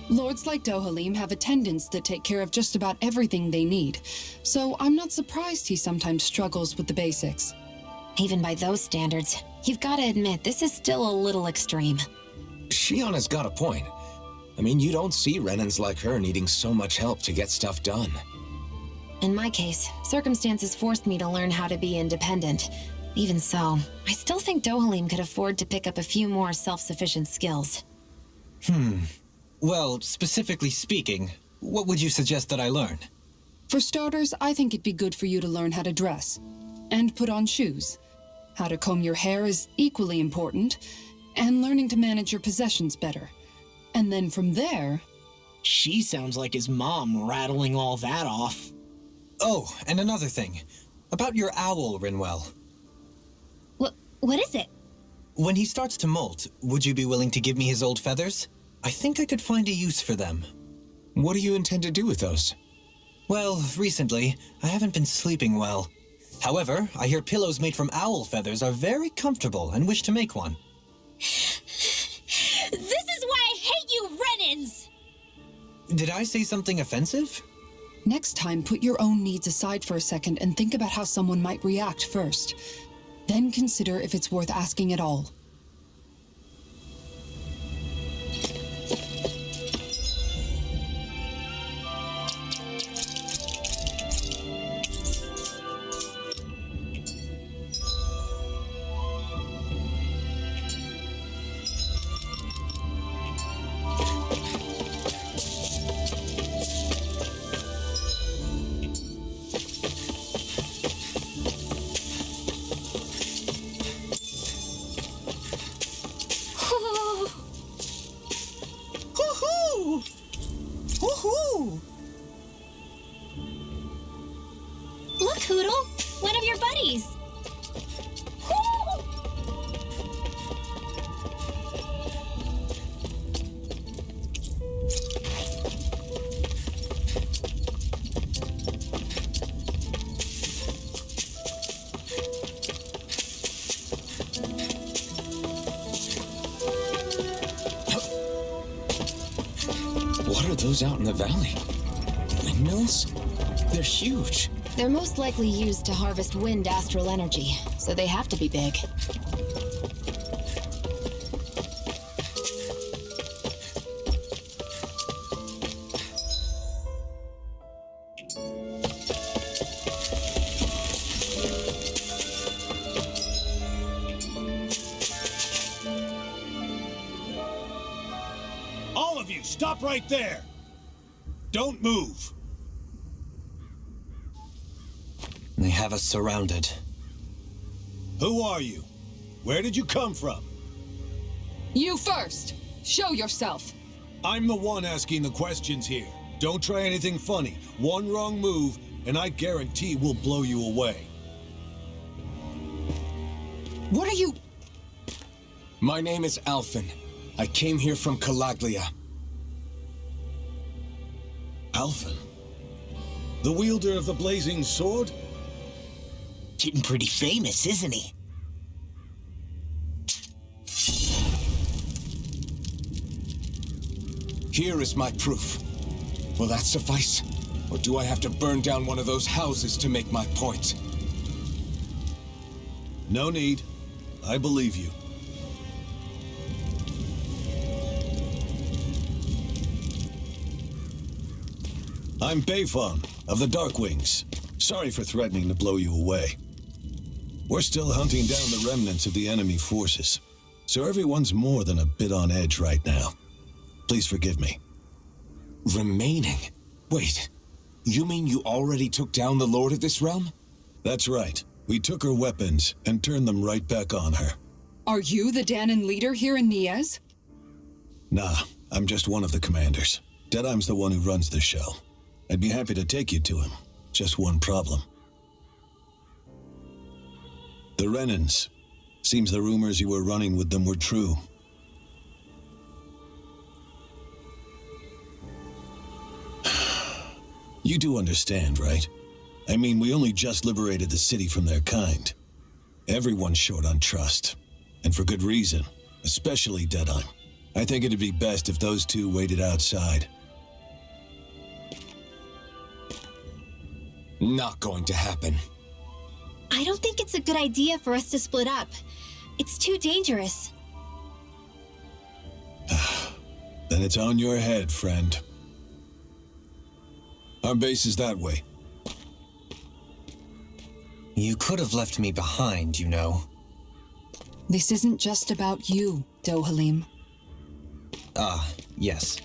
[SPEAKER 2] Lords like Dohalim have attendants that take care of just about everything they need, so I'm not surprised he sometimes struggles with the basics.
[SPEAKER 3] Even by those standards, you've got to admit this is still a little extreme.
[SPEAKER 1] Shionna's got a point. I mean, you don't see Renans like her needing so much help to get stuff done.
[SPEAKER 3] In my case, circumstances forced me to learn how to be independent. Even so, I still think Dohalim could afford to pick up a few more self-sufficient skills.
[SPEAKER 7] Well, specifically speaking, what would you suggest that I learn?
[SPEAKER 2] For starters, I think it'd be good for you to learn how to dress and put on shoes. How to comb your hair is equally important, and learning to manage your possessions better. And then from there...
[SPEAKER 5] She sounds like his mom rattling all that off.
[SPEAKER 7] Oh, and another thing. About your owl, Rinwell.
[SPEAKER 4] What is it?
[SPEAKER 7] When he starts to molt, would you be willing to give me his old feathers? I think I could find a use for them.
[SPEAKER 1] What do you intend to do with those?
[SPEAKER 7] Well, recently, I haven't been sleeping well. However, I hear pillows made from owl feathers are very comfortable and wish to make one.
[SPEAKER 4] This is why I hate you, Renans!
[SPEAKER 7] Did I say something offensive?
[SPEAKER 2] Next time, put your own needs aside for a second and think about how someone might react first. Then consider if it's worth asking at all.
[SPEAKER 4] One of your buddies.
[SPEAKER 1] What are those out in the valley? Windmills? They're huge.
[SPEAKER 3] They're most likely used to harvest wind astral energy, so they have to be big.
[SPEAKER 5] All of you, stop right there! Don't move!
[SPEAKER 7] They have us surrounded.
[SPEAKER 5] Who are you? Where did you come from?
[SPEAKER 2] You first! Show yourself!
[SPEAKER 5] I'm the one asking the questions here. Don't try anything funny. One wrong move, and I guarantee we'll blow you away.
[SPEAKER 2] What are you...
[SPEAKER 1] My name is Alphen. I came here from Calaglia.
[SPEAKER 5] Alphen? The wielder of the blazing sword?
[SPEAKER 6] Getting pretty famous, isn't he?
[SPEAKER 1] Here is my proof. Will that suffice? Or do I have to burn down one of those houses to make my point?
[SPEAKER 5] No need. I believe you. I'm Beifong of the Darkwings. Sorry for threatening to blow you away. We're still hunting down the remnants of the enemy forces, so everyone's more than a bit on edge right now. Please forgive me.
[SPEAKER 1] Remaining? Wait, you mean you already took down the Lord of this realm?
[SPEAKER 5] That's right. We took her weapons and turned them right back on her.
[SPEAKER 2] Are you the Danon leader here in Niez?
[SPEAKER 5] Nah, I'm just one of the commanders. Deadeye's the one who runs the show. I'd be happy to take you to him. Just one problem. The Renans. Seems the rumors you were running with them were true. You do understand, right? I mean, we only just liberated the city from their kind. Everyone's short on trust. And for good reason. Especially Deadeye. I think it'd be best if those two waited outside.
[SPEAKER 1] Not going to happen.
[SPEAKER 4] I don't think it's a good idea for us to split up. It's too dangerous.
[SPEAKER 5] Then it's on your head, friend. Our base is that way.
[SPEAKER 7] You could have left me behind, you know.
[SPEAKER 2] This isn't just about you, Dohalim.
[SPEAKER 7] Ah, yes.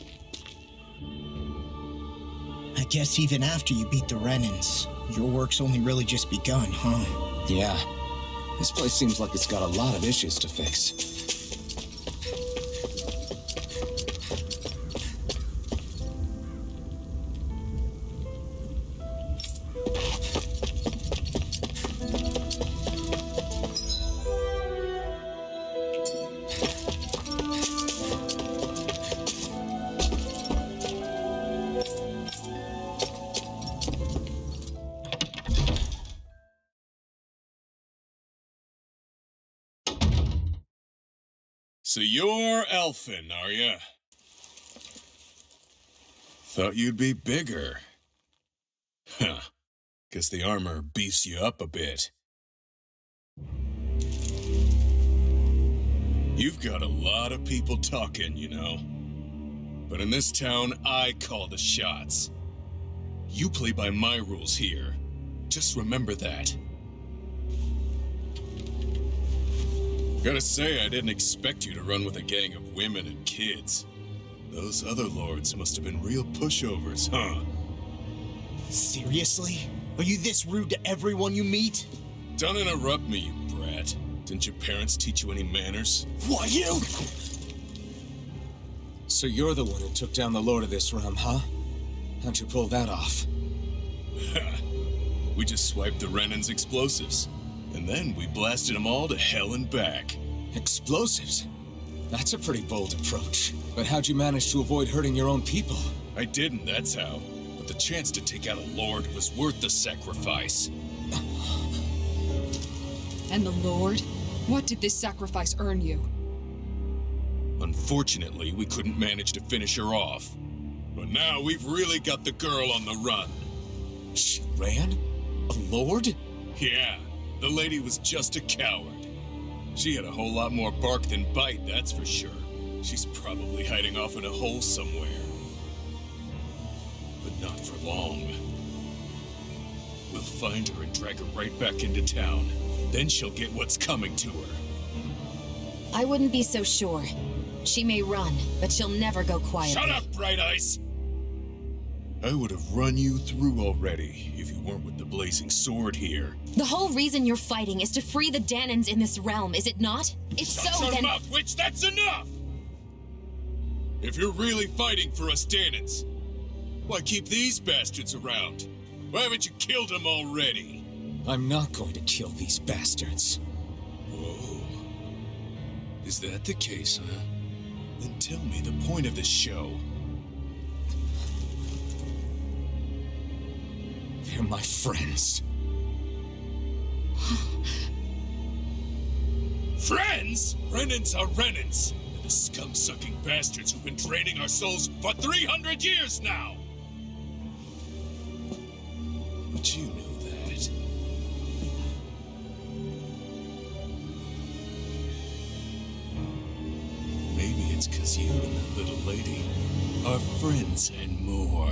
[SPEAKER 6] I guess even after you beat the Renans, your work's only really just begun, huh?
[SPEAKER 1] Yeah. This place seems like it's got a lot of issues to fix.
[SPEAKER 8] So you're Elfin, are ya? Thought you'd be bigger. Huh. Guess the armor beefs you up a bit. You've got a lot of people talking, you know. But in this town, I call the shots. You play by my rules here. Just remember that. Gotta say, I didn't expect you to run with a gang of women and kids. Those other lords must have been real pushovers, huh?
[SPEAKER 6] Seriously? Are you this rude to everyone you meet?
[SPEAKER 8] Don't interrupt me, you brat. Didn't your parents teach you any manners?
[SPEAKER 6] What, you?
[SPEAKER 1] So you're the one who took down the Lord of this realm, huh? How'd you pull that off?
[SPEAKER 8] We just swiped the Renan's explosives. And then we blasted them all to hell and back.
[SPEAKER 1] Explosives? That's a pretty bold approach. But how'd you manage to avoid hurting your own people?
[SPEAKER 8] I didn't, that's how. But the chance to take out a lord was worth the sacrifice.
[SPEAKER 2] And the Lord? What did this sacrifice earn you?
[SPEAKER 8] Unfortunately, we couldn't manage to finish her off. But now we've really got the girl on the run.
[SPEAKER 1] She ran? A lord?
[SPEAKER 8] Yeah, the lady was just a coward. She had a whole lot more bark than bite, that's for sure. She's probably hiding off in a hole somewhere. But not for long. We'll find her and drag her right back into town. Then she'll get what's coming to her.
[SPEAKER 3] I wouldn't be so sure. She may run, but she'll never go quietly.
[SPEAKER 8] Shut up, Bright Eyes! I would have run you through already if you weren't with the blazing sword here.
[SPEAKER 3] The whole reason you're fighting is to free the Danans in this realm, is it not? If so,
[SPEAKER 8] Shut
[SPEAKER 3] then...
[SPEAKER 8] your mouth, witch! That's enough! If you're really fighting for us Danans, why keep these bastards around? Why haven't you killed them already?
[SPEAKER 1] I'm not going to kill these bastards.
[SPEAKER 8] Whoa. Is that the case, huh? Then tell me the point of this show.
[SPEAKER 1] They're my friends.
[SPEAKER 8] Friends? Renans are Renans. They're the scum-sucking bastards who've been draining our souls for 300 years now! But you know that. Maybe it's 'cause you and that little lady are friends and more.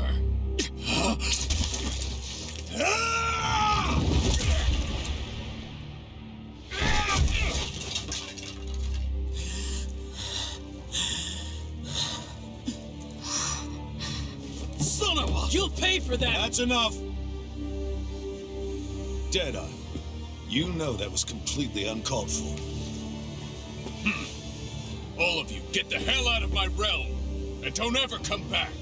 [SPEAKER 6] Son of a... You'll pay for that!
[SPEAKER 9] That's enough! Deadeye, you know that was completely uncalled for.
[SPEAKER 8] All of you, get the hell out of my realm! And don't ever come back!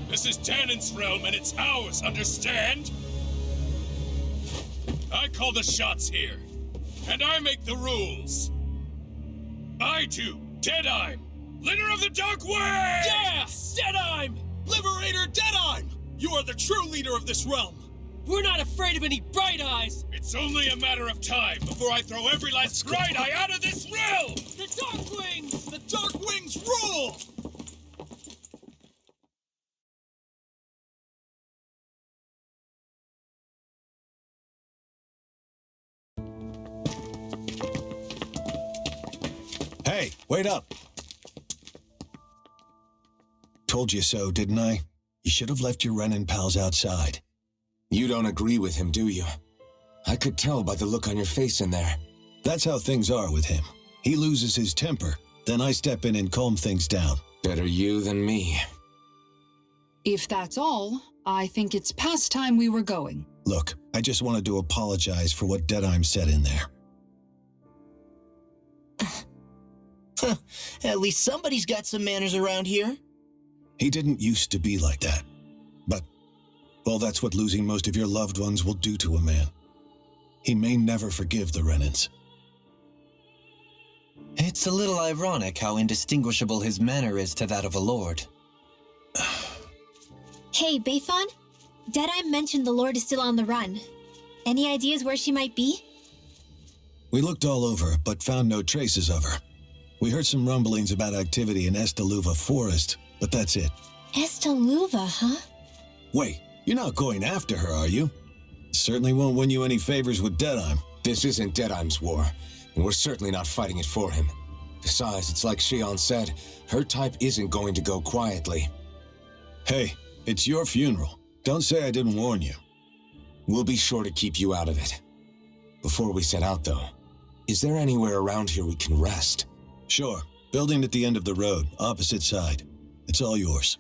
[SPEAKER 8] This is Danan's realm and it's ours, understand? I call the shots here. And I make the rules. I do, Deadeye, leader of the Dark Way!
[SPEAKER 6] Yeah! Deadeye! Liberator Deadeye! You are the true leader of this realm! We're not afraid of any Bright Eyes!
[SPEAKER 8] It's only a matter of time before I throw every last Bright Eye out of this realm!
[SPEAKER 6] The Dark Wings! The Dark Wings rule!
[SPEAKER 9] Hey, wait up! Told you so, didn't I? You should have left your Renan pals outside.
[SPEAKER 1] You don't agree with him, do you? I could tell by the look on your face in there.
[SPEAKER 9] That's how things are with him. He loses his temper, then I step in and calm things down.
[SPEAKER 1] Better you than me.
[SPEAKER 2] If that's all, I think it's past time we were going.
[SPEAKER 9] Look, I just wanted to apologize for what Deadeye said in there.
[SPEAKER 10] At least somebody's got some manners around here.
[SPEAKER 9] He didn't used to be like that. But, well, that's what losing most of your loved ones will do to a man. He may never forgive the Renans.
[SPEAKER 7] It's a little ironic how indistinguishable his manner is to that of a lord.
[SPEAKER 4] Hey, Bayfon? Deadeye mentioned the Lord is still on the run. Any ideas where she might be?
[SPEAKER 9] We looked all over, but found no traces of her. We heard some rumblings about activity in Estaluva Forest, but that's it.
[SPEAKER 4] Estaluva, huh?
[SPEAKER 9] Wait, you're not going after her, are you? Certainly won't win you any favors with Deadeye.
[SPEAKER 1] This isn't Deadeye's war, and we're certainly not fighting it for him. Besides, it's like Shion said, her type isn't going to go quietly.
[SPEAKER 9] Hey, it's your funeral. Don't say I didn't warn you.
[SPEAKER 1] We'll be sure to keep you out of it. Before we set out, though, is there anywhere around here we can rest?
[SPEAKER 9] Sure. Building at the end of the road, opposite side. It's all yours.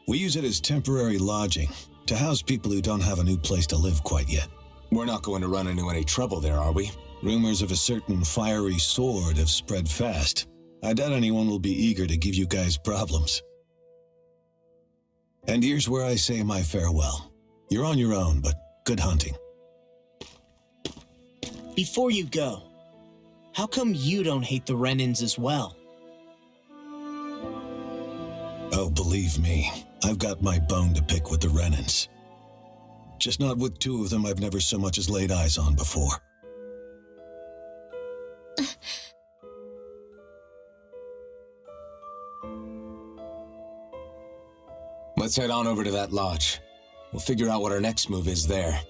[SPEAKER 9] We use it as temporary lodging, to house people who don't have a new place to live quite yet.
[SPEAKER 1] We're not going to run into any trouble there, are we?
[SPEAKER 9] Rumors of a certain fiery sword have spread fast. I doubt anyone will be eager to give you guys problems. And here's where I say my farewell. You're on your own, but good hunting.
[SPEAKER 10] Before you go, how come you don't hate the Renans as well?
[SPEAKER 9] Oh, believe me, I've got my bone to pick with the Renans. Just not with two of them I've never so much as laid eyes on before.
[SPEAKER 1] Let's head on over to that lodge. We'll figure out what our next move is there.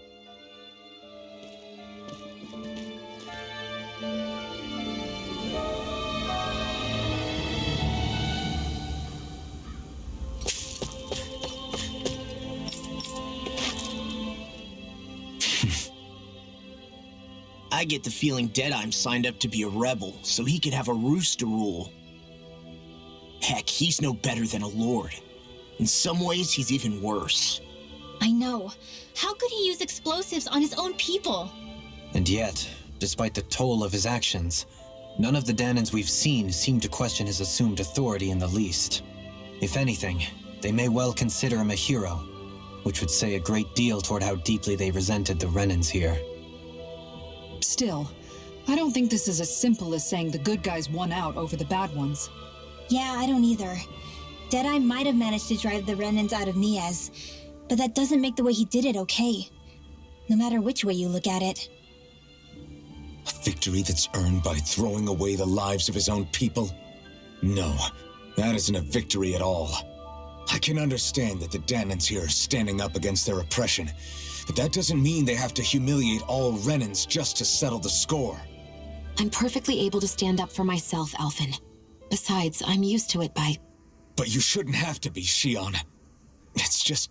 [SPEAKER 10] I get the feeling Deadeye signed up to be a rebel so he could have a roost to rule. Heck, he's no better than a lord. In some ways, he's even worse.
[SPEAKER 4] I know. How could he use explosives on his own people?
[SPEAKER 7] And yet, despite the toll of his actions, none of the Danans we've seen seem to question his assumed authority in the least. If anything, they may well consider him a hero, which would say a great deal toward how deeply they resented the Renans here.
[SPEAKER 2] Still, I don't think this is as simple as saying the good guys won out over the bad ones.
[SPEAKER 4] Yeah, I don't either. Deadeye might have managed to drive the Renans out of Niaz, but that doesn't make the way he did it okay. No matter which way you look at it.
[SPEAKER 1] A victory that's earned by throwing away the lives of his own people? No, that isn't a victory at all. I can understand that the Danans here are standing up against their oppression, but that doesn't mean they have to humiliate all Renans just to settle the score.
[SPEAKER 3] I'm perfectly able to stand up for myself, Alphen. Besides, I'm used to it by...
[SPEAKER 1] But you shouldn't have to be, Shion. It's just...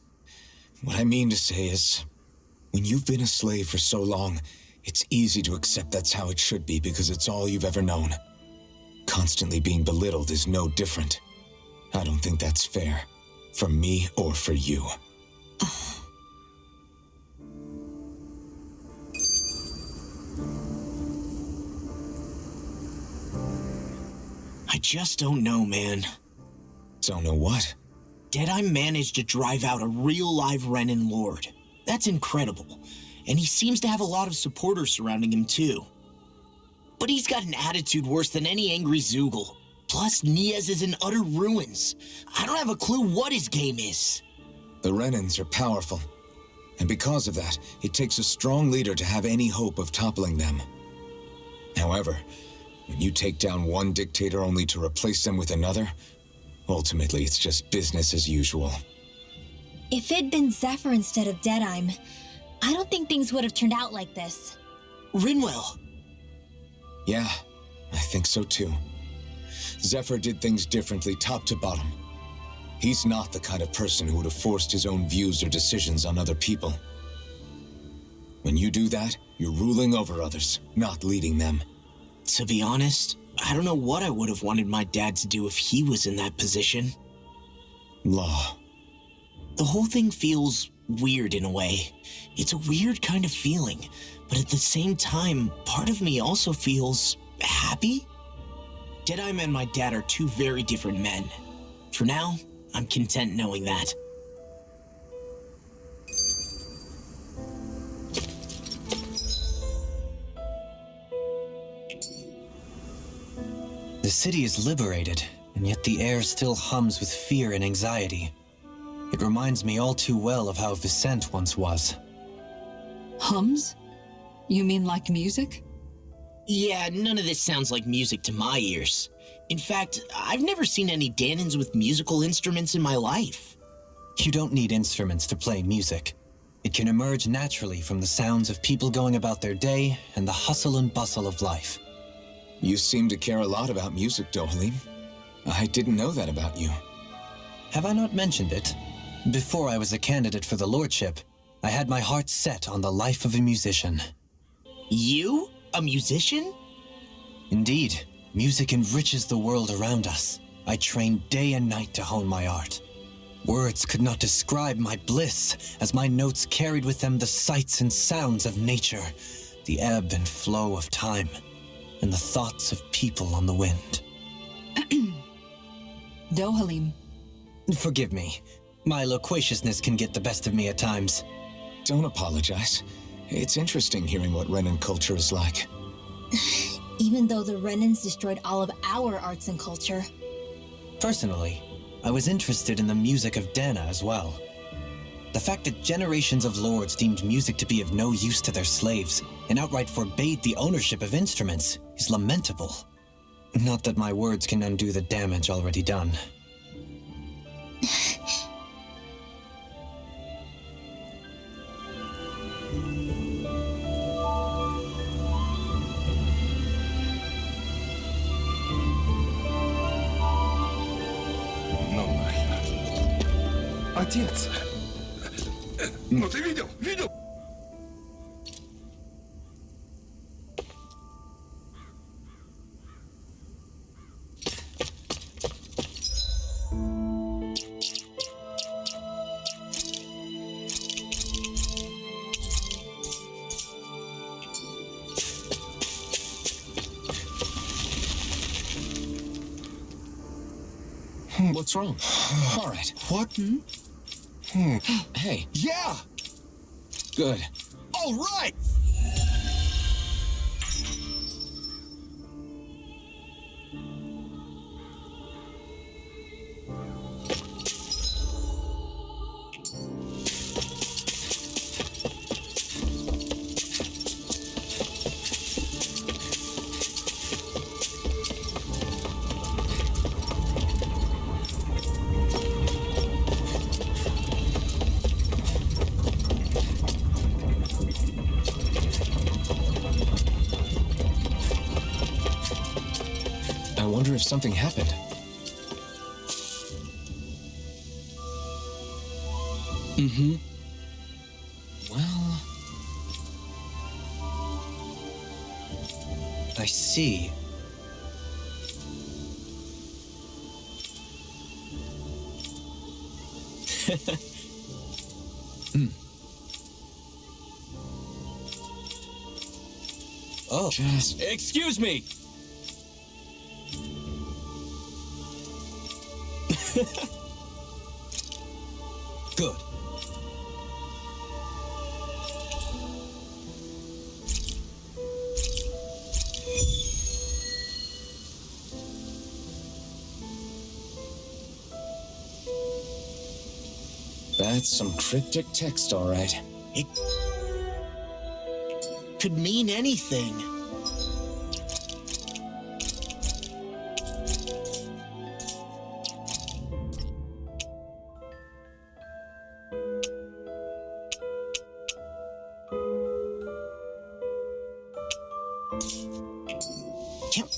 [SPEAKER 1] What I mean to say is, when you've been a slave for so long, it's easy to accept that's how it should be because it's all you've ever known. Constantly being belittled is no different. I don't think that's fair. For me or for you.
[SPEAKER 10] I just don't know, man.
[SPEAKER 1] Don't know what?
[SPEAKER 10] Deadeye managed to drive out a real live Renan lord. That's incredible. And he seems to have a lot of supporters surrounding him too. But he's got an attitude worse than any angry Zoogle. Plus, Niaz is in utter ruins. I don't have a clue what his game is.
[SPEAKER 1] The Renans are powerful. And because of that, it takes a strong leader to have any hope of toppling them. However, when you take down one dictator only to replace them with another, ultimately it's just business as usual.
[SPEAKER 4] If it'd been Zephyr instead of Deadeye, I don't think things would have turned out like this.
[SPEAKER 10] Rinwell.
[SPEAKER 1] Yeah, I think so too. Zephyr did things differently top to bottom. He's not the kind of person who would have forced his own views or decisions on other people. When you do that, you're ruling over others, not leading them.
[SPEAKER 10] To be honest, I don't know what I would have wanted my dad to do if he was in that position.
[SPEAKER 1] Law.
[SPEAKER 10] The whole thing feels weird in a way. It's a weird kind of feeling, but at the same time, part of me also feels happy. Deadeye and my dad are two very different men. For now, I'm content knowing that.
[SPEAKER 7] The city is liberated, and yet the air still hums with fear and anxiety. It reminds me all too well of how Vicente once was.
[SPEAKER 2] Hums? You mean like music?
[SPEAKER 10] Yeah, none of this sounds like music to my ears. In fact, I've never seen any Danans with musical instruments in my life.
[SPEAKER 7] You don't need instruments to play music. It can emerge naturally from the sounds of people going about their day and the hustle and bustle of life.
[SPEAKER 1] You seem to care a lot about music, Dohalim. I didn't know that about you.
[SPEAKER 7] Have I not mentioned it? Before I was a candidate for the lordship, I had my heart set on the life of a musician.
[SPEAKER 10] You? A musician?
[SPEAKER 7] Indeed, music enriches the world around us. I trained day and night to hone my art. Words could not describe my bliss, as my notes carried with them the sights and sounds of nature, the ebb and flow of time, and the thoughts of people on the wind.
[SPEAKER 2] Dohalim.
[SPEAKER 7] Forgive me. My loquaciousness can get the best of me at times.
[SPEAKER 1] Don't apologize. It's interesting hearing what Renan culture is like.
[SPEAKER 4] Even though the Renans destroyed all of our arts and culture.
[SPEAKER 7] Personally, I was interested in the music of Dana as well. The fact that generations of lords deemed music to be of no use to their slaves and outright forbade the ownership of instruments is lamentable. Not that my words can undo the damage already done.
[SPEAKER 8] Отец! Ну ты видел? Видел?
[SPEAKER 1] What's wrong? All right.
[SPEAKER 6] What?
[SPEAKER 1] Hey,
[SPEAKER 6] Yeah!
[SPEAKER 1] good.
[SPEAKER 6] All right!
[SPEAKER 1] I wonder if something happened.
[SPEAKER 6] Mm-hmm.
[SPEAKER 1] Well,
[SPEAKER 7] I see. Oh.
[SPEAKER 1] just...
[SPEAKER 6] Excuse me!
[SPEAKER 7] Good.
[SPEAKER 1] That's some cryptic text, all right.
[SPEAKER 10] It could mean anything. Can't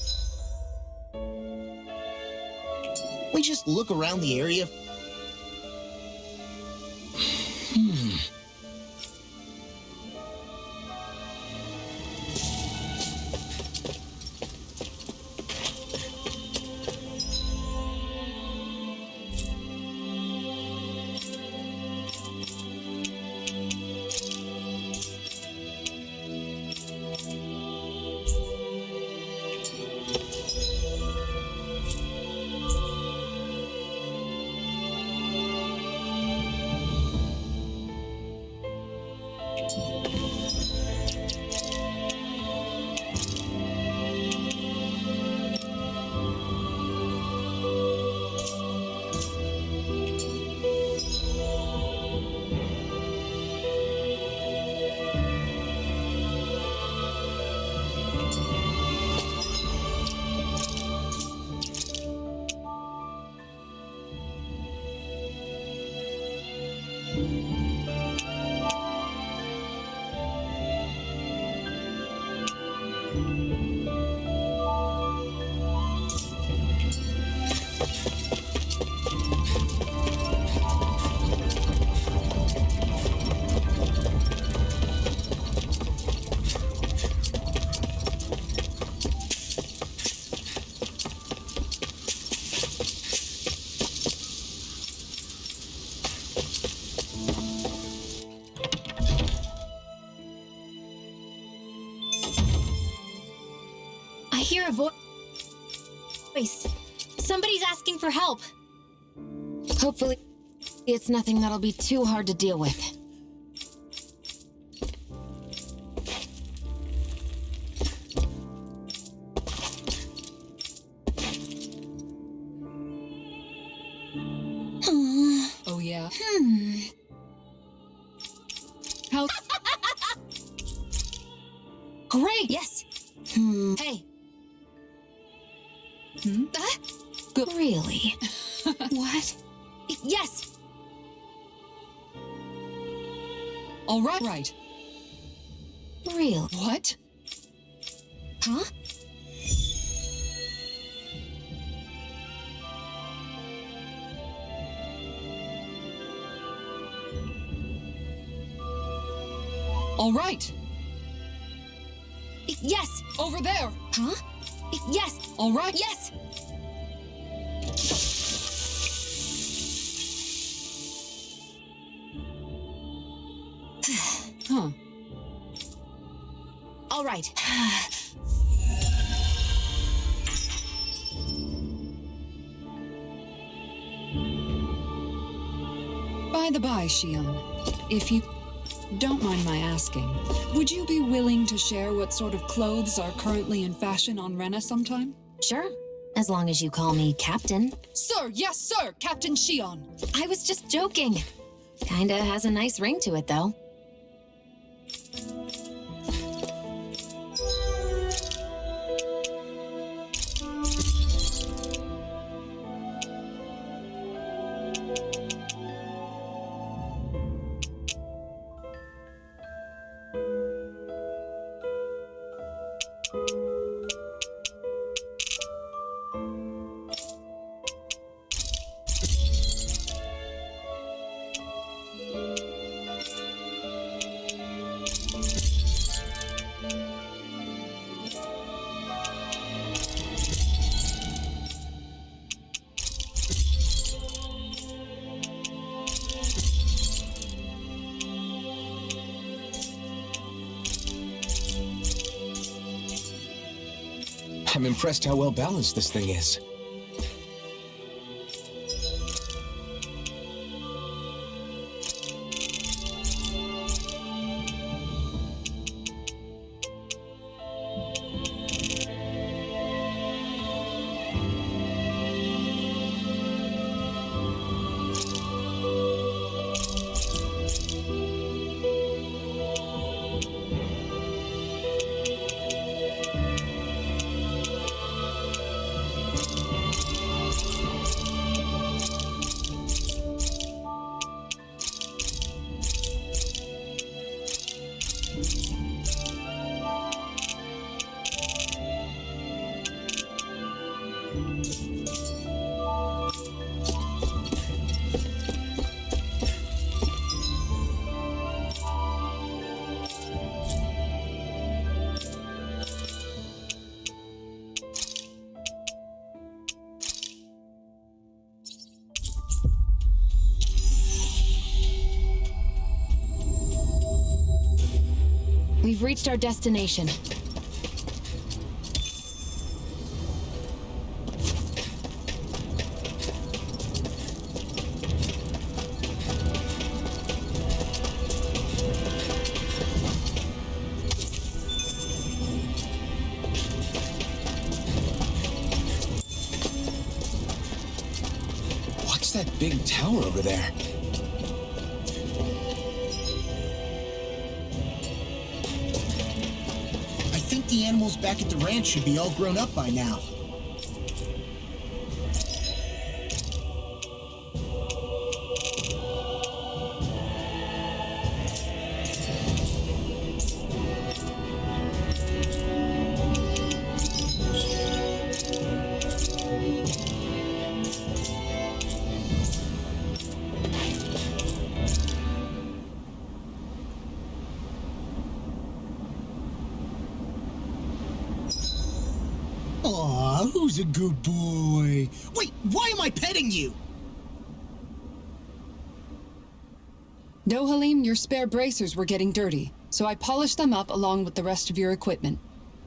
[SPEAKER 10] we just look around the area?
[SPEAKER 4] I hear a voice. Somebody's asking for help.
[SPEAKER 3] Hopefully, it's nothing that'll be too hard to deal with.
[SPEAKER 2] Hey!
[SPEAKER 3] Yes. Hey. Really?
[SPEAKER 2] What?
[SPEAKER 3] Yes.
[SPEAKER 2] All right, right.
[SPEAKER 3] Real.
[SPEAKER 2] What?
[SPEAKER 3] Huh?
[SPEAKER 2] All right.
[SPEAKER 3] Yes.
[SPEAKER 2] Over there.
[SPEAKER 3] Huh? Yes.
[SPEAKER 2] All right.
[SPEAKER 3] Yes.
[SPEAKER 2] Huh.
[SPEAKER 3] All right.
[SPEAKER 2] By the by, Shion, if you don't mind my asking, would you be willing to share what sort of clothes are currently in fashion on Rena sometime?
[SPEAKER 3] Sure. As long as you call me Captain.
[SPEAKER 2] Sir, yes, sir, Captain Shion.
[SPEAKER 3] I was just joking. Kinda has a nice ring to it, though.
[SPEAKER 1] I'm impressed how well balanced this thing is.
[SPEAKER 3] We've reached our destination.
[SPEAKER 1] What's that big tower over there?
[SPEAKER 10] I think the animals back at the ranch should be all grown up by now. Aw, who's a good boy? Wait, why am I petting you?
[SPEAKER 2] Dohalim, your spare bracers were getting dirty, so I polished them up along with the rest of your equipment.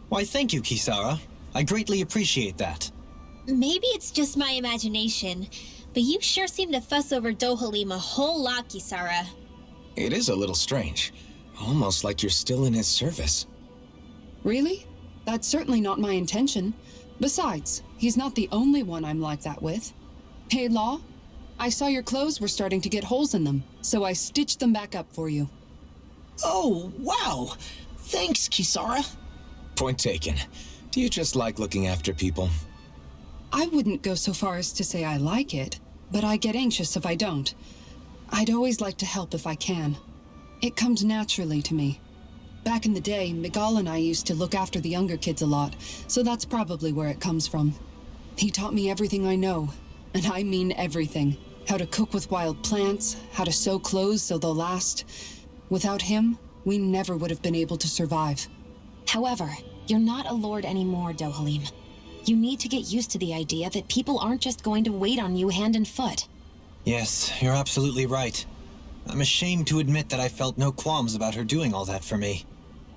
[SPEAKER 7] Why, thank you, Kisara. I greatly appreciate that.
[SPEAKER 4] Maybe it's just my imagination, but you sure seem to fuss over Dohalim a whole lot, Kisara.
[SPEAKER 1] It is a little strange. Almost like you're still in his service.
[SPEAKER 2] Really? That's certainly not my intention. Besides, he's not the only one I'm like that with. Hey, Law, I saw your clothes were starting to get holes in them, so I stitched them back up for you.
[SPEAKER 10] Oh, wow. Thanks, Kisara.
[SPEAKER 1] Point taken. Do you just like looking after people?
[SPEAKER 2] I wouldn't go so far as to say I like it, but I get anxious if I don't. I'd always like to help if I can. It comes naturally to me. Back in the day, Miguel and I used to look after the younger kids a lot, so that's probably where it comes from. He taught me everything I know, and I mean everything. How to cook with wild plants, how to sew clothes so they'll last. Without him, we never would have been able to survive.
[SPEAKER 3] However, you're not a lord anymore, Dohalim. You need to get used to the idea that people aren't just going to wait on you hand and foot.
[SPEAKER 7] Yes, you're absolutely right. I'm ashamed to admit that I felt no qualms about her doing all that for me.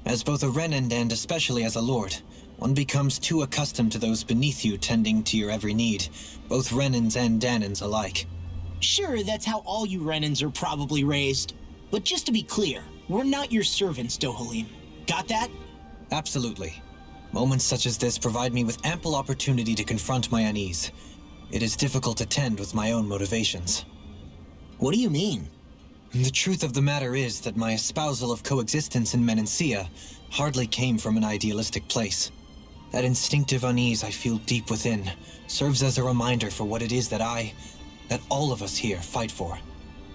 [SPEAKER 7] As both a Renan and especially as a lord, one becomes too accustomed to those beneath you tending to your every need, both Renans and Danans alike.
[SPEAKER 10] Sure, that's how all you Renans are probably raised. But just to be clear, we're not your servants, Dohalim. Got that?
[SPEAKER 7] Absolutely. Moments such as this provide me with ample opportunity to confront my unease. It is difficult to tend with my own motivations.
[SPEAKER 10] What do you mean?
[SPEAKER 7] The truth of the matter is that my espousal of coexistence in Menancia hardly came from an idealistic place. That instinctive unease I feel deep within serves as a reminder for what it is that all of us here fight for.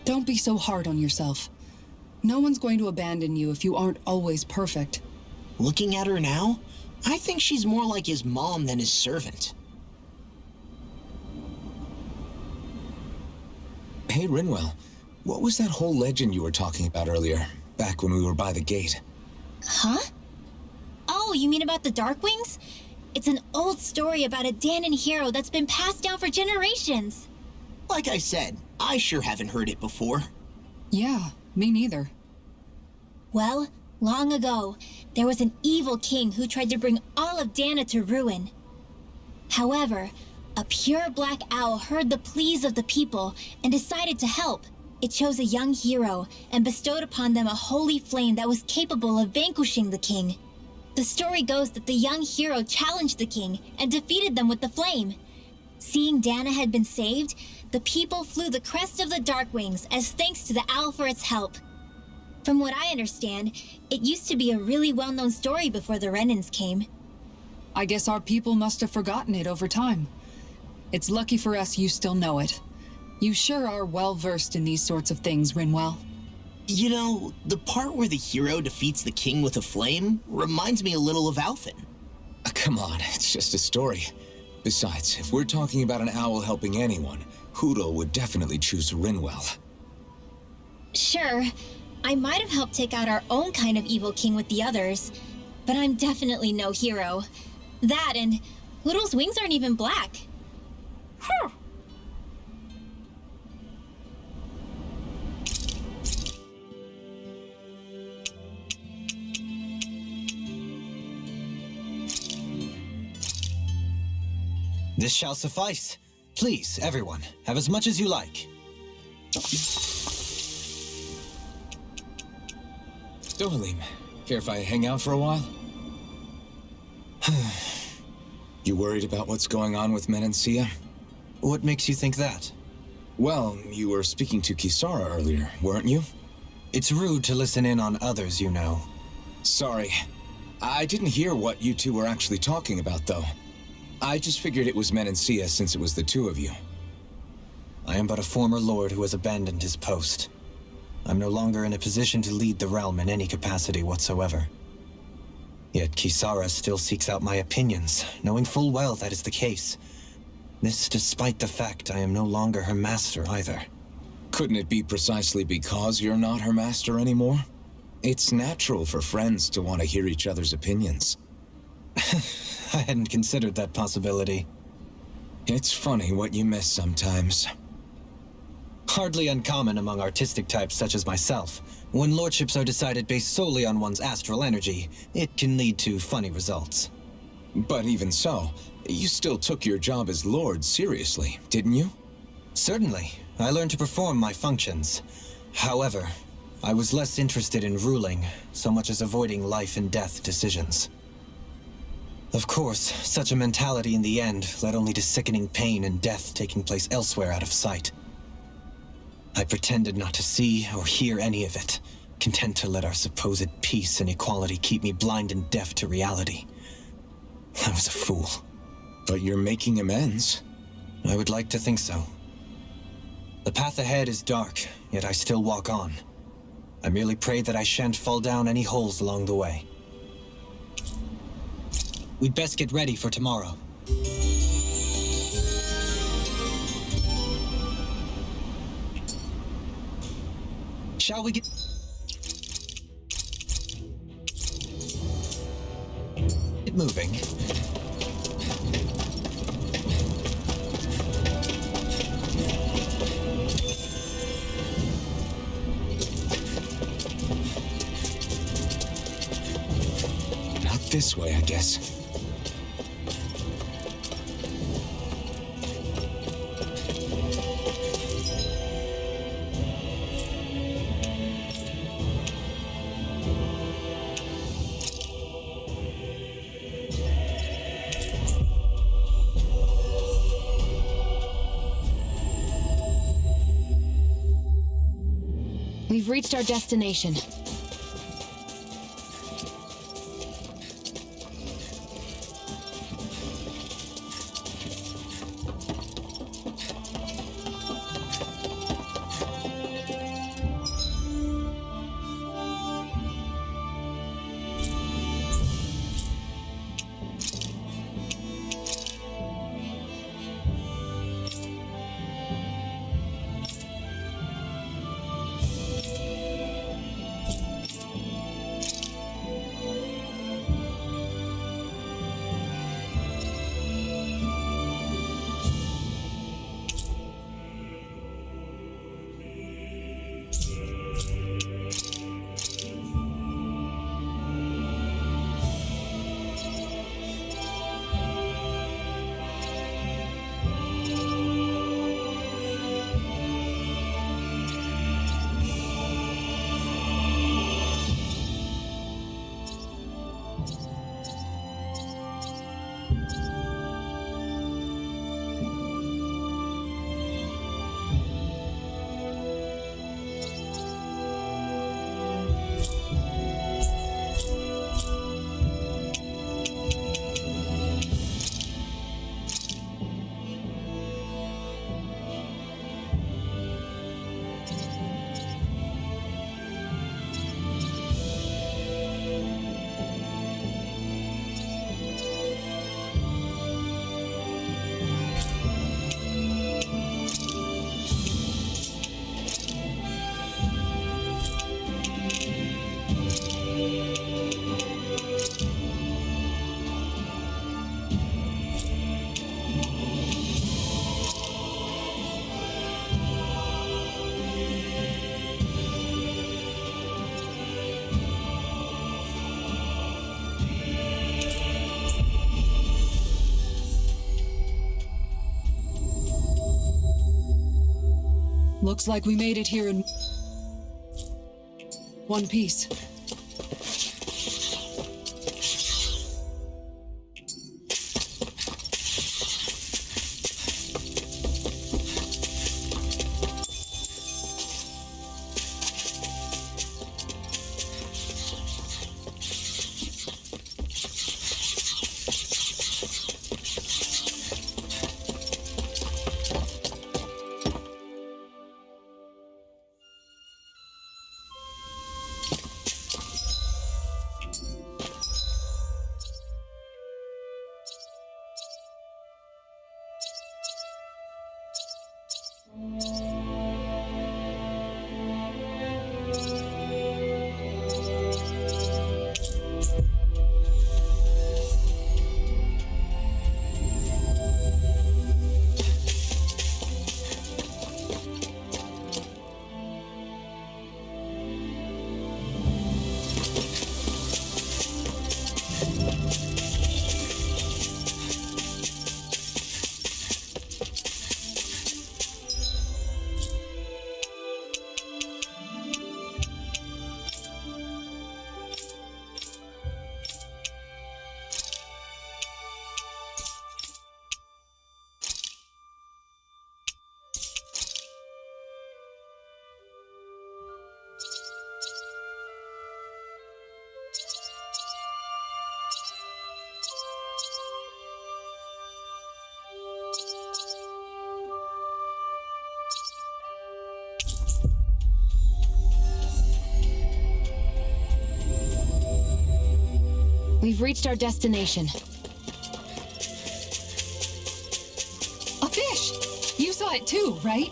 [SPEAKER 2] Don't be so hard on yourself. No one's going to abandon you if you aren't always perfect.
[SPEAKER 10] Looking at her now, I think she's more like his mom than his servant.
[SPEAKER 1] Hey, Rinwell, what was that whole legend you were talking about earlier, back when we were by the gate?
[SPEAKER 4] Huh? Oh, you mean about the Darkwings? It's an old story about a Danon hero that's been passed down for generations.
[SPEAKER 10] Like I said, I sure haven't heard it before.
[SPEAKER 2] Yeah, me neither.
[SPEAKER 4] Well, long ago, there was an evil king who tried to bring all of Dana to ruin. However, a pure black owl heard the pleas of the people and decided to help. It chose a young hero and bestowed upon them a holy flame that was capable of vanquishing the king. The story goes that the young hero challenged the king and defeated them with the flame. Seeing Dana had been saved, the people flew the crest of the Darkwings as thanks to the owl for its help. From what I understand, it used to be a really well-known story before the Renans came.
[SPEAKER 2] I guess our people must have forgotten it over time. It's lucky for us you still know it. You sure are well-versed in these sorts of things, Rinwell.
[SPEAKER 10] You know, the part where the hero defeats the king with a flame reminds me a little of Alphen.
[SPEAKER 1] Come on, it's just a story. Besides, if we're talking about an owl helping anyone, Hoodle would definitely choose Rinwell.
[SPEAKER 4] Sure, I might have helped take out our own kind of evil king with the others, but I'm definitely no hero. That and Hoodle's wings aren't even black. Huh.
[SPEAKER 7] This shall suffice. Please, everyone, have as much as you like.
[SPEAKER 1] Dohalim, care if I hang out for a while? You worried about what's going on with Menancia?
[SPEAKER 7] What makes you think that?
[SPEAKER 1] Well, you were speaking to Kisara earlier, weren't you?
[SPEAKER 7] It's rude to listen in on others, you know.
[SPEAKER 1] Sorry. I didn't hear what you two were actually talking about, though. I just figured it was Menancia since it was the two of you.
[SPEAKER 7] I am but a former lord who has abandoned his post. I'm no longer in a position to lead the realm in any capacity whatsoever. Yet Kisara still seeks out my opinions, knowing full well that is the case. This despite the fact I am no longer her master either.
[SPEAKER 1] Couldn't it be precisely because you're not her master anymore? It's natural for friends to want to hear each other's opinions.
[SPEAKER 7] I hadn't considered that possibility.
[SPEAKER 1] It's funny what you miss sometimes.
[SPEAKER 7] Hardly uncommon among artistic types such as myself. When lordships are decided based solely on one's astral energy, it can lead to funny results.
[SPEAKER 1] But even so, you still took your job as lord seriously, didn't you?
[SPEAKER 7] Certainly. I learned to perform my functions. However, I was less interested in ruling, so much as avoiding life and death decisions. Of course, such a mentality in the end led only to sickening pain and death taking place elsewhere out of sight. I pretended not to see or hear any of it, content to let our supposed peace and equality keep me blind and deaf to reality. I was a fool.
[SPEAKER 1] But you're making amends.
[SPEAKER 7] I would like to think so. The path ahead is dark, yet I still walk on. I merely pray that I shan't fall down any holes along the way. We'd best get ready for tomorrow. Shall we get moving?
[SPEAKER 1] Not this way, I guess.
[SPEAKER 3] We've reached our destination.
[SPEAKER 2] Looks like we made it here in one piece.
[SPEAKER 3] We've reached our destination.
[SPEAKER 2] A fish! You saw it too, right?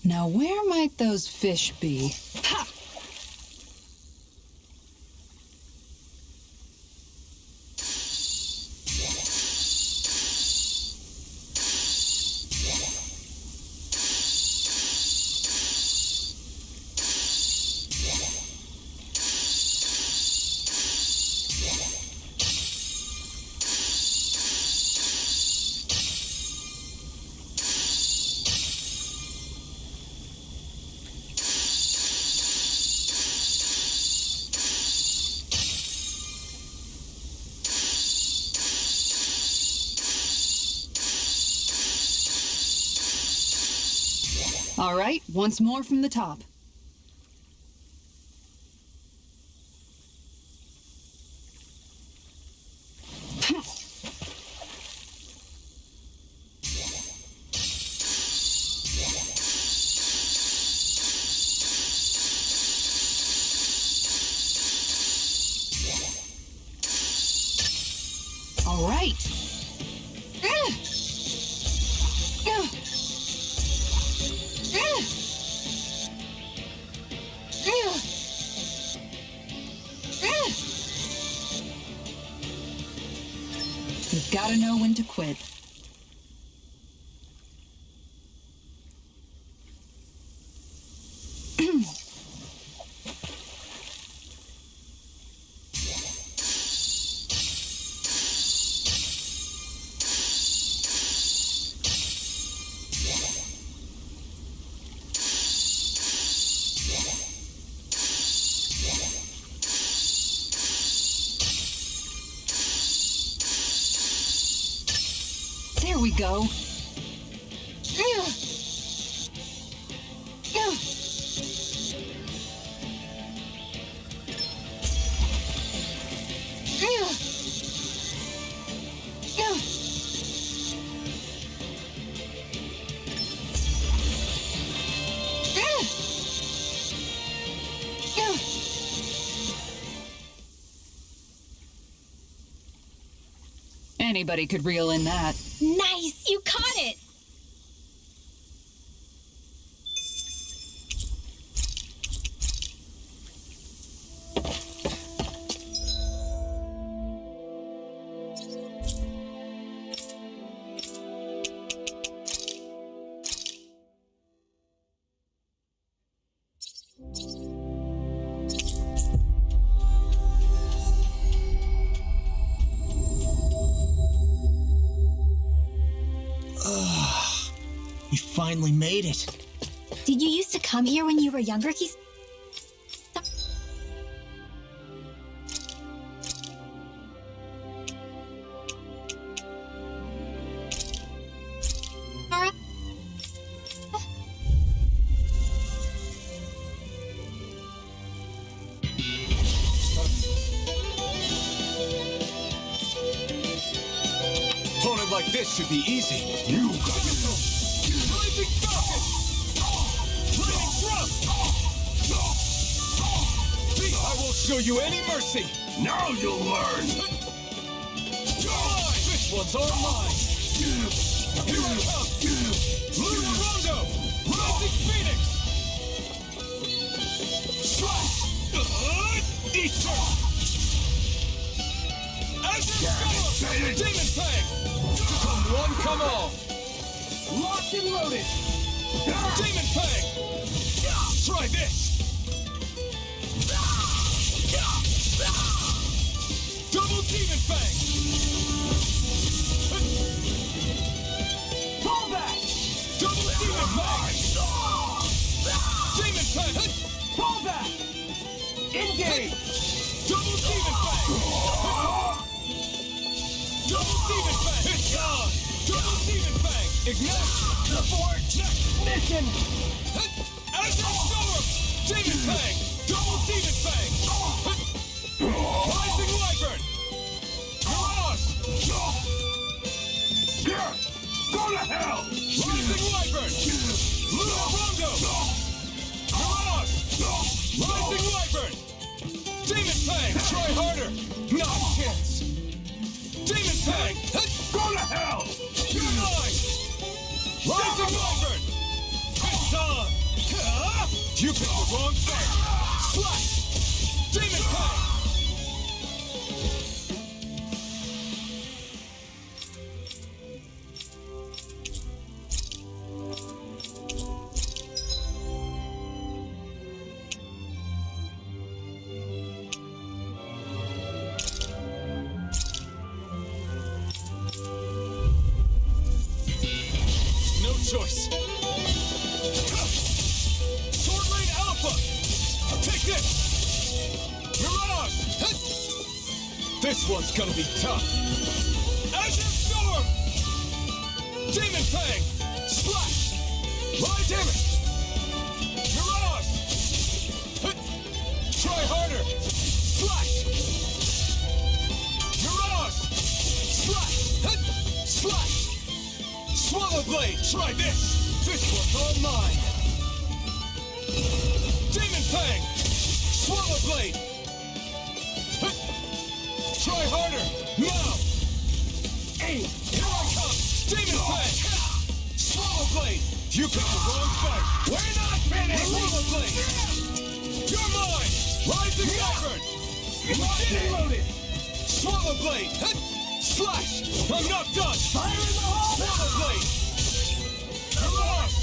[SPEAKER 2] Now where might those fish be? Ha! All right, once more from the top. All right. You've got to know when to quit. There we go. Anybody could reel in that.
[SPEAKER 4] Nice! You caught it!
[SPEAKER 10] We finally made it.
[SPEAKER 4] Did you used to come here when you were younger, Keith?
[SPEAKER 1] Opponent like this should be easy.
[SPEAKER 6] You got it.
[SPEAKER 8] Rising Falcon! Lightning Thrust!
[SPEAKER 1] I won't show you any mercy.
[SPEAKER 6] Now you'll learn.
[SPEAKER 1] This one's all mine.
[SPEAKER 8] Here I come! Lunar Rondo! Rising Phoenix! Strike! Easter! Azure Storm! Demon Fang!
[SPEAKER 1] Come one, come all.
[SPEAKER 8] Locked and loaded! Demon Fang! Try this! Double Demon Fang! Fall back! Double Demon Fang! Demon Fang! Fall back! Engage! Double Demon Fang! Double Demon Fang! It's on! Double Demon Fang! Ignite! Abort! Next mission! Azure Storm! Demon Fang! Double Demon Fang! Rising Wyvern! Mirage!
[SPEAKER 6] Go to hell!
[SPEAKER 8] Rising Wyvern! Lunar Rondo! Rising Wyvern! Demon Fang! Try harder! Not a chance! Demon Fang! Go to hell! You're mine! Rising Wyvern! It's on! You picked the wrong fight! Slash! Demon Fang! Choice. Sword Lane Alpha! Take this! Mirage! This one's gonna be tough. Azure Storm! Demon Fang! Splash! Lie damage! Mirage! Try harder! Splash! Mirage! Slash! Slash! Swallow Blade, try this! This one's all mine! Demon Fang! Swallow Blade! Try harder! Now! Here I come! Demon Fang! Swallow Blade! You picked the wrong fight! We're not finished! Swallow Blade! You're mine! Rising Wyvern! Locked and loaded! Swallow Blade! Slash! I'm not done! Fire in the hole! Swallow Blade! Mirage!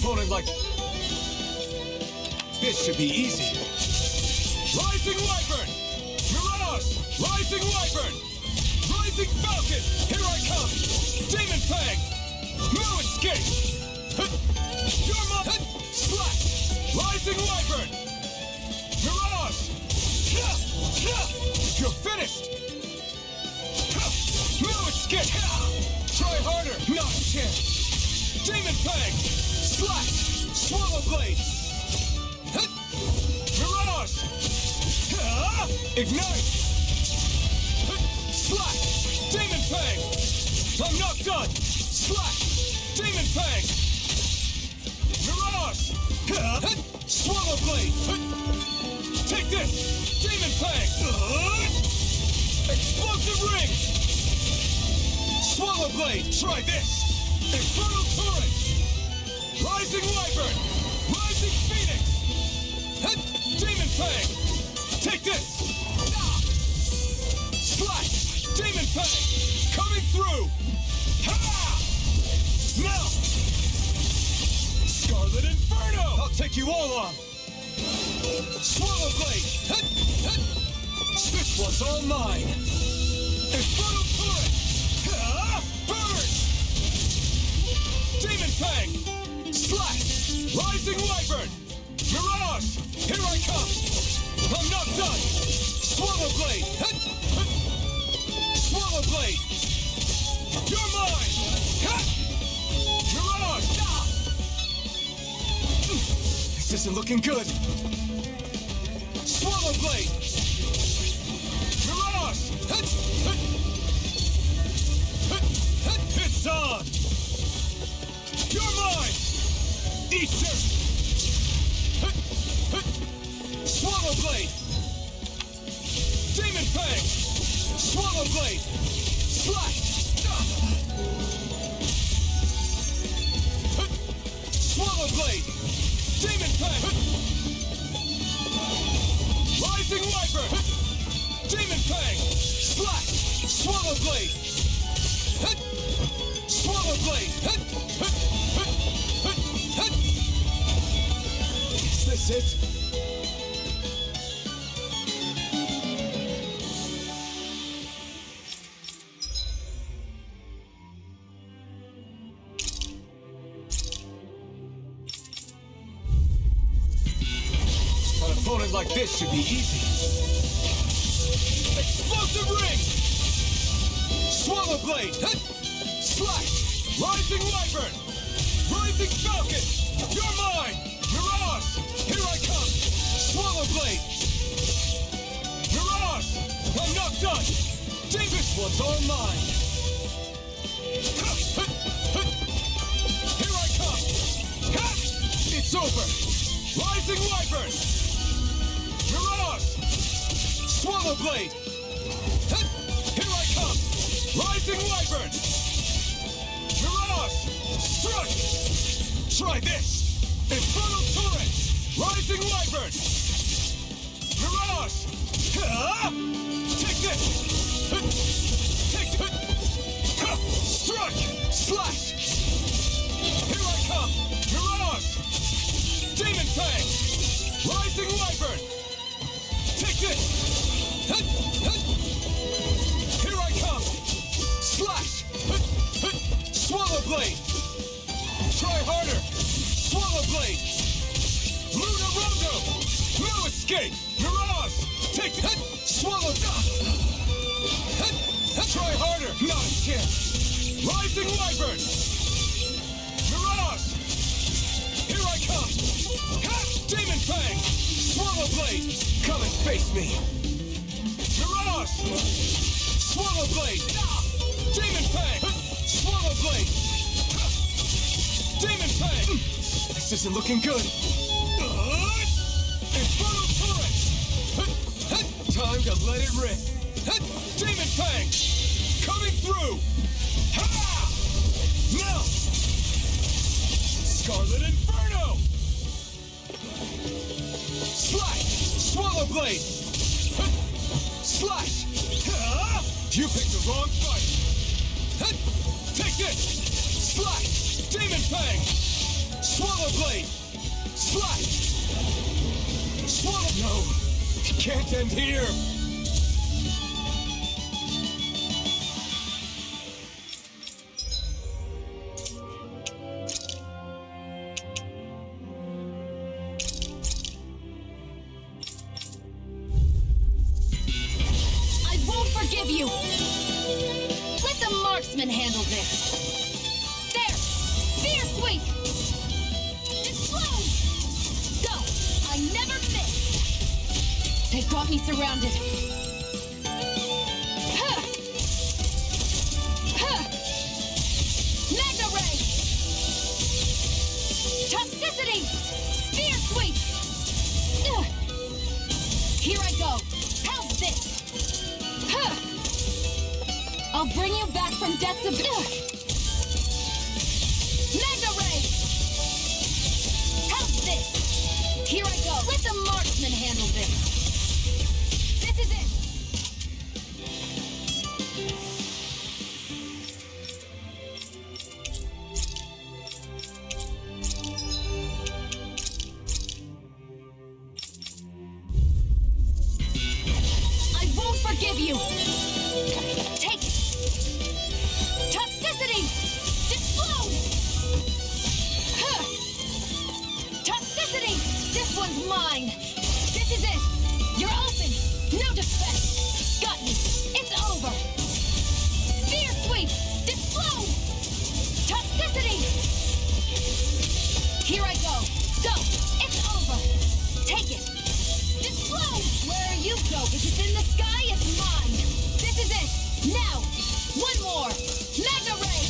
[SPEAKER 8] Opponent like this should be easy. Rising Wyvern! Mirage! Rising Wyvern! Rising Falcon! Here I come! Demon Fang! No escape! You're my Splash! Rising Wyvern! Mirage! You're finished! No escape! Try harder! Not a chance! Demon Fang! Slash! Swallow Blade! Mirage! Ignite! Slash! Demon Fang! I'm not done! Slash! Demon Fang! Mirage! Swallow Blade! Take this! Demon Fang! Explosive Ring! Swallow Blade! Try this! Infernal Torrent! Rising Wyvern! Rising Phoenix! Demon Fang! Take this! Slash! Demon Fang! Coming through! Ha! Now! Scarlet Inferno! I'll take you all on! Swallow Blade! This one's all mine! Infernal Torrent! Burn! Demon Fang! Slash! Rising Wyvern! Mirage! Here I come! I'm not done! Swallow Blade! Swallow Blade! You're mine! Mirage! This isn't looking good! Swallow Blade! Mirage! It's on! You're mine! Eat dirt! Swallow Blade! Demon Fang! Swallow Blade! Slash! Swallow Blade! Demon Fang! Rising Wyvern! Demon Fang! Slash! Swallow Blade! Swallow Blade! Is this it? opponent like this should be easy. Explosive ring! Swallow blade! Slash! Rising wyvern! Rising falcon! You're mine! Mirage! Here I come! Swallow blade! Mirage! I'm not done! This one's all mine! Here I come! It's over! Rising wyvern! Mirage! Swallow blade! Here I come! Rising wyvern! Mirage! Strike! Try this! Infernal torrent! Rising wyvern! Mirage! Take this! Take this! Strike! Slash! Here I come! Mirage! Demon Fang! Rising wyvern! Take this! Here I come! Slash! Swallow blade! Try harder! Swallow blade! Luna Rondo! No escape! Mirage! Take that! Swallow! Try harder! Not a chance! Rising wyvern! Mirage! Here I come! Demon Fang! Swallow blade! Come and face me! Mirage! Swallow blade! Demon Fang! Swallow blade! Demon Fang! This isn't looking good! Infernal torrent! Time to let it rip! Demon Fang! Coming through! Ha! Now! Scarlet Inferno! Slash! Swallow blade! Slash! You picked the wrong fight! Take this! Slash! Demon Fang! Swallow blade! Slash! Swallow... No! It can't end here!
[SPEAKER 3] I won't forgive you! Let the marksman handle this! There! Spear sweep! Explode! Go! I never miss! They've got me surrounded. Huh! Huh! Magna Ray! Toxicity! Spear sweep! Ugh. Here I go! How's this? Huh! I'll bring you back from death's abyss! Magna Ray! How's this? Here I go! Let the marksman handle this! This is it! I won't forgive you! Take it! Toxicity! Explode! Huh! Toxicity! This one's mine! This is it! You're open! No defense! Got you! It's over! Spear sweep! Explode! Toxicity! Here I go! Go! It's over! Take it! Explode! Where you go, if it's in the sky, it's mine! This is it! Now! One more! Magna Ray!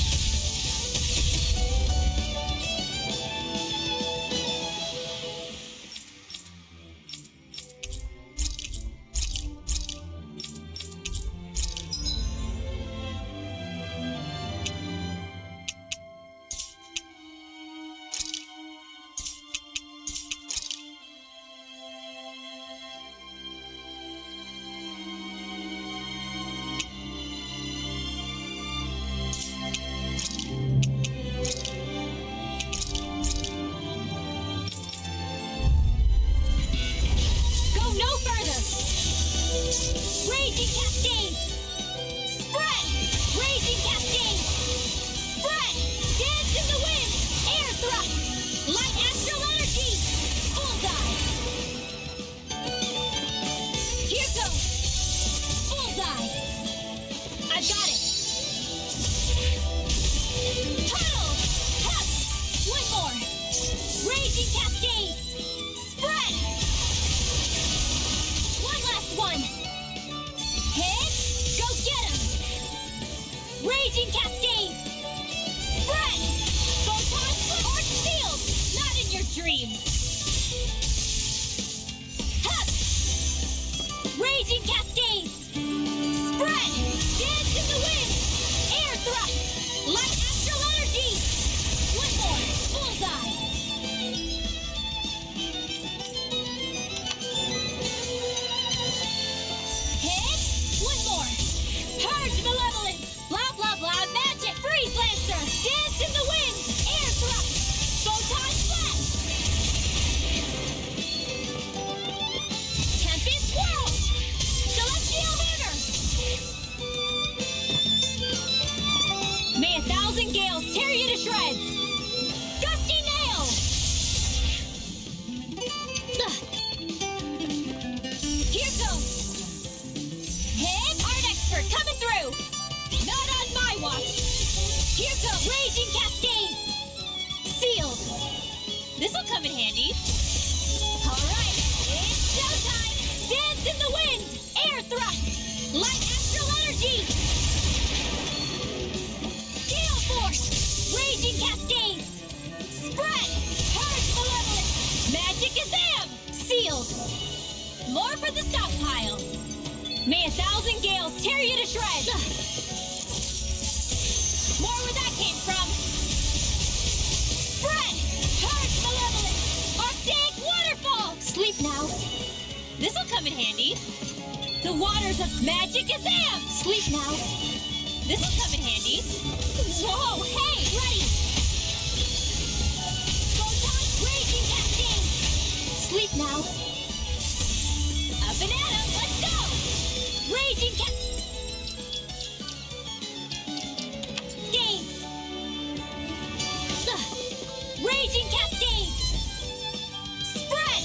[SPEAKER 4] Raging Cascades! Spread! One last one! Hit! Go get him! Raging Cascades! Spread! Photon Flip or Shield! Not in your dreams! Hup! Raging Cascades! Spread! Dance in the wind! Air thrust! Light astral energy! One more! Bullseye! Hit! One more! Purge Malevolence! Blah blah blah magic! Freeze Lancer! Dance in the wind! Air thrust! Photon Flash! Tempest Whirl! Celestial Hammer! May 1,000 gales tear you to shreds! Gusty Nail! Here goes! Hit! Art Expert coming through! Not on my watch! Here goes! Raging Cascades! Sealed! This'll come in handy! Alright, it's showtime! Dance in the wind! Air thrust! Light astral energy! Gale force! Raging Cascades! Spread! Purge Malevolence! Magic Azam! Sealed! More for the stockpile! May 1,000 gales tear you to shreds! More where that came from! Spread! Purge Malevolence! Archaic Waterfall! Sleep now! This'll come in handy! The waters of Magic Azam! Sleep now! This'll come in handy! Whoa, hey, ready! Photon Raging Cascade! Sleep now! A banana, let's go! Raging Cascades! Raging Cascades! Spread!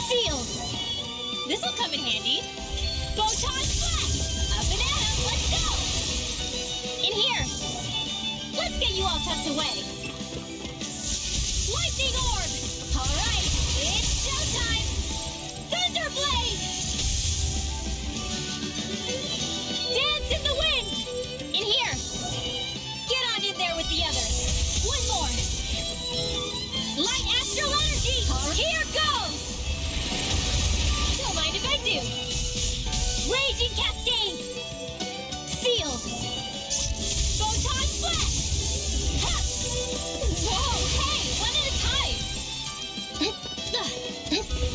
[SPEAKER 4] Sealed! This'll come in handy. Photon Flash! A banana, let's go! In here! Let's get you all tucked away. Lightning Orb! Alright, it's showtime! Thunder Blade! Dance in the wind! In here! Get on in there with the others! One more! Light astral energy! Here goes! Don't mind if I do! Raging Cascades! Sealed! Photon Flash! Ha! Whoa, hey, one at a time!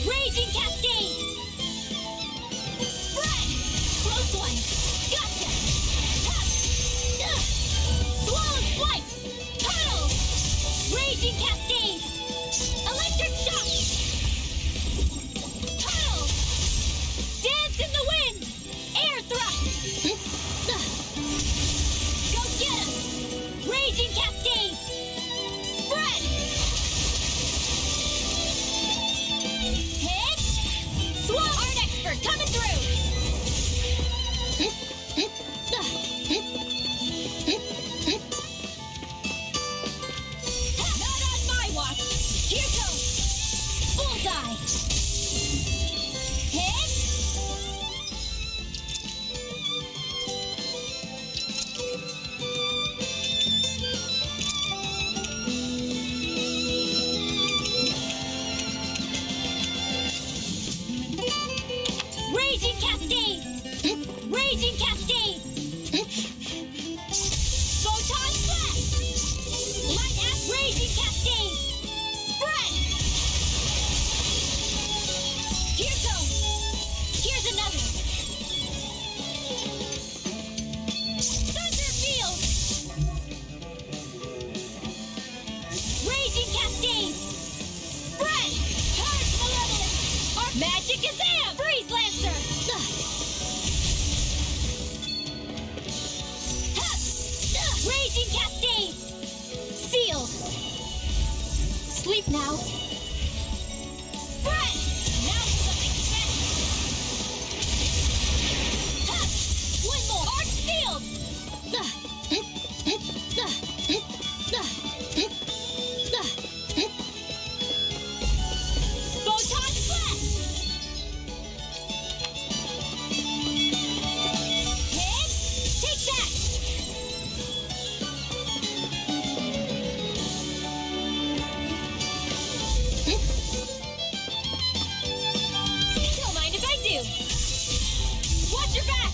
[SPEAKER 4] Raging Cascades! Spread! Close one! Gotcha! Ha! Swallow's Flight! Puddle! Raging Cascades! Electric Shock! Puddle! Dance in the wind! Air thrust! Go get him! Raging Cascades! Spread! Hit! Swamp Art Expert coming through! Not on my watch! Here goes! Bullseye! Hit! Raging Cascades! Raging Cascades! Photon Flash! Light as Raging Cascades! Spread! Here goes! Here's another! Thunder Field! Raging Cascades! Spread! Purge Malevolence! Magic Azam! Freeze Lancer! now. Spread! Now for something special. Ha! One more! Arch field! Photon flash! Hit! Take that! Don't mind if I do. Watch your back!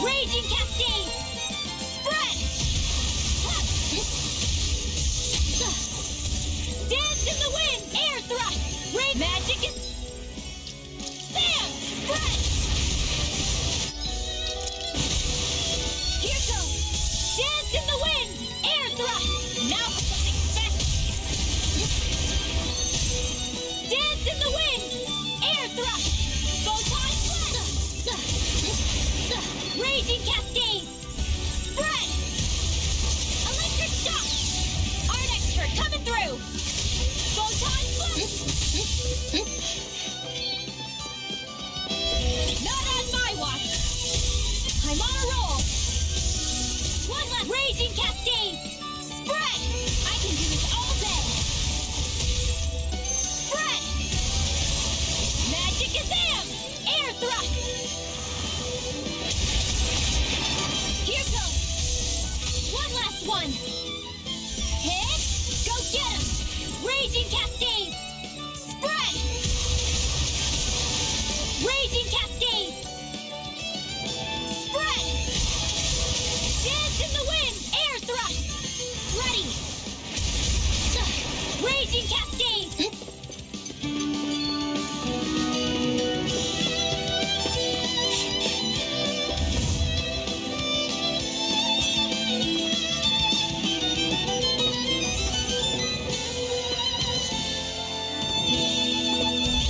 [SPEAKER 4] Raging cascade! Spread! Dance in the wind! Air thrust! Rain magic is... Bam! Spread! Here goes! Dance in the wind! Air thrust! Now for something special! Dance in the wind! Air thrust! Photon flash! Raging cascades! Spread! Electric shock! Art expert coming through! Photon flash! Not on my watch! I'm on a roll! One left! Raging cascades! Spread! I can do this all day! Spread! Magic Azam! Air thrust! Here goes! One last one! Hit! Go get him! Raging cascades! Spread! Raging cascades! Spread! Dance in the wind! Air thrust! Ready! Raging cascades!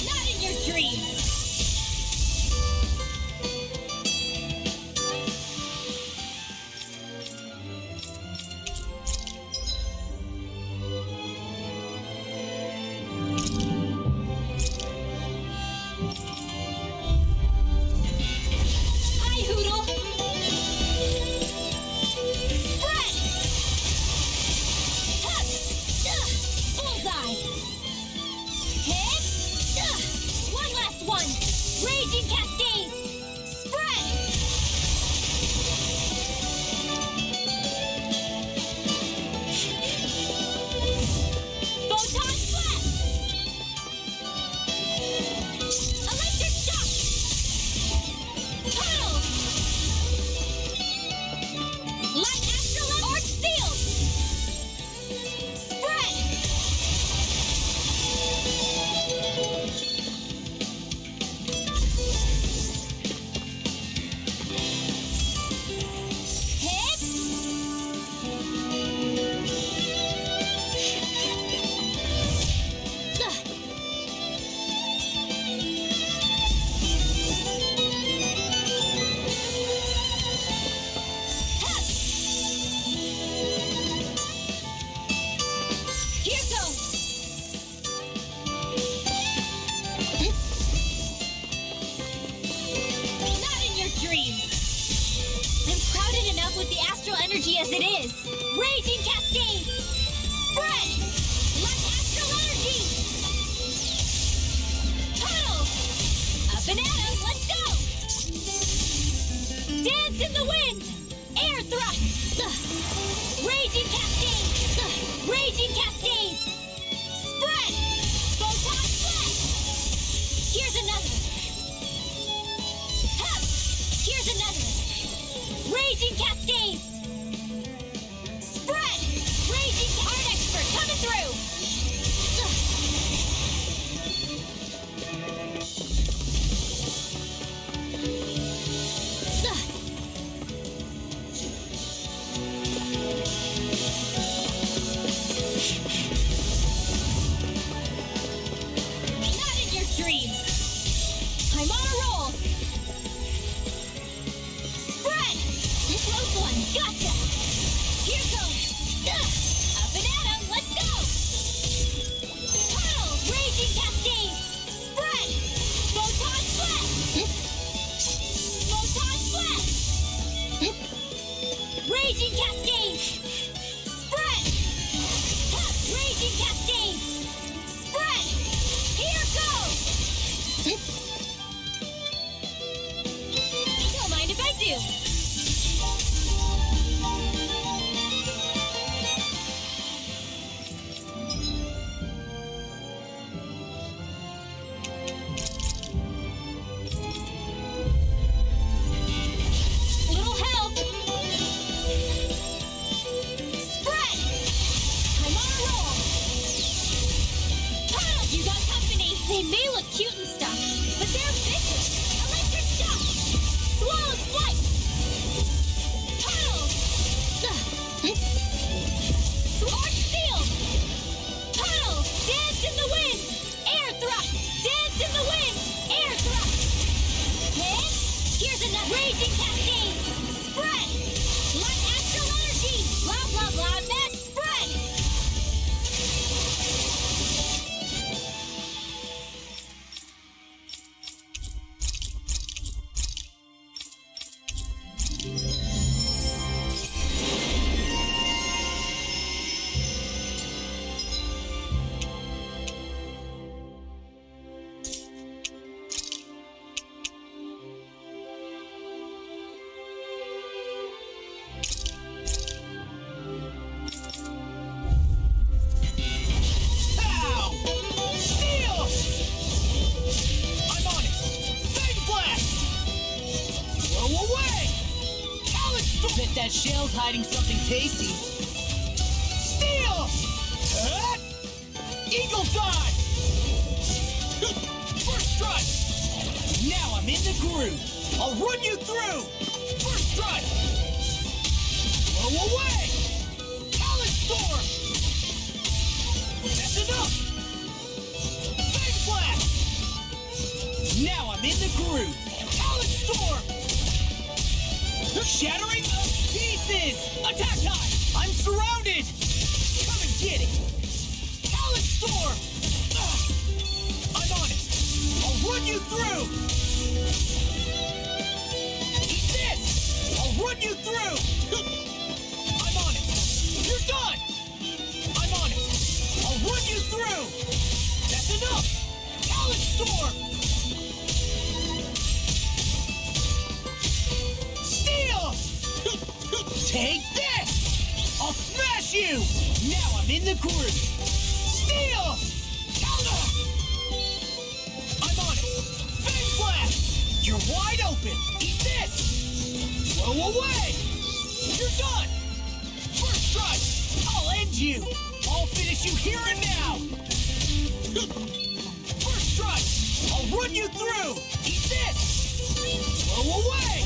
[SPEAKER 4] Not in your dreams! Hi, Hoodle! Spread! Hup! Bullseye! Hit! One last one! Raging cascades! Spread! Photon flash! Electric shock! Tunnel! Light astral arch field! Spread! Hit! Hup! Here goes! Not in your dreams! I'm crowded enough with the astral energy as it is! Raging cascades! Spread! Light astral energy! Tunnel! Up and at 'em, let's go! Dance in the wind! Air thrust! Raging cascades! Raging cascades! Spread! Photon flash! Here's another! Hup! Here's another! Raging cascades! Spread! Raging art expert coming through! Not in your dreams! I'm on a roll! Spread! Close one! Gotcha! Here goes! Up and at 'em! Let's go! you! Little help! Spread! I'm on a roll! Tunnel! You got company! They may look cute and stuff, but they're vicious! Electric shock! Swallow's flight! Tunnel! Sword field! Tunnel! Dance in the wind! Air thrust! Dance in the wind! Air thrust! Hit! Here's another raging cascade! Spread! Light astral energy! Blah blah blah mess! Spread!
[SPEAKER 10] Pow! Steel! I'm on it! Fang blast! Blow away! Bet that shell's hiding something tasty. Steel! Huh? Eagle dive! First strike! Now I'm in the groove. I'll run you through! First strike! Blow away! Talon storm! That's enough! Fang blast! Now I'm in the groove! Talon storm! Shattering of pieces! Attack time! I'm surrounded! Come and get it! Talon storm! I'm on it! I'll run you through! Eat this! I'll run you through! I'm on it! You're done! I'm on it! I'll run you through! That's enough! Talon storm! Steel! Take this! I'll smash you! Now I'm in the groove! Steel! Counter! I'm on it! Fang blast! You're wide open! Eat this! Blow away! You're done! First strike! I'll end you! I'll finish you here and now! First strike! I'll run you through! Eat this! Blow away!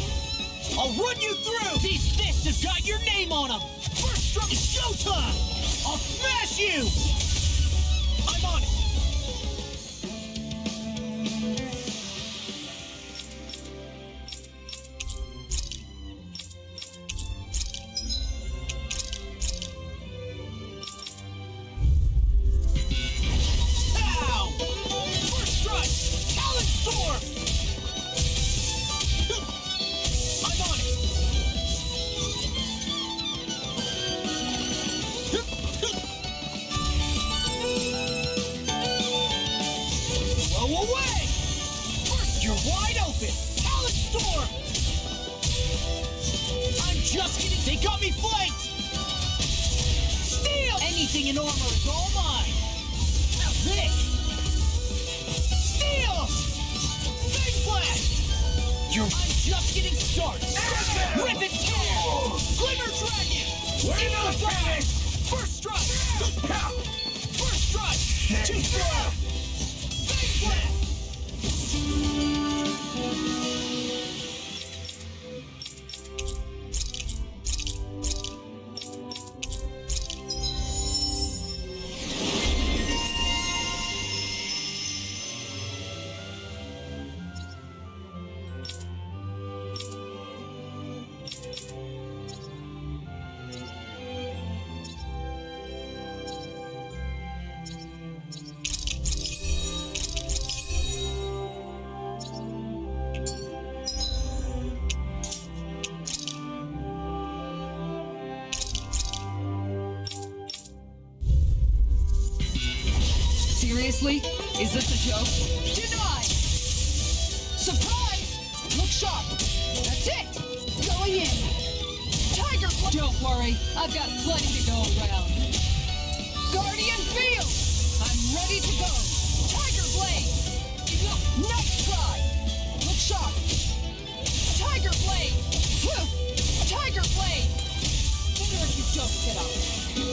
[SPEAKER 10] I'll run you through! These fists have got your name on them! First strike is showtime! I'll smash you! I'm on it! Pow! First strike! Talon storm! I'm on it! Blow away! First, you're wide open! Talon storm! I'm just kidding, they got me flanked! Steel! Anything in armor is all mine! Now this! Steel! Fang blast! I'm just getting started! Rip and tear! Glimmer dragon! We're not finished! First strike! First strike! Too slow! Fang blast!
[SPEAKER 2] Seriously? Is this a joke? Denied! Surprise! Look sharp! That's it! in! Tiger Blade! Don't worry, I've got plenty to go around. Guardian Field! I'm ready to go! Tiger Blade! Next try! Look sharp! Tiger Blade! Tiger Blade! Better if you don't get up.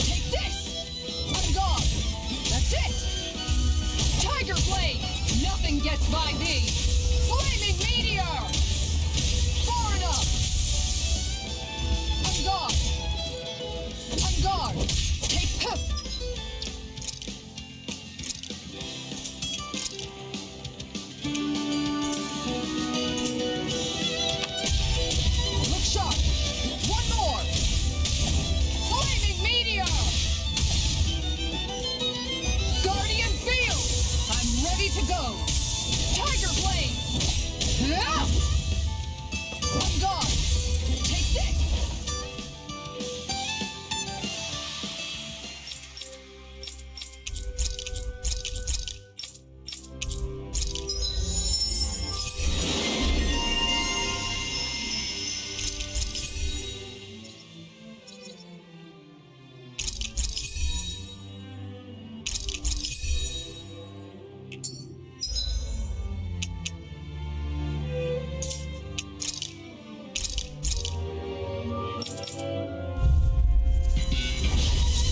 [SPEAKER 2] Take this! I'm gone! That's it! Tiger Blade! Nothing gets by me! Flaming Meteor! Far enough! I'm gone! I'm gone! Take... Look sharp! One more! Flaming Meteor! Guardian Field! I'm ready to go! Tiger Blade! Ah! I'm gone! Take this!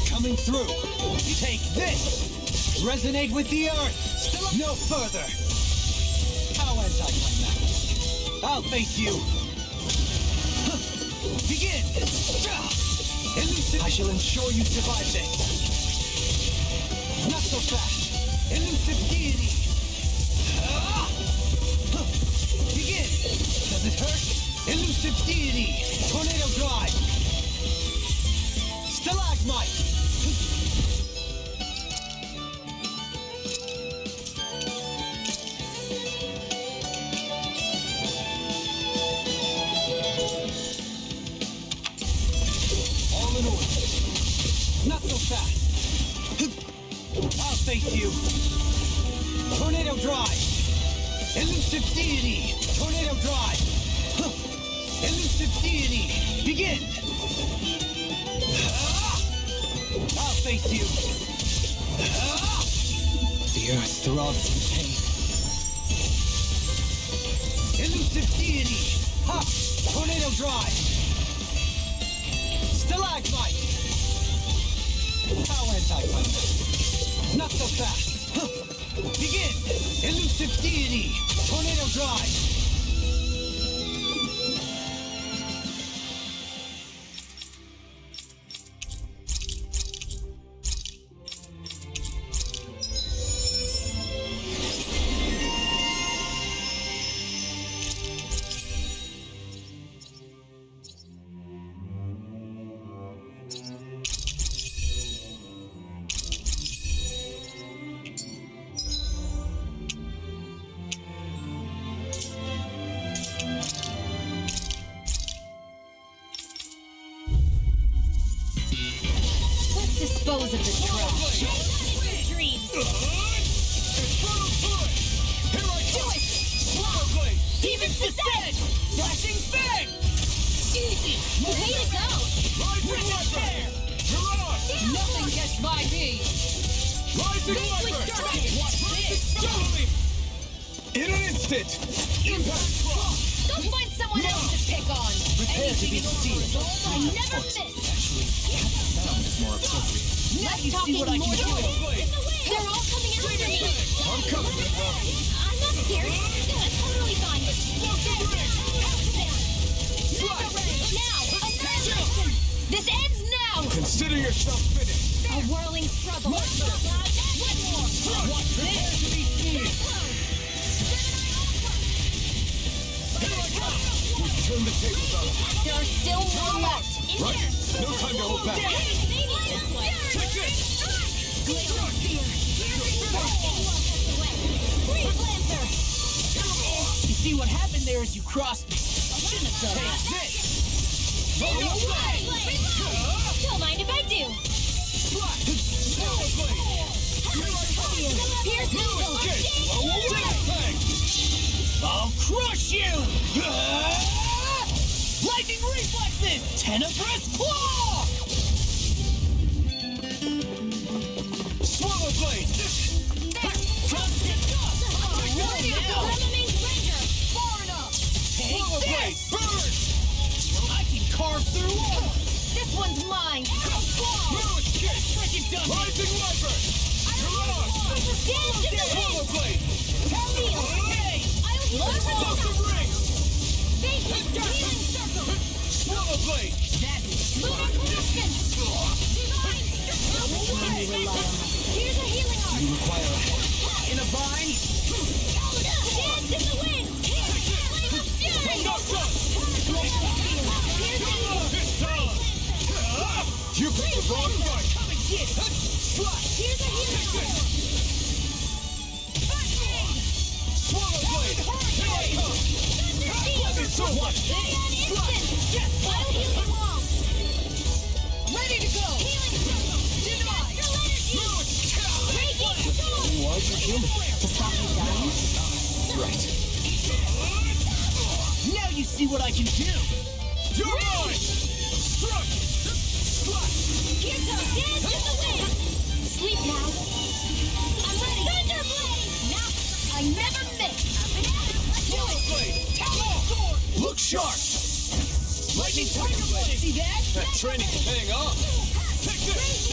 [SPEAKER 6] Coming through. Take this. Resonate with the earth. No further. How anticlimactic. I'll face you. Begin. Elusive. I shall ensure you survive this. Not so fast. Elusive deity. Begin. Does it hurt? Elusive deity. Tornado drive. Stalagmite. All in order. Not so fast. I'll face you. Tornado drive. Elusive deity. Tornado drive. Elusive deity. Begin. I'll face you. The earth throbs in pain. Elusive deity. Ha! Tornado drive. Stalagmite. How anticlimactic. Not so fast. Begin. Elusive deity. Tornado drive.
[SPEAKER 3] Dispose of the trash.
[SPEAKER 4] Dreams.
[SPEAKER 8] Infernal Torrent! Here I come!
[SPEAKER 2] Do it!
[SPEAKER 8] Swallow Blade!
[SPEAKER 2] Demons descend! Flashing Fang! Easy!
[SPEAKER 4] Way to go.
[SPEAKER 8] Rising Viper! Mirage!
[SPEAKER 2] Nothing gets by me!
[SPEAKER 8] Rising
[SPEAKER 2] Nicely
[SPEAKER 8] Viper!
[SPEAKER 2] done! Watch this!
[SPEAKER 8] Follow me! In an instant! Impact Claw!
[SPEAKER 2] Go find someone else to pick on!
[SPEAKER 6] Prepare to be
[SPEAKER 2] Anything
[SPEAKER 6] deceived.
[SPEAKER 2] I never miss!
[SPEAKER 6] More appropriate.
[SPEAKER 2] Let's talk more
[SPEAKER 8] Swallow Blade!
[SPEAKER 4] They're all coming after me.
[SPEAKER 8] I'm coming, Nicole!
[SPEAKER 4] I'm not scared. That's totally fine.
[SPEAKER 8] Explosive Ring!
[SPEAKER 4] Now, attention! This ends now.
[SPEAKER 8] Consider yourself finished!
[SPEAKER 4] A whirling struggle.
[SPEAKER 8] One
[SPEAKER 4] more.
[SPEAKER 8] Watch prepare to be seen! Here I come! We turn the tables on them.
[SPEAKER 4] There are still more left.
[SPEAKER 8] Right! No time to hold back! Take this!
[SPEAKER 10] You see, what happened there is you crossed me. Shouldn't have done that.
[SPEAKER 8] This!
[SPEAKER 4] Don't mind if I do.
[SPEAKER 8] Swallow Blade!
[SPEAKER 4] Pierce
[SPEAKER 10] I'll crush you! Lightning Ring!
[SPEAKER 5] Tenebrous Claw! Swallow Blade! Swallow Blade! Burn! I can carve through armor!
[SPEAKER 4] This one's mine.
[SPEAKER 5] Lewis Kick! Rising Viper! You're on! Swallow Blade! Explosive Ring! Swallow Blade!
[SPEAKER 4] Here's a healing arm.
[SPEAKER 5] You require a help. In a vine?
[SPEAKER 4] Dance in the wind. Flame of fury.
[SPEAKER 5] I'm not done! It's time! You picked the wrong fight!
[SPEAKER 4] Come and get it. Here's a healing arm.
[SPEAKER 5] Swallow Blade! Here I come! It's so much!
[SPEAKER 4] I'll heal you all.
[SPEAKER 5] Ready to go!
[SPEAKER 4] Healing circle. Denied. Raging storm.
[SPEAKER 5] Why'd you kill me?
[SPEAKER 3] To stop me dying?
[SPEAKER 7] Right.
[SPEAKER 5] Now you see what I can do! You're mine! Struck! Slash!
[SPEAKER 4] Here comes dance in the wind. Sleep now. I'm ready. Thunderblade. Now I never miss.
[SPEAKER 5] Swallow Blade! Look sharp! Lightning Thunderblade! See that?
[SPEAKER 8] That training's paying off.
[SPEAKER 5] Take this!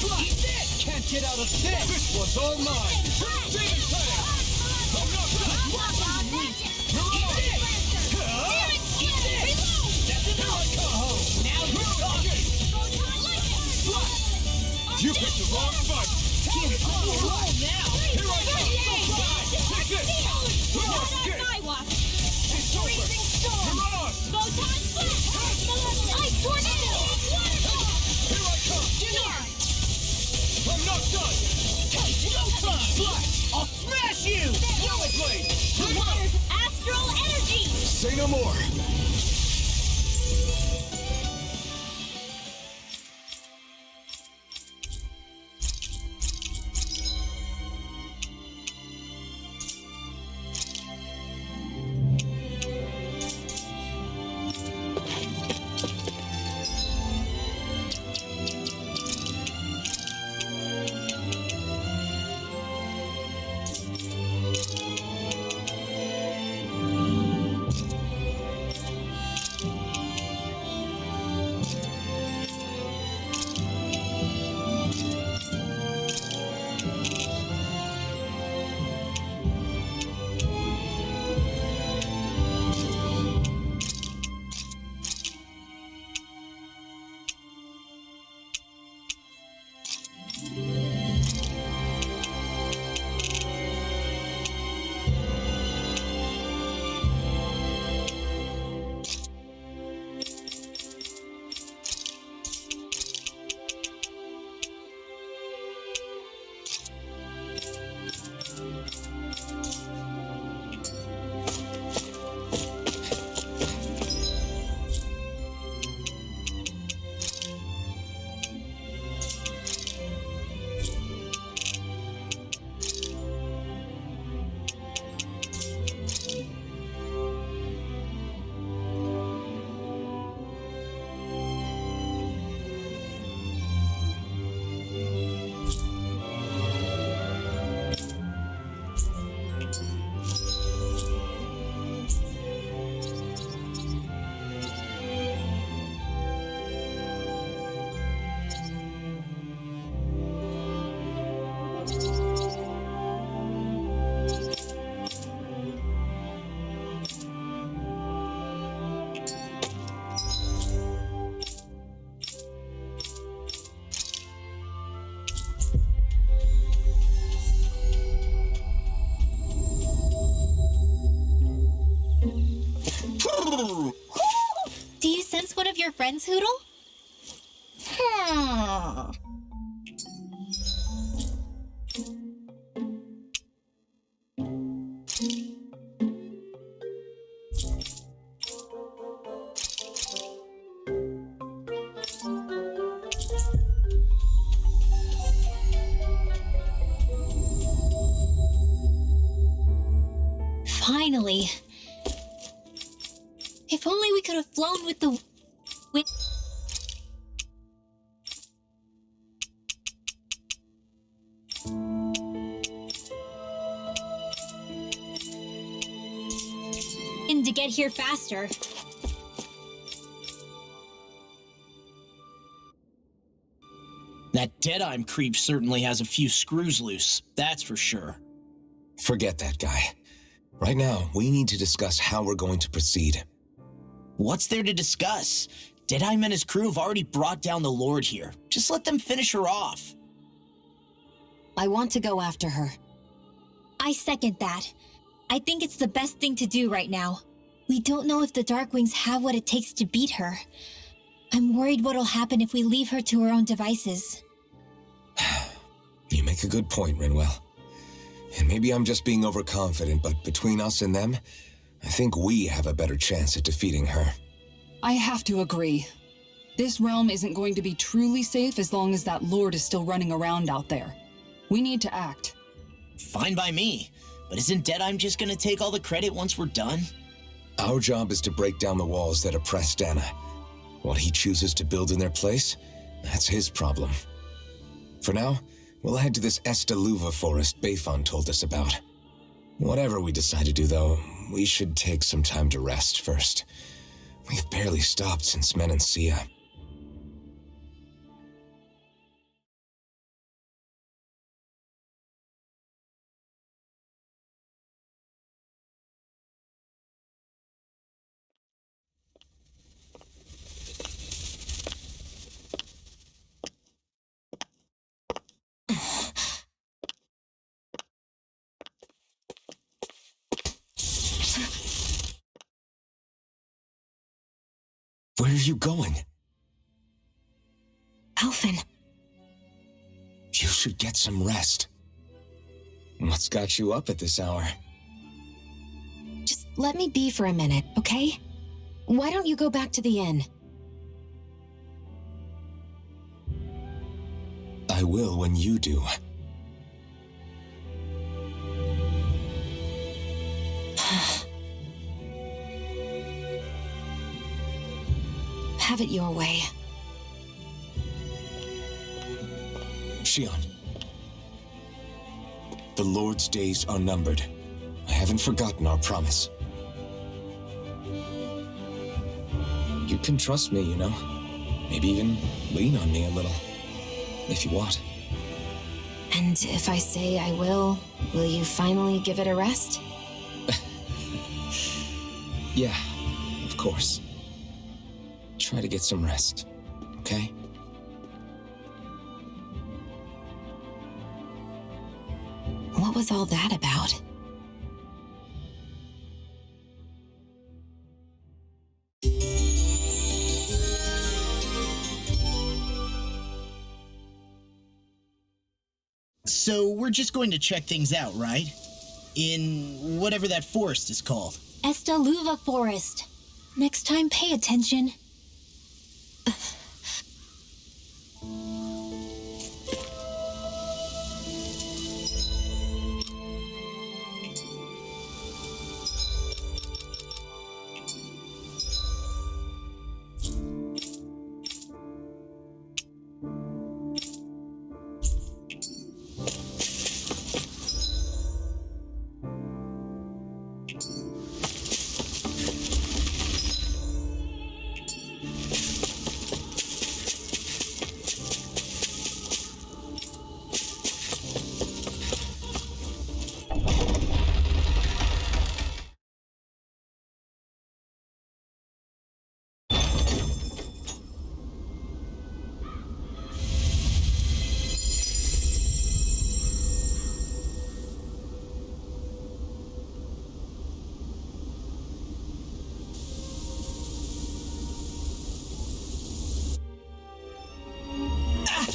[SPEAKER 5] Eat this! Can't get out of this!
[SPEAKER 8] This one's all mine. Demon Tail!
[SPEAKER 5] I'm not done! You're on! Eat this! That's enough! Now you're talking!
[SPEAKER 8] You picked the wrong fight.
[SPEAKER 5] Roll now!
[SPEAKER 8] Here I come. Take this. Lewis Kick. It's over.
[SPEAKER 4] Freezing storm.
[SPEAKER 8] You're on.
[SPEAKER 4] Photon flash. Ice tornado.
[SPEAKER 8] Here I come.
[SPEAKER 5] Denied!
[SPEAKER 8] I'm not done.
[SPEAKER 5] No time! Slash! I'll smash you!
[SPEAKER 8] Swallow Blade.
[SPEAKER 4] Water's astral energy.
[SPEAKER 8] Say no more.
[SPEAKER 4] Do you sense one of your friends, Hoodle? Finally. If only we could have flown with the wind. anything to get here faster.
[SPEAKER 10] That Deadeye creep certainly has a few screws loose, that's for sure.
[SPEAKER 1] Forget that guy. Right now, we need to discuss how we're going to proceed.
[SPEAKER 10] What's there to discuss? Deadeye and his crew have already brought down the Lord here. Just let them finish her off.
[SPEAKER 3] I want to go after her.
[SPEAKER 4] I second that. I think it's the best thing to do right now. We don't know if the Darkwings have what it takes to beat her. I'm worried what'll happen if we leave her to her own devices.
[SPEAKER 1] You make a good point, Rinwell. And maybe I'm just being overconfident, but between us and them, I think we have a better chance at defeating her.
[SPEAKER 2] I have to agree. This realm isn't going to be truly safe as long as that Lord is still running around out there. We need to act.
[SPEAKER 10] Fine by me. But isn't Deadeye just gonna take all the credit once we're done?
[SPEAKER 1] Our job is to break down the walls that oppress Dana. What he chooses to build in their place, that's his problem. For now, we'll head to this Estaluva forest Bayfon told us about. Whatever we decide to do, though, we should take some time to rest first. We've barely stopped since Menancia. Where are you going?
[SPEAKER 3] Alphen.
[SPEAKER 1] You should get some rest. What's got you up at this hour?
[SPEAKER 3] Just let me be for a minute, okay? Why don't you go back to the inn?
[SPEAKER 1] I will when you do.
[SPEAKER 3] Have it your way.
[SPEAKER 1] Shion. The Lord's days are numbered. I haven't forgotten our promise. You can trust me, you know. Maybe even lean on me a little. If you want.
[SPEAKER 3] And if I say I will you finally give it a rest?
[SPEAKER 1] Yeah, of course. Try to get some rest, okay?
[SPEAKER 3] What was all that about?
[SPEAKER 10] So we're just going to check things out, right? In whatever that forest is called.
[SPEAKER 4] Estaluva Forest. Next time, pay attention.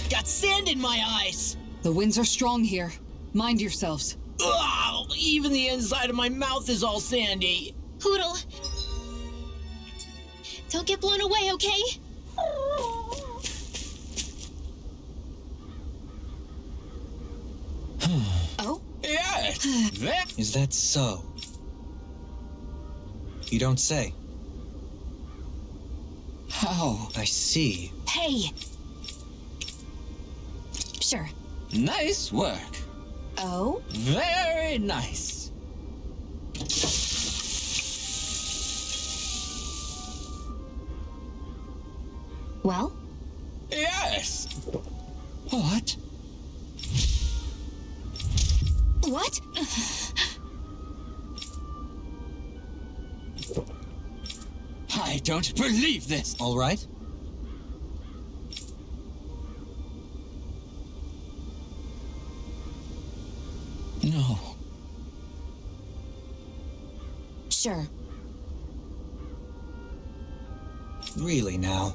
[SPEAKER 10] Got sand in my eyes!
[SPEAKER 2] The winds are strong here. Mind yourselves.
[SPEAKER 10] Ugh, even the inside of my mouth is all sandy.
[SPEAKER 4] Hootle. Don't get blown away, okay?
[SPEAKER 3] Oh?
[SPEAKER 8] Yes! That
[SPEAKER 7] Is that so? You don't say.
[SPEAKER 8] how
[SPEAKER 7] I see.
[SPEAKER 3] Hey! Sure.
[SPEAKER 8] nice work.
[SPEAKER 3] Oh?
[SPEAKER 8] Very nice.
[SPEAKER 3] Well?
[SPEAKER 8] Yes! What?
[SPEAKER 4] What?
[SPEAKER 8] I don't believe this!
[SPEAKER 7] All right?
[SPEAKER 8] No.
[SPEAKER 3] Sure.
[SPEAKER 7] Really now?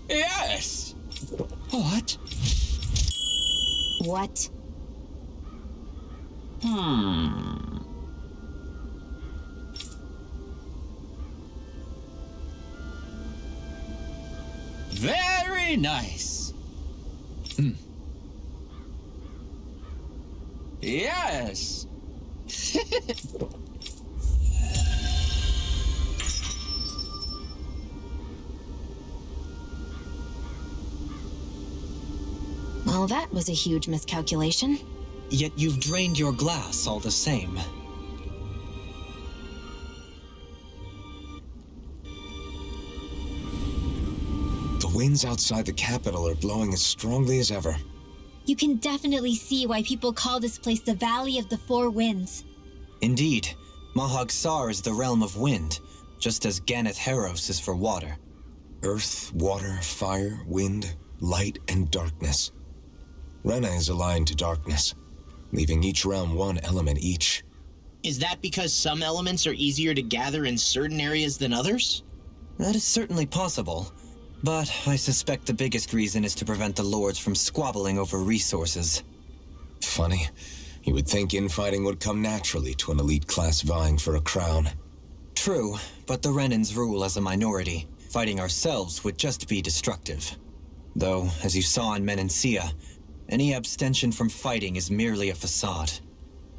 [SPEAKER 8] Yes! What?
[SPEAKER 3] What?
[SPEAKER 8] Very nice. Yes!
[SPEAKER 3] Well, that was a huge miscalculation.
[SPEAKER 7] Yet you've drained your glass all the same.
[SPEAKER 1] The winds outside the capital are blowing as strongly as ever.
[SPEAKER 4] You can definitely see why people call this place the Valley of the Four Winds.
[SPEAKER 7] Indeed, Mahag Sar is the realm of wind, just as Ganeth Heros is for water.
[SPEAKER 1] Earth, water, fire, wind, light, and darkness. Rena is aligned to darkness, leaving each realm one element each.
[SPEAKER 10] Is that because some elements are easier to gather in certain areas than others?
[SPEAKER 7] That is certainly possible, but I suspect the biggest reason is to prevent the lords from squabbling over resources.
[SPEAKER 1] Funny, you would think infighting would come naturally to an elite class vying for a crown.
[SPEAKER 7] True, but the Renans rule as a minority. Fighting ourselves would just be destructive. Though, as you saw in Menancia, any abstention from fighting is merely a facade.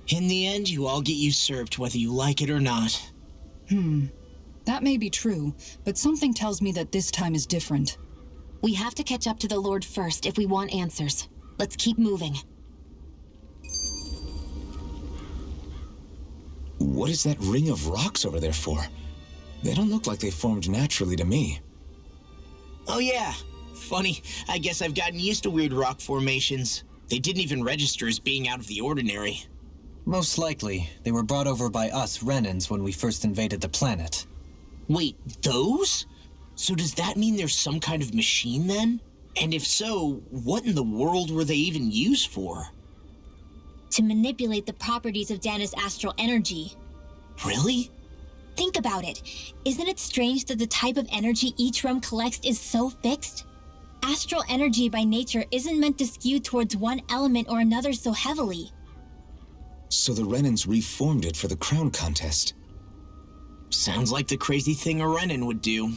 [SPEAKER 10] In the end, you all get usurped whether you like it or not.
[SPEAKER 2] That may be true, but something tells me that this time is different.
[SPEAKER 3] We have to catch up to the Lord first if we want answers. Let's keep moving.
[SPEAKER 1] What is that ring of rocks over there for? They don't look like they formed naturally to me.
[SPEAKER 10] Oh yeah. Funny, I guess I've gotten used to weird rock formations. They didn't even register as being out of the ordinary.
[SPEAKER 7] Most likely, they were brought over by us Renans when we first invaded the planet.
[SPEAKER 10] Wait, those? So does that mean there's some kind of machine then? And if so, what in the world were they even used for?
[SPEAKER 4] To manipulate the properties of Dana's astral energy.
[SPEAKER 10] Really?
[SPEAKER 4] Think about it. Isn't it strange that the type of energy each realm collects is so fixed? Astral energy by nature isn't meant to skew towards one element or another so heavily.
[SPEAKER 1] So the Renans reformed it for the crown contest.
[SPEAKER 10] Sounds like the crazy thing a Renan would do.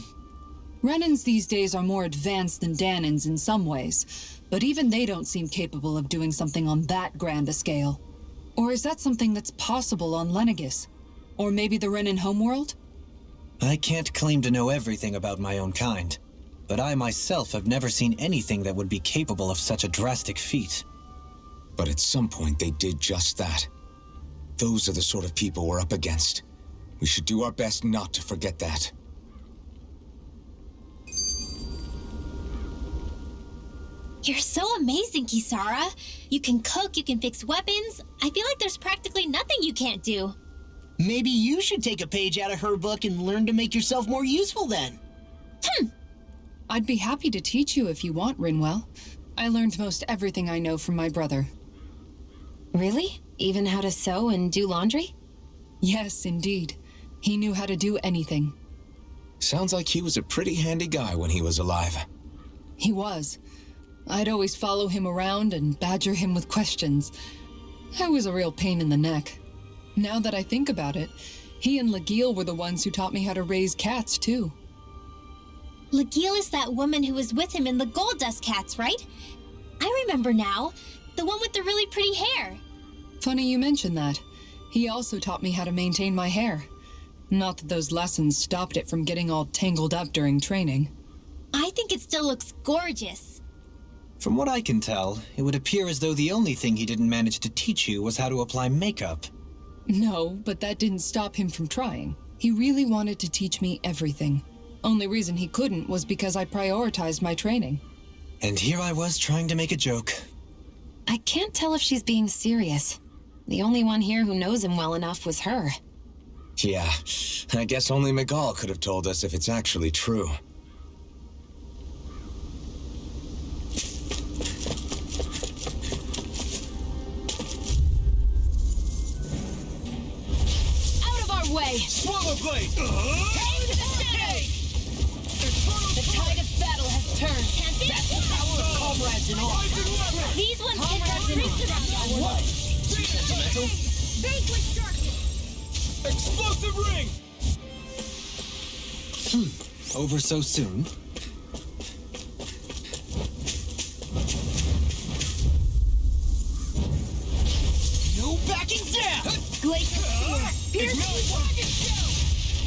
[SPEAKER 2] Renans these days are more advanced than Danans in some ways, but even they don't seem capable of doing something on that grand a scale. Or is that something that's possible on Lenegis? Or maybe the Renan homeworld?
[SPEAKER 7] I can't claim to know everything about my own kind, but I myself have never seen anything that would be capable of such a drastic feat.
[SPEAKER 1] But at some point they did just that. Those are the sort of people we're up against. We should do our best not to forget that.
[SPEAKER 4] You're so amazing, Kisara. You can cook, you can fix weapons. I feel like there's practically nothing you can't do.
[SPEAKER 10] Maybe you should take a page out of her book and learn to make yourself more useful then.
[SPEAKER 2] I'd be happy to teach you if you want, Rinwell. I learned most everything I know from my brother.
[SPEAKER 3] Really? Even how to sew and do laundry?
[SPEAKER 2] Yes, indeed. He knew how to do anything.
[SPEAKER 1] Sounds like he was a pretty handy guy when he was alive.
[SPEAKER 2] He was. I'd always follow him around and badger him with questions. I was a real pain in the neck. Now that I think about it, he and Legil were the ones who taught me how to raise cats, too.
[SPEAKER 4] Legil is that woman who was with him in the Gold Dust Cats, right? I remember now. The one with the really pretty hair.
[SPEAKER 2] Funny you mention that. He also taught me how to maintain my hair. Not that those lessons stopped it from getting all tangled up during training.
[SPEAKER 4] I think it still looks gorgeous.
[SPEAKER 7] From what I can tell, it would appear as though the only thing he didn't manage to teach you was how to apply makeup.
[SPEAKER 2] No, but that didn't stop him from trying. He really wanted to teach me everything. Only reason he couldn't was because I prioritized my training.
[SPEAKER 7] And here I was trying to make a joke.
[SPEAKER 3] I can't tell if she's being serious. The only one here who knows him well enough was her.
[SPEAKER 1] Yeah, I guess only Miguel could have told us if it's actually true.
[SPEAKER 3] Out of our way!
[SPEAKER 8] Swallow blade!
[SPEAKER 3] Aim to the center! The tide of battle has turned.
[SPEAKER 10] That's the power of comrades and all.
[SPEAKER 4] These ones can reach to them.
[SPEAKER 10] What?
[SPEAKER 4] Vanquish darkness.
[SPEAKER 8] Explosive ring!
[SPEAKER 7] Over so soon?
[SPEAKER 10] No backing down!
[SPEAKER 4] Glacier spear. Pierce.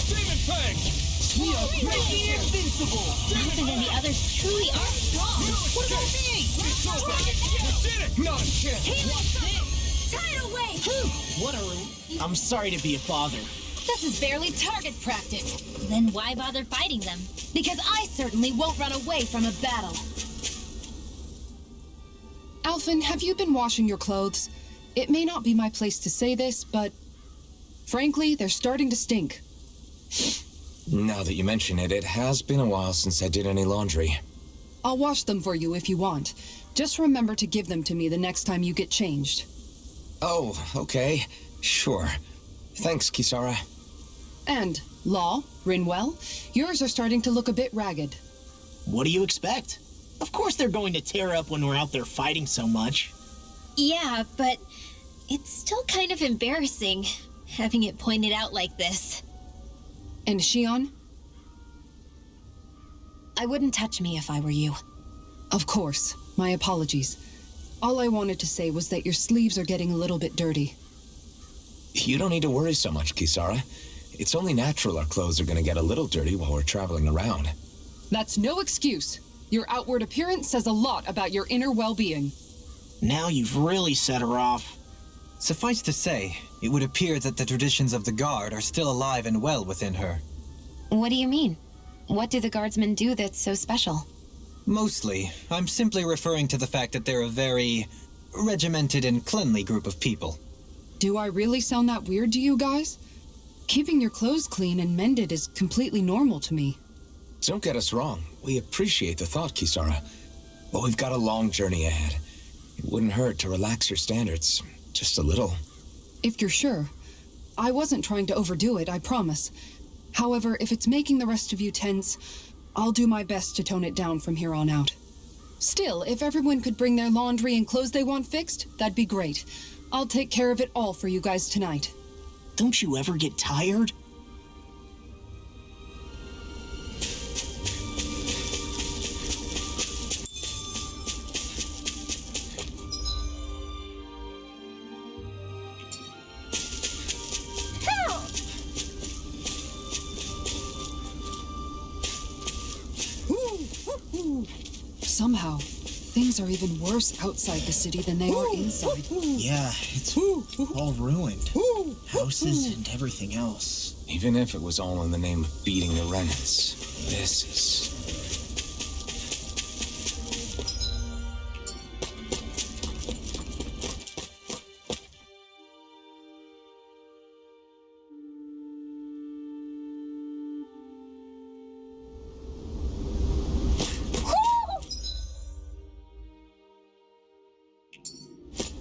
[SPEAKER 8] Demon Fang!
[SPEAKER 10] Make me invincible!
[SPEAKER 4] Neither than the others truly are strong.
[SPEAKER 10] What about me?
[SPEAKER 8] You did it! Not a chance!
[SPEAKER 4] Tidal wave.
[SPEAKER 10] What a... I'm sorry to be a bother.
[SPEAKER 3] This is barely target practice.
[SPEAKER 4] Then why bother fighting them?
[SPEAKER 3] Because I certainly won't run away from a battle.
[SPEAKER 2] Alphen, have you been washing your clothes? It may not be my place to say this, but frankly, they're starting to stink.
[SPEAKER 1] Now that you mention it, it has been a while since I did any laundry.
[SPEAKER 2] I'll wash them for you if you want. Just remember to give them to me the next time you get changed.
[SPEAKER 1] Oh, okay. Sure. Thanks, Kisara.
[SPEAKER 2] And, Law, Rinwell, yours are starting to look a bit ragged.
[SPEAKER 10] What do you expect? Of course they're going to tear up when we're out there fighting so much.
[SPEAKER 4] Yeah, but it's still kind of embarrassing having it pointed out like this.
[SPEAKER 2] And Shion?
[SPEAKER 3] I wouldn't touch me if I were you.
[SPEAKER 2] Of course. My apologies. All I wanted to say was that your sleeves are getting a little bit dirty.
[SPEAKER 1] You don't need to worry so much, Kisara. It's only natural our clothes are gonna get a little dirty while we're traveling around.
[SPEAKER 2] That's no excuse. Your outward appearance says a lot about your inner well-being.
[SPEAKER 10] Now you've really set her off.
[SPEAKER 7] Suffice to say, it would appear that the traditions of the Guard are still alive and well within her.
[SPEAKER 3] What do you mean? What do the guardsmen do that's so special?
[SPEAKER 7] Mostly, I'm simply referring to the fact that they're a very regimented and cleanly group of people.
[SPEAKER 2] Do I really sound that weird to you guys? Keeping your clothes clean and mended is completely normal to me.
[SPEAKER 1] Don't get us wrong. We appreciate the thought, Kisara. But we've got a long journey ahead. It wouldn't hurt to relax your standards. Just a little.
[SPEAKER 2] If you're sure. I wasn't trying to overdo it, I promise. However, if it's making the rest of you tense, I'll do my best to tone it down from here on out. Still, if everyone could bring their laundry and clothes they want fixed, that'd be great. I'll take care of it all for you guys tonight.
[SPEAKER 10] Don't you ever get tired?
[SPEAKER 2] Somehow, things are even worse outside the city than they are inside.
[SPEAKER 10] Yeah, it's all ruined. Houses and everything else.
[SPEAKER 1] Even if it was all in the name of beating the Renans, this is...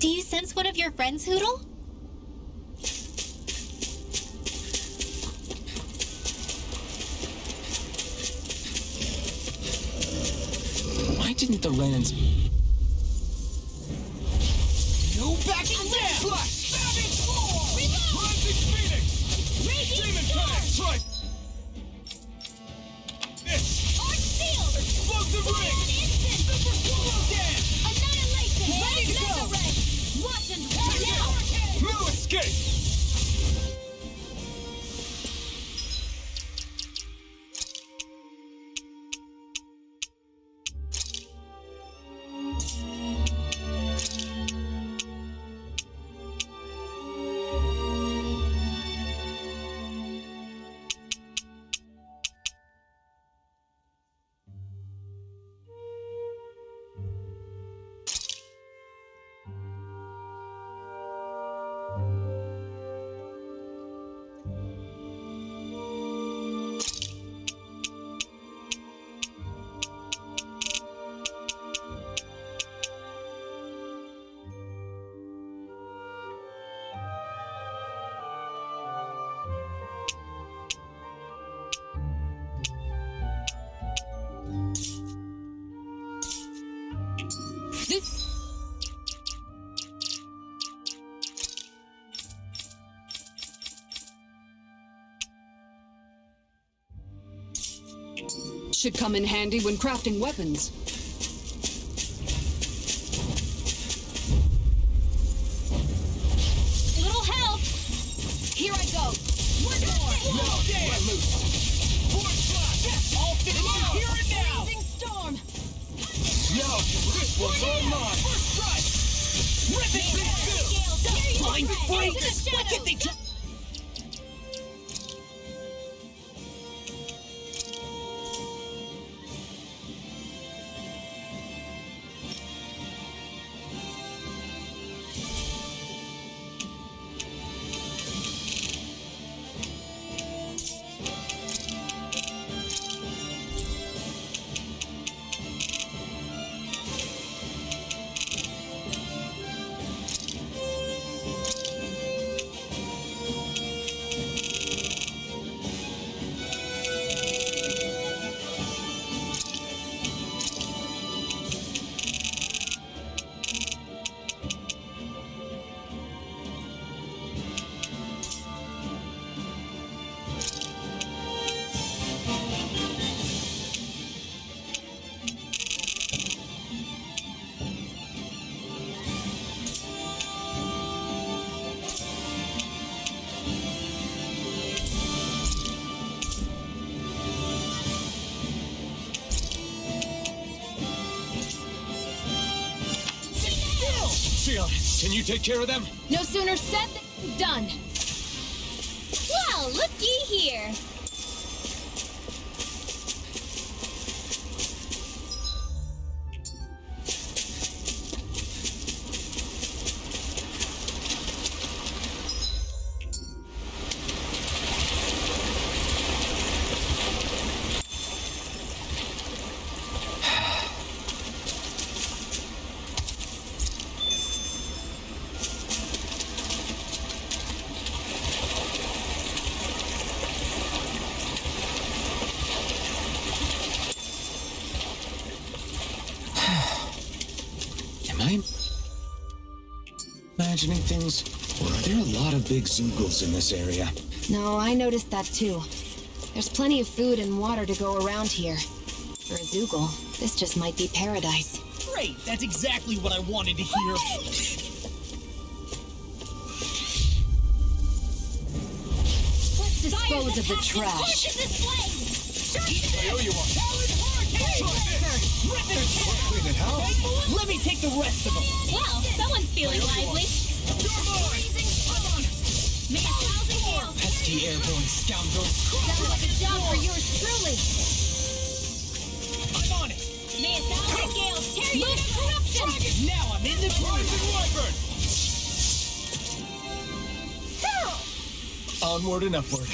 [SPEAKER 4] Do you sense one of your friends, Hoodle?
[SPEAKER 1] Why didn't the Renans...
[SPEAKER 10] No backing down!
[SPEAKER 8] Savage Roar! Rising Phoenix! Demon Fang! Strike! This!
[SPEAKER 4] Arch Field!
[SPEAKER 8] Explosive ring!
[SPEAKER 4] Super Swallow Dance! Annihilation!
[SPEAKER 8] Ready to go!
[SPEAKER 4] Watch and roll now!
[SPEAKER 8] No escape!
[SPEAKER 3] This...
[SPEAKER 2] Should come in handy when crafting weapons.
[SPEAKER 4] Little help!
[SPEAKER 3] Here I go!
[SPEAKER 4] One more!
[SPEAKER 8] Now, let loose. Force flash. I'll finish you here and now.
[SPEAKER 3] Blazing storm!
[SPEAKER 8] Now, this one's all mine. First strike. Rip it through.
[SPEAKER 10] Blind freak!
[SPEAKER 4] Into the
[SPEAKER 10] Why can't they
[SPEAKER 4] shadows.
[SPEAKER 10] just...
[SPEAKER 8] Shion, can you take care of them?
[SPEAKER 3] No sooner said than done!
[SPEAKER 4] Well, looky here.
[SPEAKER 1] Am I imagining things? Or are there a lot of big Zoogles in this area?
[SPEAKER 3] No, I noticed that too. There's plenty of food and water to go around here. For a Zoogle, this just might be paradise.
[SPEAKER 10] Great, that's exactly what I wanted to hear.
[SPEAKER 3] Let's dispose of the trash.
[SPEAKER 8] I owe you one. Clean it out.
[SPEAKER 10] Let me take the rest of them.
[SPEAKER 4] Well, someone's feeling lively. May a thousand gales
[SPEAKER 10] Pesky airborne scoundrel.
[SPEAKER 3] Sounds like a job for yours truly.
[SPEAKER 10] I'm on it.
[SPEAKER 4] May a thousand gales tear you to corruption.
[SPEAKER 10] Now I'm in the groove.
[SPEAKER 8] Wyvern.
[SPEAKER 10] Onward and upward.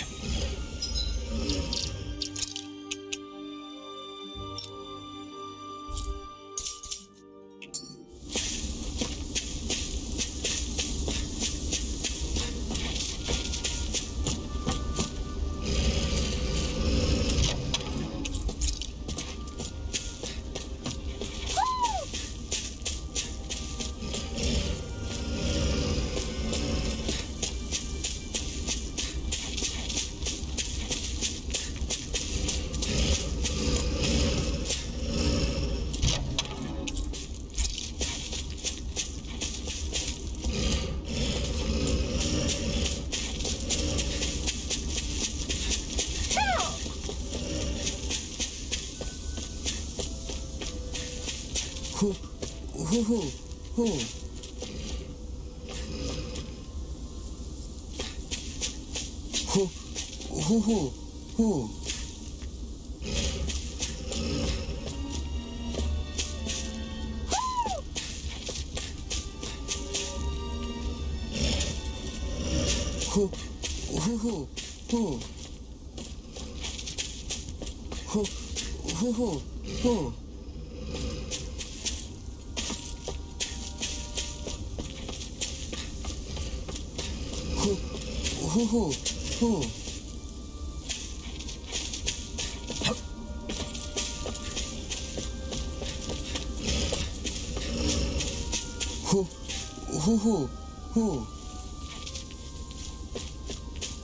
[SPEAKER 1] Hoo, hoo, hoo, hoo.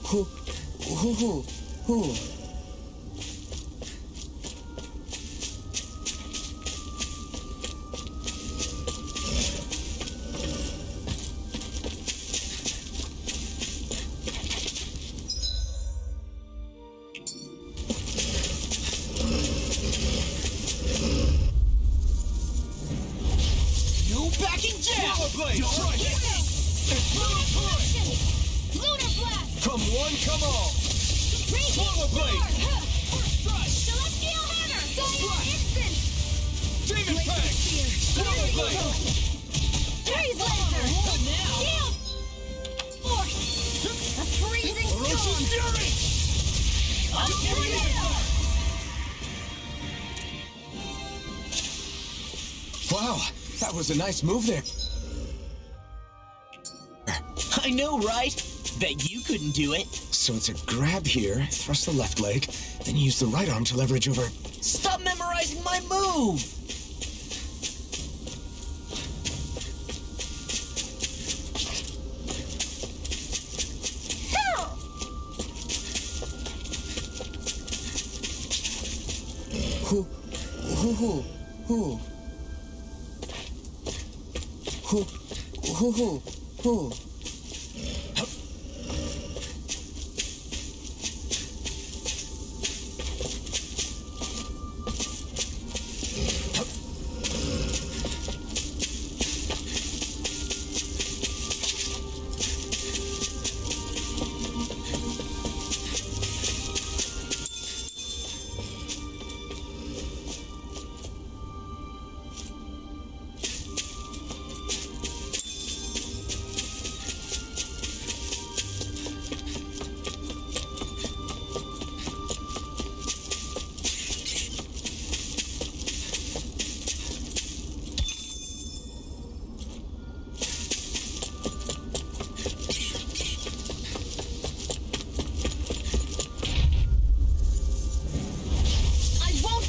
[SPEAKER 1] Hoo, hoo, hoo, hoo.
[SPEAKER 10] No backing down!
[SPEAKER 8] Blade, try it!
[SPEAKER 5] Lunar blast!
[SPEAKER 8] Come one, come all! Swallow blade!
[SPEAKER 5] Celestial hammer! Instant!
[SPEAKER 8] Demon fang! Swallow blade!
[SPEAKER 5] Freeze laser! Shield! Force! A freezing
[SPEAKER 8] Ferocious
[SPEAKER 5] storm!
[SPEAKER 8] fury!
[SPEAKER 1] Wow, that was a nice move there.
[SPEAKER 10] I know, right? Bet you couldn't do it.
[SPEAKER 1] So it's a grab here, thrust the left leg, then use the right arm to leverage over.
[SPEAKER 10] Stop memorizing my move!
[SPEAKER 1] Hoo, hoo, hoo, hoo. Hoo, hoo, hoo, hoo.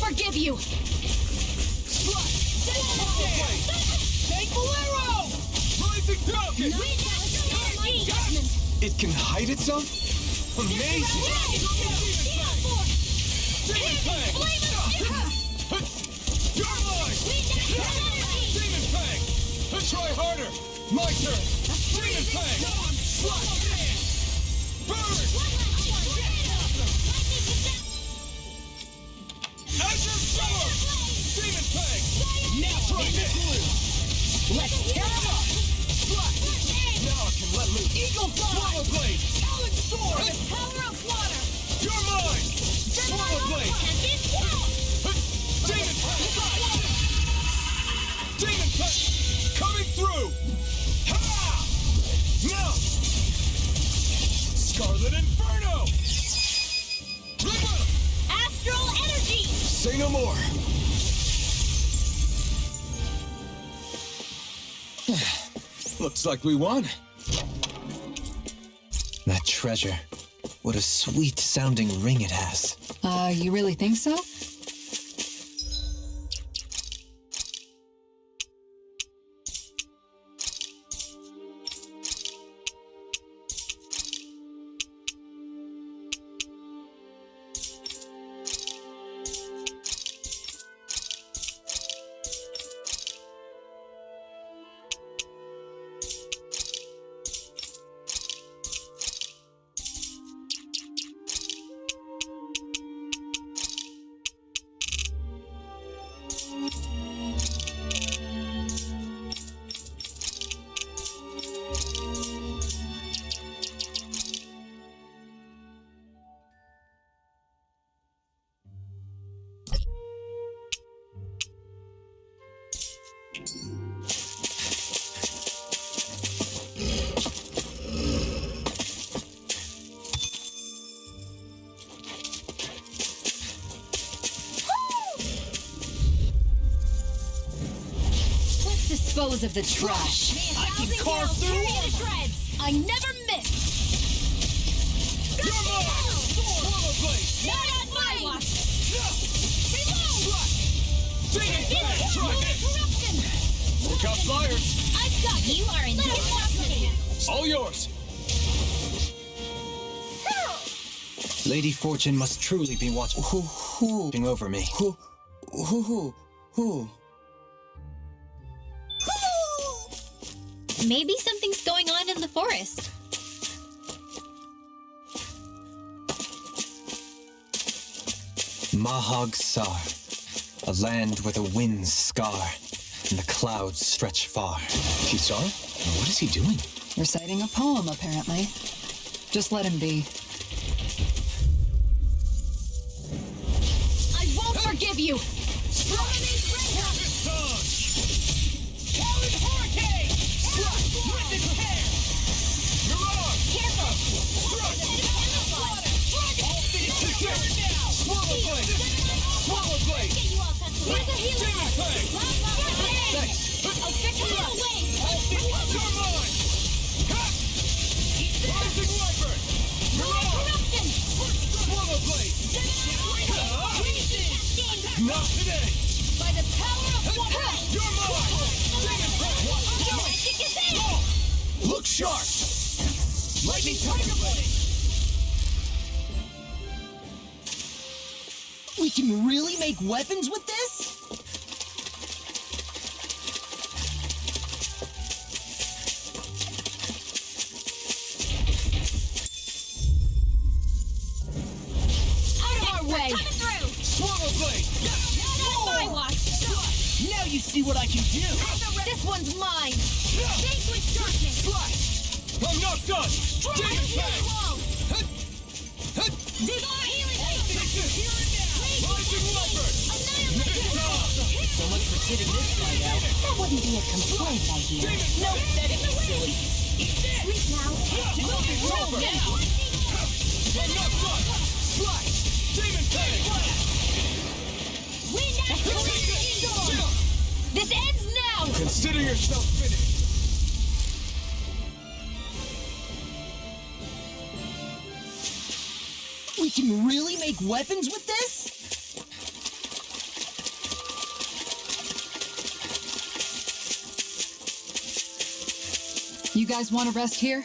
[SPEAKER 5] Forgive you!
[SPEAKER 8] Thankful arrow! Rising falcon!
[SPEAKER 1] It can hide itself?
[SPEAKER 8] Amazing! Demon fang! You're mine! Demon fang! Try harder! My turn! Demon fang! Burn! Azure Sword! Demon fang!
[SPEAKER 10] Now try this! Let's tear it up!
[SPEAKER 1] Now I can let loose.
[SPEAKER 10] Eagle
[SPEAKER 8] Swallow blade!
[SPEAKER 10] Talon sword!
[SPEAKER 5] The power of water!
[SPEAKER 8] You're mine! Swallow blade! Demon fang! Demon fang! Coming through! Ha! Now! Scarlet Inferno! Ripper!
[SPEAKER 5] Astral energy!
[SPEAKER 1] Say no more. Looks like we won.
[SPEAKER 7] That treasure. What a sweet sounding ring it has.
[SPEAKER 2] You really think so? Dispose of the trash.
[SPEAKER 10] I can carve through armor!
[SPEAKER 5] I never miss!
[SPEAKER 8] You're mine! Swallow blade!
[SPEAKER 5] Not on my watch!
[SPEAKER 8] Demon fang! Try this!
[SPEAKER 5] Corruption!
[SPEAKER 8] Look out, flyers!
[SPEAKER 5] I
[SPEAKER 4] You are in
[SPEAKER 8] All yours!
[SPEAKER 7] Lady Fortune must truly be watching over me.
[SPEAKER 4] Maybe something's going on in the forest.
[SPEAKER 7] Mahag Sar, a land where the winds scar and the clouds stretch far.
[SPEAKER 1] Kisar? What is he doing?
[SPEAKER 2] Reciting a poem, apparently. Just let him be.
[SPEAKER 3] I won't forgive you!
[SPEAKER 8] Not today!
[SPEAKER 3] By the power of water!
[SPEAKER 8] You're mine! Look sharp! Lightning Tiger Blade!
[SPEAKER 10] We can really make weapons with this?
[SPEAKER 3] Out of our way!
[SPEAKER 4] Coming through!
[SPEAKER 8] Swallow Blade!
[SPEAKER 3] Not on my watch!
[SPEAKER 10] Now you see what I can do!
[SPEAKER 3] This one's mine!
[SPEAKER 4] Face with darkness!
[SPEAKER 8] I'm not done! Demon Fang!
[SPEAKER 4] Divine healing!
[SPEAKER 8] Rising Leopard!
[SPEAKER 10] So much for sitting this fight out.
[SPEAKER 3] That wouldn't be a complaint, I hear.
[SPEAKER 10] No, that ain't silly.
[SPEAKER 4] Sleep now!
[SPEAKER 8] Roll down! I'm not done! Slash! Demon Fang!
[SPEAKER 4] Wind after
[SPEAKER 3] This ends now!
[SPEAKER 8] Consider yourself finished!
[SPEAKER 10] We can really make weapons with this?
[SPEAKER 2] You guys want to rest here?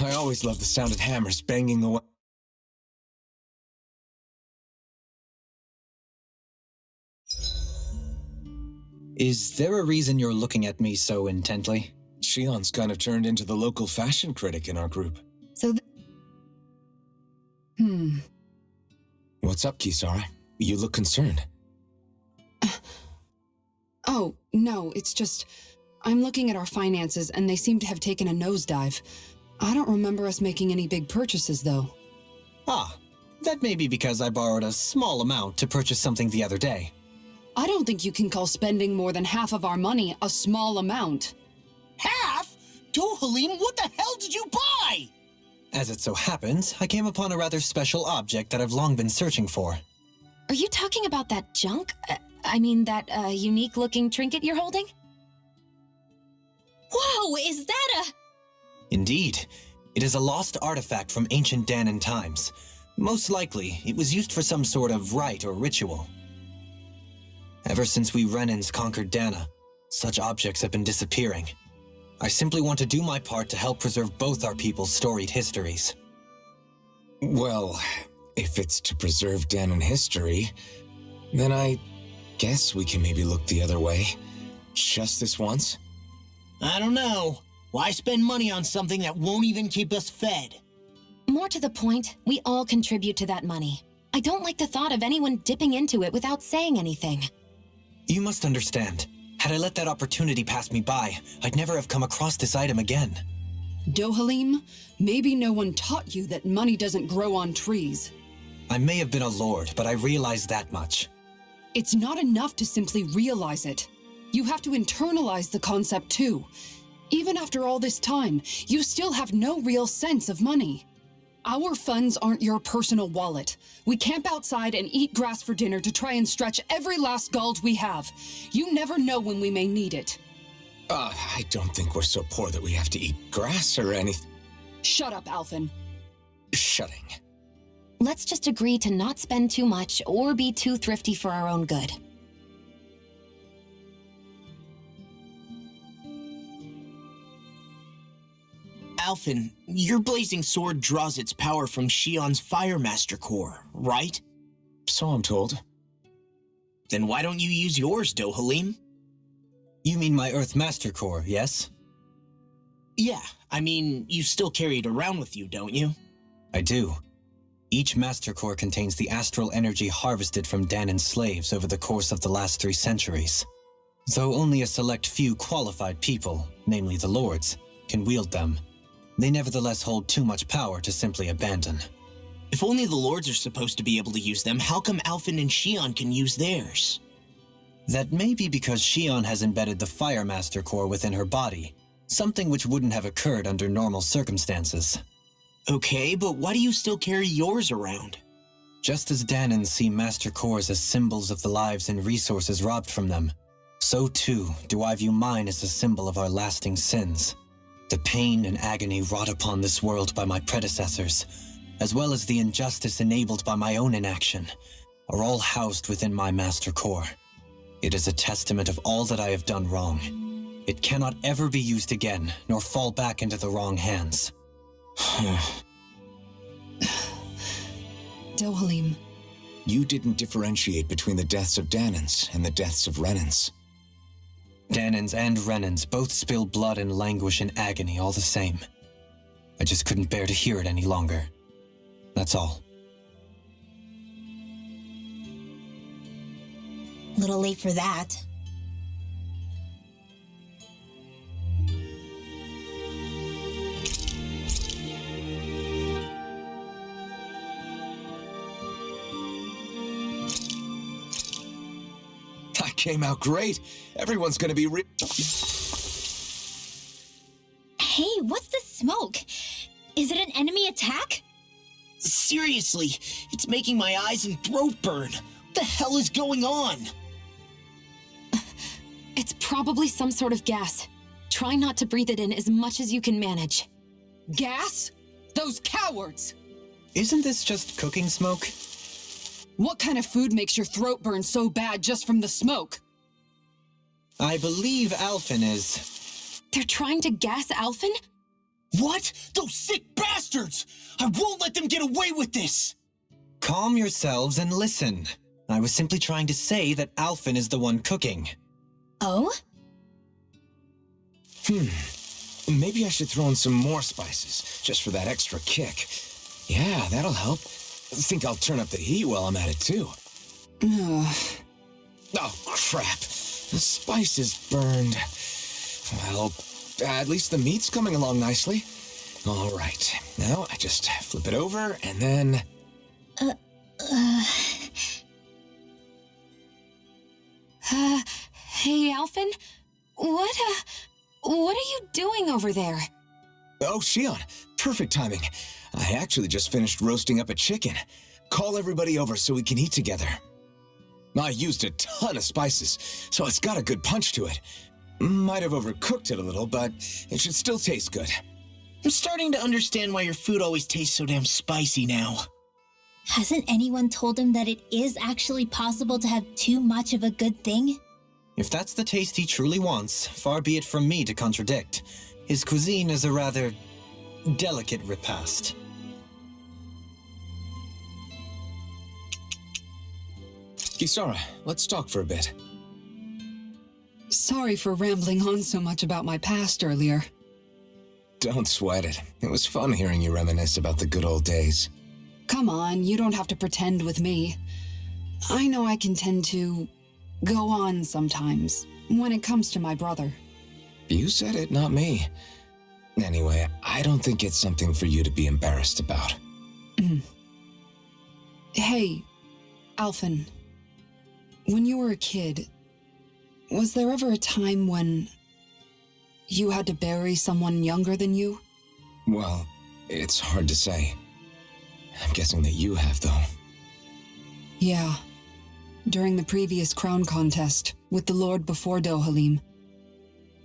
[SPEAKER 1] I always love the sound of hammers banging away.
[SPEAKER 7] Is there a reason you're looking at me so intently?
[SPEAKER 1] Shion's kind of turned into the local fashion critic in our group.
[SPEAKER 2] So
[SPEAKER 1] What's up, Kisara? You look concerned.
[SPEAKER 2] Oh, no, it's just... I'm looking at our finances and they seem to have taken a nosedive. I don't remember us making any big purchases, though.
[SPEAKER 7] Ah, that may be because I borrowed a small amount to purchase something the other day.
[SPEAKER 2] I don't think you can call spending more than half of our money a small amount.
[SPEAKER 10] Half? Halim, what the hell did you buy?
[SPEAKER 7] As it so happens, I came upon a rather special object that I've long been searching for.
[SPEAKER 3] Are you talking about that junk? That unique-looking trinket you're holding?
[SPEAKER 4] Whoa, is that a...
[SPEAKER 7] Indeed. It is a lost artifact from ancient Danan times. Most likely, it was used for some sort of rite or ritual. Ever since we Renans conquered Dana, such objects have been disappearing. I simply want to do my part to help preserve both our people's storied histories.
[SPEAKER 1] Well, if it's to preserve Danon history, Then I guess we can maybe look the other way. Just this once?
[SPEAKER 10] I don't know. Why spend money on something that won't even keep us fed?
[SPEAKER 3] More to the point, we all contribute to that money. I don't like the thought of anyone dipping into it without saying anything.
[SPEAKER 7] You must understand. Had I let that opportunity pass me by, I'd never have come across this item again.
[SPEAKER 2] Dohalim, maybe no one taught you that money doesn't grow on trees.
[SPEAKER 7] I may have been a lord, but I realize that much.
[SPEAKER 2] It's not enough to simply realize it. You have to internalize the concept too. Even after all this time, you still have no real sense of money. Our funds aren't your personal wallet. We camp outside and eat grass for dinner to try and stretch every last gold we have. You never know when we may need it.
[SPEAKER 1] I don't think we're so poor that we have to eat grass or anything.
[SPEAKER 2] Shut up, Alphen.
[SPEAKER 1] Shutting.
[SPEAKER 3] Let's just agree to not spend too much or be too thrifty for our own good.
[SPEAKER 10] Alphen, your blazing sword draws its power from Shion's Fire Master Core, right?
[SPEAKER 1] So I'm told.
[SPEAKER 10] Then why don't you use yours, Dohalim?
[SPEAKER 7] You mean my Earth Master Core, yes?
[SPEAKER 10] Yeah, I mean, you still carry it around with you, don't you?
[SPEAKER 7] I do. Each Master Core contains the astral energy harvested from Danan's slaves over the course of the last 3 centuries. Though only a select few qualified people, namely the Lords, can wield them, they nevertheless hold too much power to simply abandon.
[SPEAKER 10] If only the Lords are supposed to be able to use them, how come Alphen and Shion can use theirs?
[SPEAKER 7] That may be because Shion has embedded the Fire Master Core within her body, something which wouldn't have occurred under normal circumstances.
[SPEAKER 10] Okay, but why do you still carry yours around?
[SPEAKER 7] Just as Danans see Master Cores as symbols of the lives and resources robbed from them, so too do I view mine as a symbol of our lasting sins. The pain and agony wrought upon this world by my predecessors, as well as the injustice enabled by my own inaction, are all housed within my Master Core. It is a testament of all that I have done wrong. It cannot ever be used again, nor fall back into the wrong hands.
[SPEAKER 2] Dohalim.
[SPEAKER 1] You didn't differentiate between the deaths of Danans and the deaths of Renans.
[SPEAKER 7] Danans and Renans both spill blood and languish in agony all the same. I just couldn't bear to hear it any longer. That's all.
[SPEAKER 4] Little late for that.
[SPEAKER 1] That came out great. Everyone's gonna be
[SPEAKER 4] Hey, what's the smoke? Is it an enemy attack?
[SPEAKER 10] Seriously, it's making my eyes and throat burn. What the hell is going on?
[SPEAKER 3] It's probably some sort of gas. Try not to breathe it in as much as you can manage.
[SPEAKER 2] Gas? Those cowards!
[SPEAKER 7] Isn't this just cooking smoke?
[SPEAKER 2] What kind of food makes your throat burn so bad just from the smoke?
[SPEAKER 7] I believe Alphen is...
[SPEAKER 3] They're trying to gas Alphen?
[SPEAKER 10] What? Those sick bastards! I won't let them get away with this!
[SPEAKER 7] Calm yourselves and listen. I was simply trying to say that Alphen is the one cooking.
[SPEAKER 4] Oh?
[SPEAKER 1] Maybe I should throw in some more spices, just for that extra kick. Yeah, that'll help. Think I'll turn up the heat while I'm at it, too. Oh, crap. The spice is burned. Well, at least the meat's coming along nicely. All right. Now I just flip it over, and then...
[SPEAKER 3] Hey, Alphen? What are you doing over there?
[SPEAKER 1] Oh, Shion. Perfect timing. I actually just finished roasting up a chicken. Call everybody over so we can eat together. I used a ton of spices, so it's got a good punch to it. Might have overcooked it a little, but it should still taste good.
[SPEAKER 10] I'm starting to understand why your food always tastes so damn spicy now.
[SPEAKER 4] Hasn't anyone told him that it is actually possible to have too much of a good thing?
[SPEAKER 7] If that's the taste he truly wants, far be it from me to contradict. His cuisine is a rather delicate repast.
[SPEAKER 1] Kisara, let's talk for a bit.
[SPEAKER 2] Sorry for rambling on so much about my past earlier.
[SPEAKER 1] Don't sweat it. It was fun hearing you reminisce about the good old days.
[SPEAKER 2] Come on, you don't have to pretend with me. I know I can tend to go on sometimes when it comes to my brother.
[SPEAKER 1] You said it, not me. Anyway, I don't think it's something for you to be embarrassed about.
[SPEAKER 2] Hey, Alphen. When you were a kid, was there ever a time when you had to bury someone younger than you?
[SPEAKER 1] Well, it's hard to say. I'm guessing that you have, though.
[SPEAKER 2] Yeah. During the previous crown contest with the Lord before Dohalim.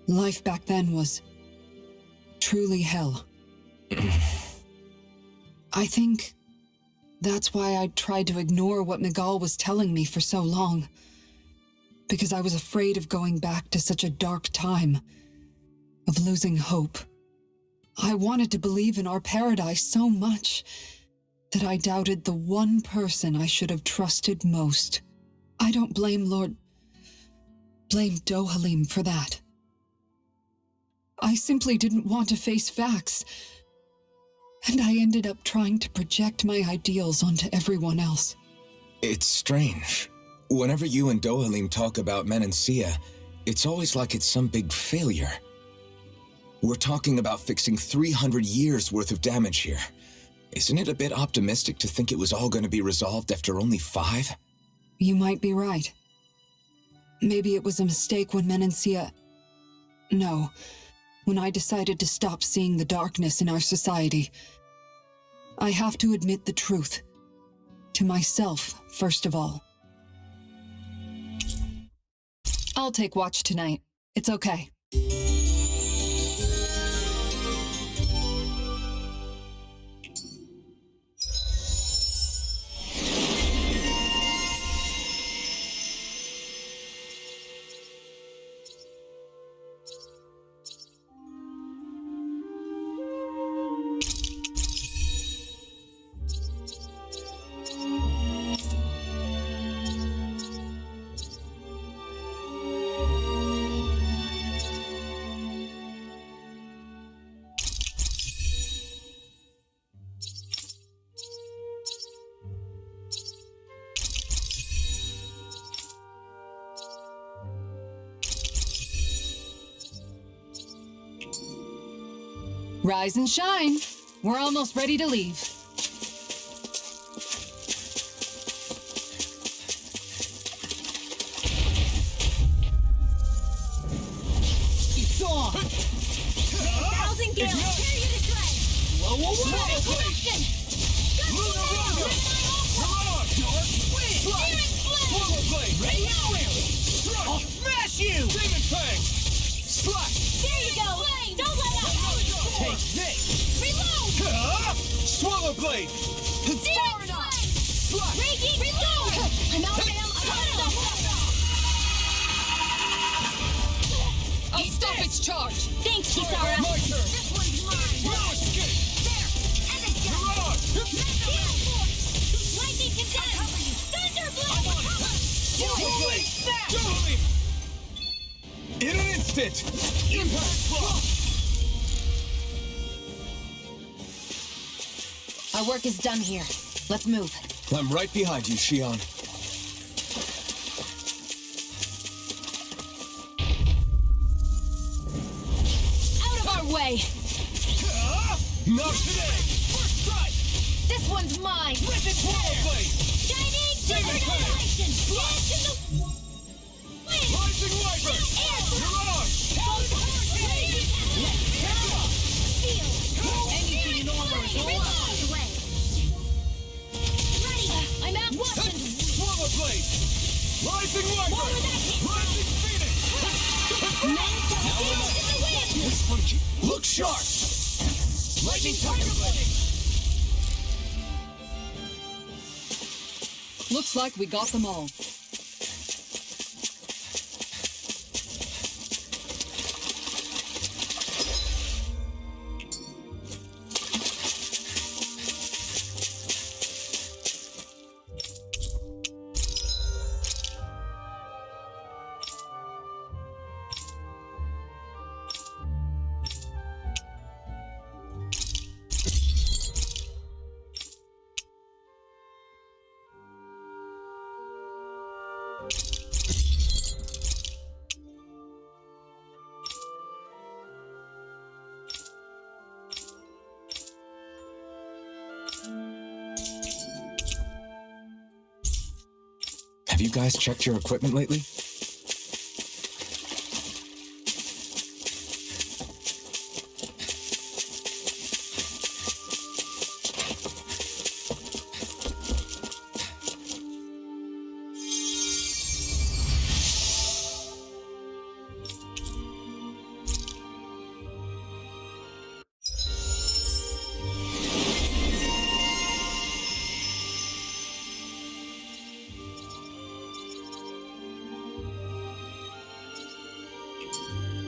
[SPEAKER 2] Life back then was truly hell. I think that's why I tried to ignore what Miguel was telling me for so long. Because I was afraid of going back to such a dark time, of losing hope. I wanted to believe in our paradise so much that I doubted the one person I should have trusted most. I don't blame Dohalim for that. I simply didn't want to face facts, and I ended up trying to project my ideals onto everyone else.
[SPEAKER 1] It's strange. Whenever you and Dohalim talk about Menancia, it's always like it's some big failure. We're talking about fixing 300 years worth of damage here. Isn't it a bit optimistic to think it was all going to be resolved after only 5?
[SPEAKER 2] You might be right. Maybe it was a mistake when Menancia... No, when I decided to stop seeing the darkness in our society. I have to admit the truth. To myself, first of all. I'll take watch tonight. It's okay. Rise and shine. We're almost ready to leave.
[SPEAKER 5] It's on!
[SPEAKER 4] 1,000 gallons, tear you to shreds!
[SPEAKER 5] Whoa, whoa, whoa!
[SPEAKER 4] Collection!
[SPEAKER 5] Lunar Rondo! Mirage! Dark Wind!
[SPEAKER 4] Demon Flame!
[SPEAKER 5] Swallow Blade!
[SPEAKER 4] Right now!
[SPEAKER 5] Thrust! I'll smash you! Demon Fang! Slash!
[SPEAKER 4] There you go! Don't let up!
[SPEAKER 5] Take this!
[SPEAKER 4] Reload!
[SPEAKER 5] Swallow Blade!
[SPEAKER 4] Demon Flame!
[SPEAKER 5] Slash!
[SPEAKER 4] Raging Reload! I'm out, ma'am! I'm out!
[SPEAKER 2] I'll stop its charge!
[SPEAKER 4] Thanks, Kisara!
[SPEAKER 5] My turn!
[SPEAKER 4] This one's mine!
[SPEAKER 5] No escape!
[SPEAKER 4] There! And it's done!
[SPEAKER 5] Mirage!
[SPEAKER 4] Steel Force! Lightning Condemned! Thunderblade!
[SPEAKER 5] Swallow Blade! Dohalim! In an instant! Impact Block!
[SPEAKER 3] Our work is done here. Let's move.
[SPEAKER 1] I'm right behind you, Shion.
[SPEAKER 3] Out of our way!
[SPEAKER 5] Not today! First strike!
[SPEAKER 3] This one's mine!
[SPEAKER 5] Rip it! Swallow Blade!
[SPEAKER 4] Shining
[SPEAKER 5] Demon Flame!
[SPEAKER 4] Civilization! Dance in the wind!
[SPEAKER 5] Rising Viper! Mirage!
[SPEAKER 4] Anything in armor is all I'm out!
[SPEAKER 5] Swallow Blade! Rising Viper! Rising Phoenix! This one look sharp! Lightning Tiger Blade!
[SPEAKER 2] Looks like we got them all.
[SPEAKER 1] Have you guys checked your equipment lately?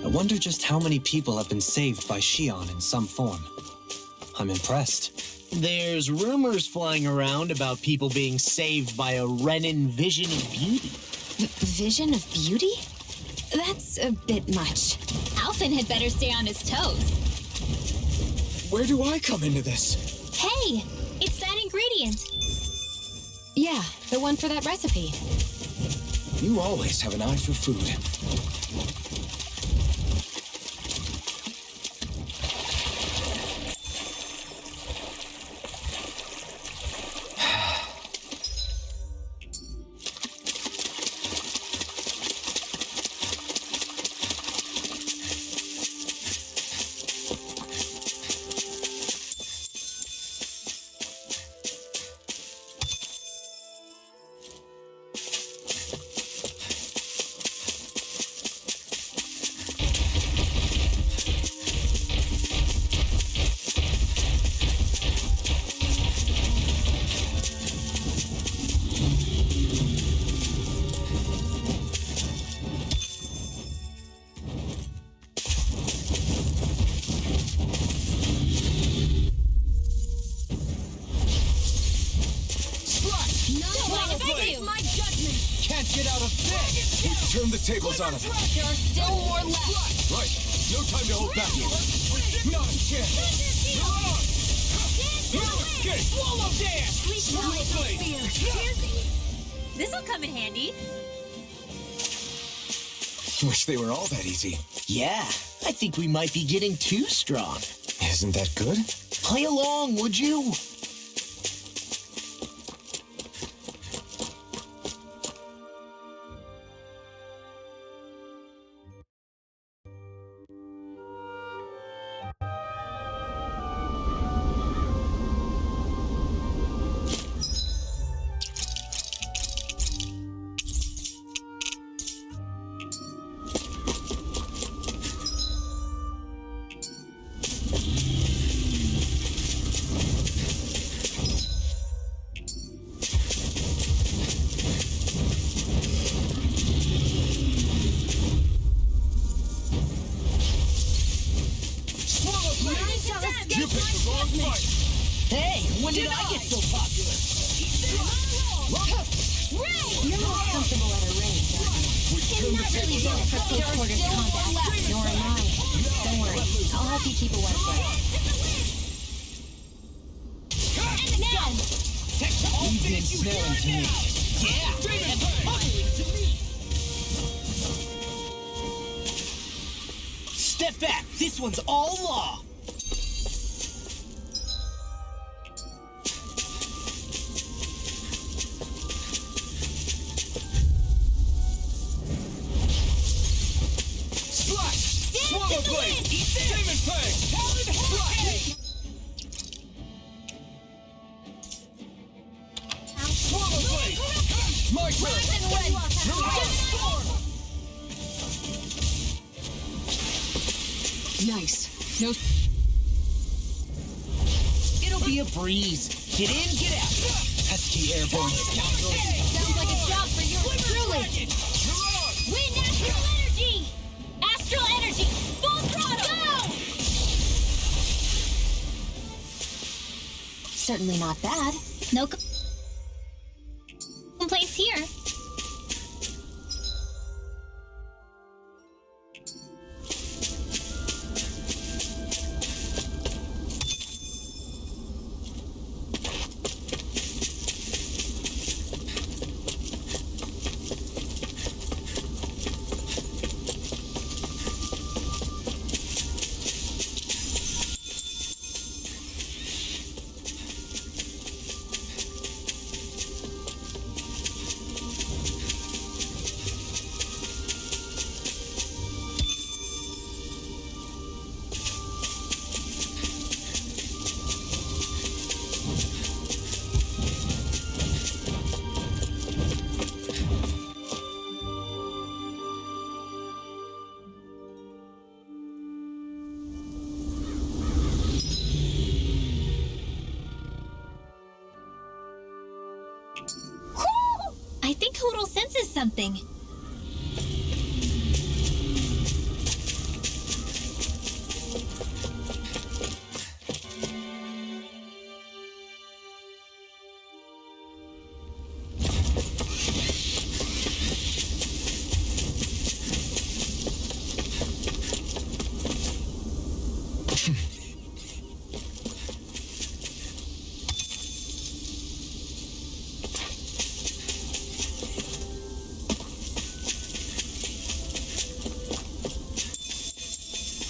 [SPEAKER 7] I wonder just how many people have been saved by Shion in some form. I'm impressed.
[SPEAKER 10] There's rumors flying around about people being saved by a Renin vision of beauty.
[SPEAKER 3] Vision of beauty? That's a bit much.
[SPEAKER 4] Alphen had better stay on his toes.
[SPEAKER 1] Where do I come into this?
[SPEAKER 4] Hey, it's that ingredient.
[SPEAKER 3] Yeah, the one for that recipe.
[SPEAKER 1] You always have an eye for food.
[SPEAKER 8] Get out of this! We turn the tables on him.
[SPEAKER 4] There are still more left.
[SPEAKER 8] Right. No time to hold back here. Not a chance. You're on! No escape! Swallow dance! Swallow blade!
[SPEAKER 4] This'll come in handy.
[SPEAKER 1] Wish they were all that easy.
[SPEAKER 10] Yeah, I think we might be getting too strong.
[SPEAKER 1] Isn't that good?
[SPEAKER 10] Play along, would you? Hey, when did I get so popular?
[SPEAKER 3] You're more comfortable at a range, aren't you?
[SPEAKER 8] Turn the tables on him.
[SPEAKER 3] For close quarters combat, nor am I. Don't worry, I'll help you keep a wet breath.
[SPEAKER 10] Evening smelling to me. Yeah, and finally to me. Step back. This one's all law.
[SPEAKER 8] Swallow blade! Demon fang! Swallow blade! My turn!
[SPEAKER 2] Nice. No.
[SPEAKER 10] It'll be a breeze. Get in, get out. Pesky airborne scoundrels.
[SPEAKER 4] Sounds like a job for you truly. Wind astral energy! Astral energy! Full throttle! Go!
[SPEAKER 3] Certainly not bad.
[SPEAKER 4] No complaints here. I think Hoodle senses something.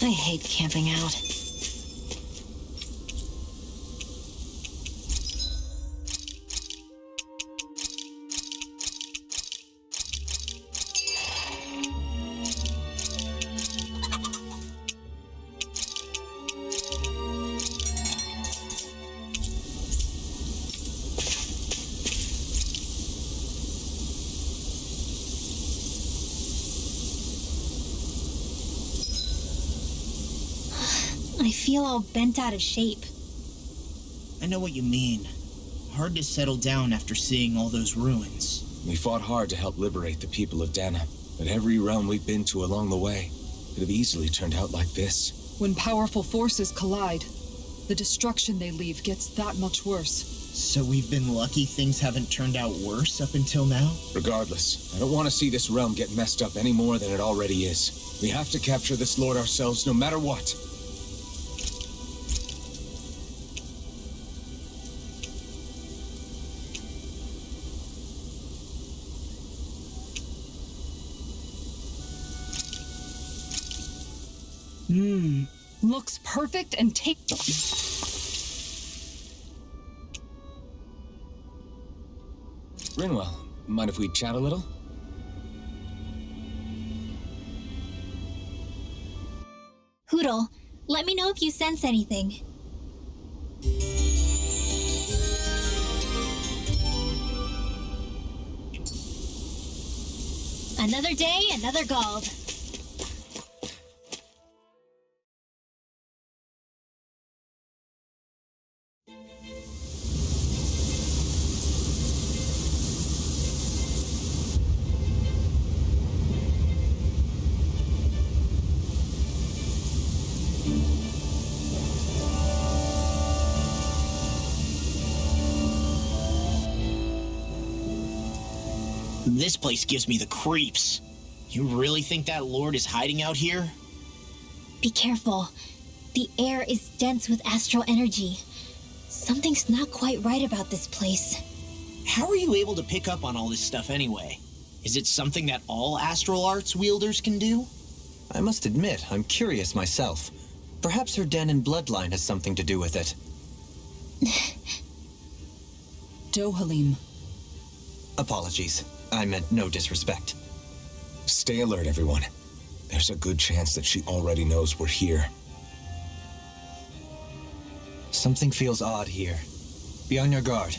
[SPEAKER 3] I hate camping out.
[SPEAKER 4] I feel all bent out of shape.
[SPEAKER 10] I know what you mean. Hard to settle down after seeing all those ruins.
[SPEAKER 1] We fought hard to help liberate the people of Dana, but every realm we've been to along the way could have easily turned out like this.
[SPEAKER 2] When powerful forces collide, the destruction they leave gets that much worse.
[SPEAKER 10] So we've been lucky things haven't turned out worse up until now?
[SPEAKER 1] Regardless, I don't want to see this realm get messed up any more than it already is. We have to capture this lord ourselves no matter what.
[SPEAKER 2] Looks perfect and take...
[SPEAKER 1] Rinwell, mind if we chat a little?
[SPEAKER 4] Hoodle, let me know if you sense anything. Another day, another Gald.
[SPEAKER 10] This place gives me the creeps. You really think that lord is hiding out here?
[SPEAKER 4] Be careful. The air is dense with astral energy. Something's not quite right about this place.
[SPEAKER 10] How are you able to pick up on all this stuff anyway? Is it something that all astral arts wielders can do?
[SPEAKER 7] I must admit, I'm curious myself. Perhaps her Danon bloodline has something to do with it.
[SPEAKER 2] Dohalim.
[SPEAKER 7] Apologies. I meant no disrespect.
[SPEAKER 1] Stay alert, everyone. There's a good chance that she already knows we're here.
[SPEAKER 7] Something feels odd here. Be on your guard.